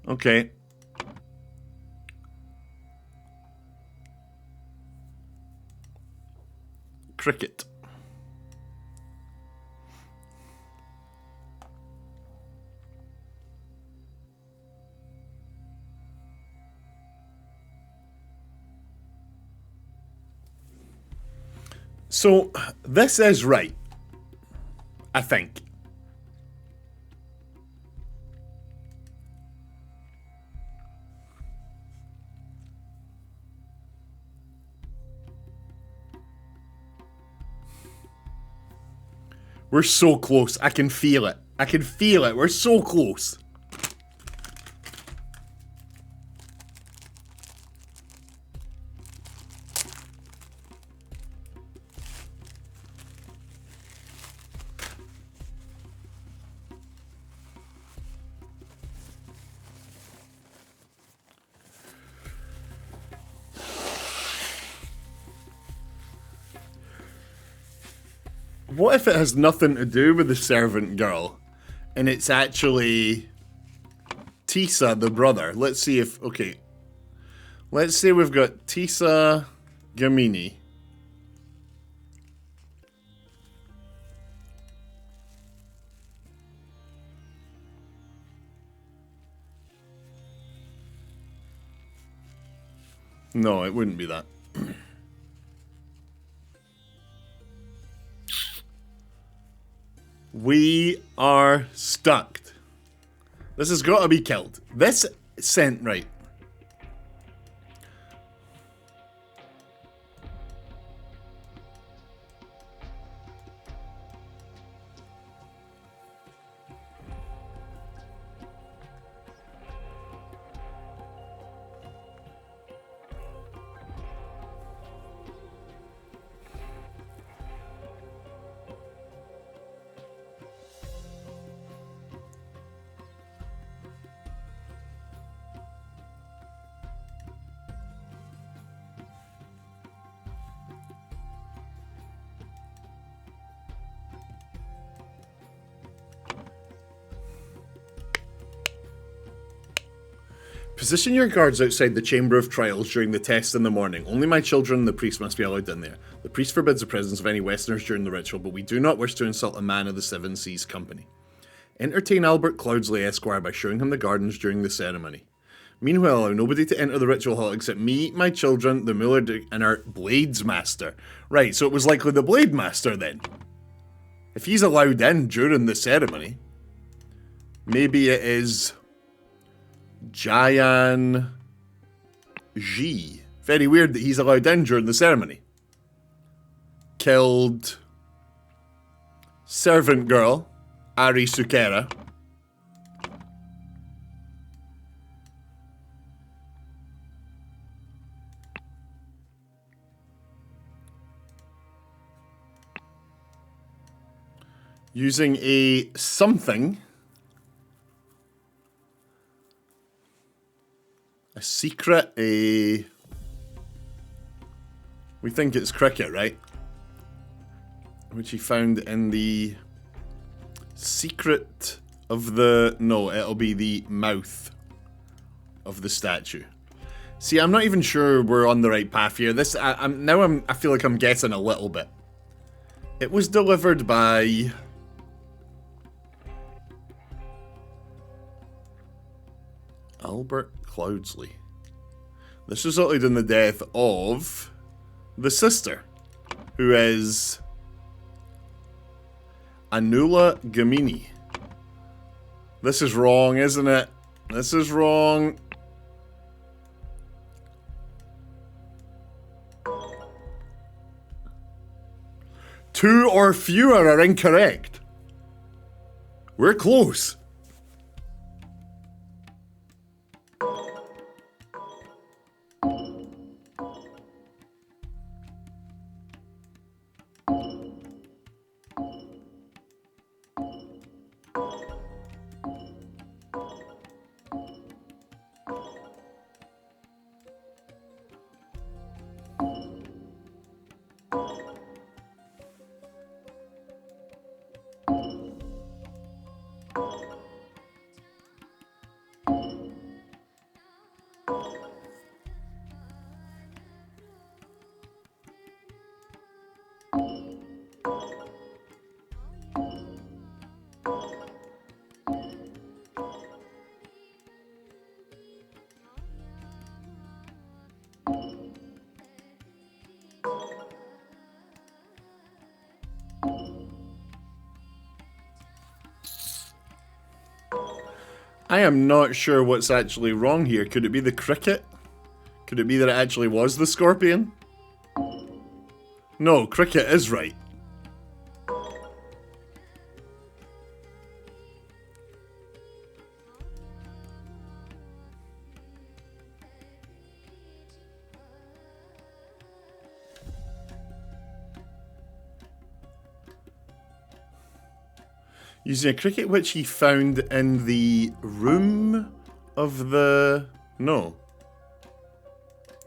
Okay. Cricket. So, this is right. I think. We're so close. I can feel it. I can feel it. We're so close. What if it has nothing to do with the servant girl and it's actually Tisa, the brother? Let's see if, okay. Let's say we've got Tisa Gamini. No, it wouldn't be that. We are stuck. This has got to be killed. This sent right. Position your guards outside the Chamber of Trials during the test in the morning. Only my children and the priest must be allowed in there. The priest forbids the presence of any Westerners during the ritual, but we do not wish to insult a man of the Seven Seas Company. Entertain Albert Cloudsley, Esquire, by showing him the gardens during the ceremony. Meanwhile, allow nobody to enter the ritual hall except me, my children, the Muller, and our Blades Master. Right, so it was likely the Blade Master then. If he's allowed in during the ceremony, maybe it is Jayan Ji. Very weird that he's allowed in during the ceremony. Killed servant girl, Ari Sukera. Using a something. A secret, we think it's cricket, right? Which he found in the secret of the, no, it'll be the mouth of the statue. See, I'm not even sure we're on the right path here. This, I feel like I'm guessing a little bit. It was delivered by Albert Cloudsley. This resulted in the death of the sister, who is Anula Gamini. This is wrong, isn't it? This is wrong. Two or fewer are incorrect. We're close. I am not sure what's actually wrong here. Could it be the cricket? Could it be that it actually was the scorpion? No, cricket is right. Using a cricket which he found in the room of the... No.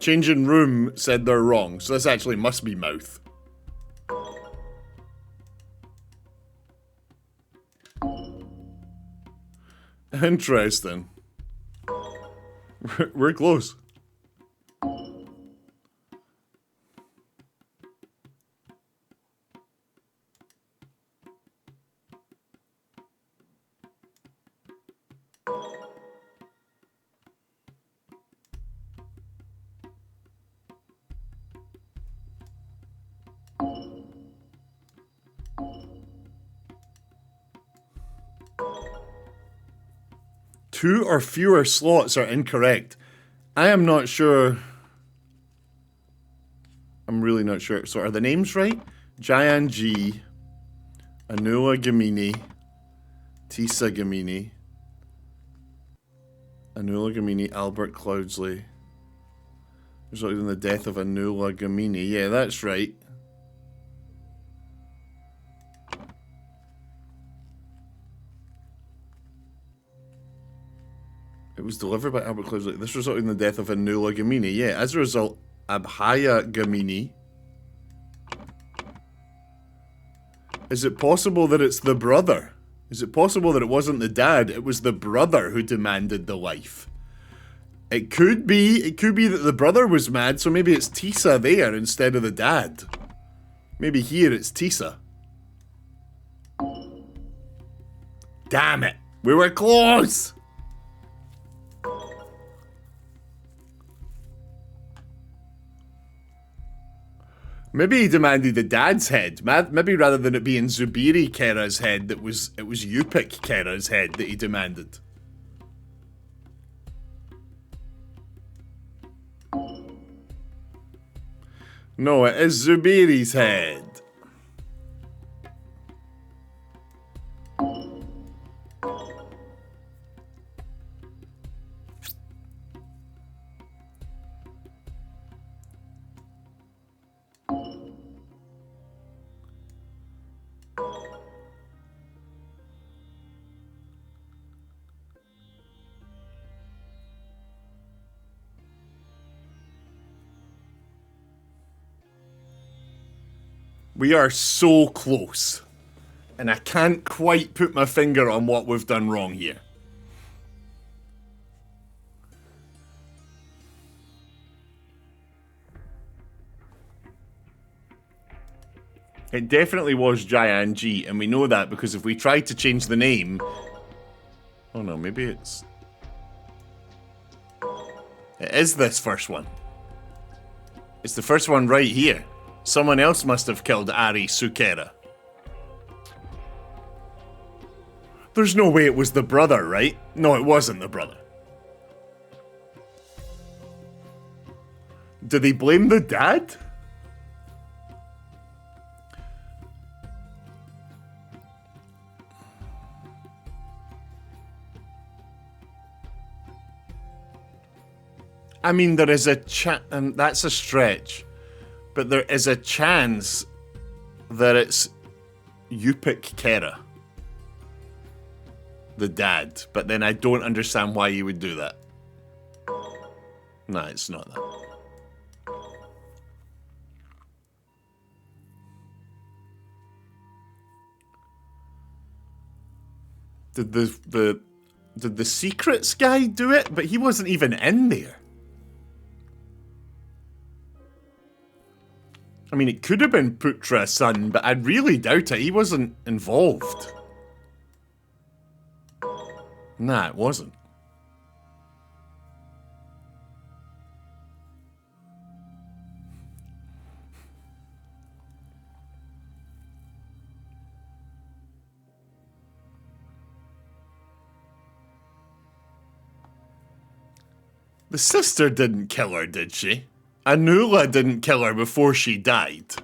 Change in room said they're wrong, so this actually must be mouth. Interesting. We're close. Two or fewer slots are incorrect. I am not sure. I'm really not sure. So are the names right? Jayan G, Anula Gamini, Tisa Gamini, Anula Gamini, Albert Cloudsley. Resulted in the death of Anula Gamini. Yeah, that's right. It was delivered by Albert Cloudsley. This resulted in the death of Anula Gamini. Yeah, as a result, Abhaya Gamini. Is it possible that it's the brother? Is it possible that it wasn't the dad, it was the brother who demanded the life? It could be that the brother was mad, so maybe it's Tisa there instead of the dad. Maybe here it's Tisa. Damn it! We were close! Maybe he demanded the dad's head. Maybe rather than it being Zubiri Kera's head, it was Yupik Kera's head that he demanded. No, it is Zubiri's head. We are so close. And I can't quite put my finger on what we've done wrong here. It definitely was Jayan G, and we know that because if we tried to change the name... Oh no, maybe it's... It is this first one. It's the first one right here. Someone else must have killed Ari Sukera. There's no way it was the brother, right? No, it wasn't the brother. Did they blame the dad? I mean, there is a chance, and that's a stretch, but there is a chance that it's Yupik Kera, the dad, but then I don't understand why you would do that. No, it's not that. Did the secrets guy do it? But he wasn't even in there. I mean, it could have been Putra's son, but I really doubt it. He wasn't involved. Nah, it wasn't. The sister didn't kill her, did she? Anula didn't kill her before she died.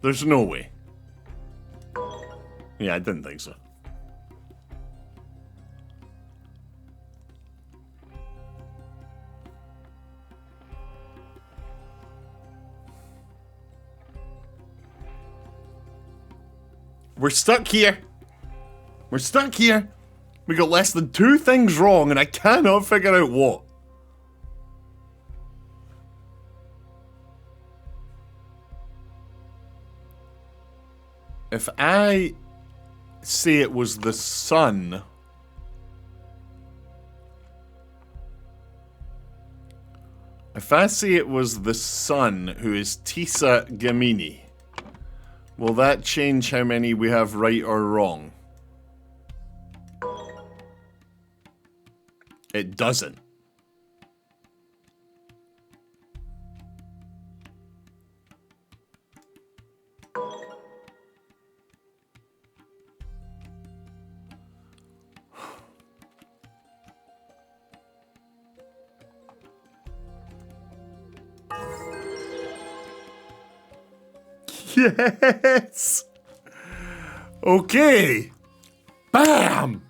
There's no way. Yeah, I didn't think so. We're stuck here. We're stuck here. We got less than 2 things wrong and I cannot figure out what. If I say it was the son... If I say it was the son who is Tisa Gamini, will that change how many we have right or wrong? It doesn't. Yes! Okay. Bam!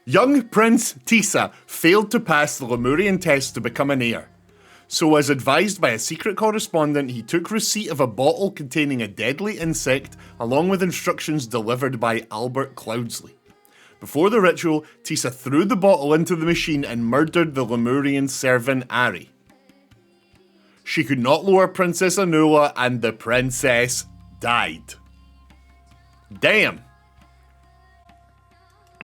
Young Prince Tisa failed to pass the Lemurian test to become an heir. So as advised by a secret correspondent, he took receipt of a bottle containing a deadly insect along with instructions delivered by Albert Cloudsley. Before the ritual, Tisa threw the bottle into the machine and murdered the Lemurian servant Ari. She could not lure Princess Anula and the princess died. Damn.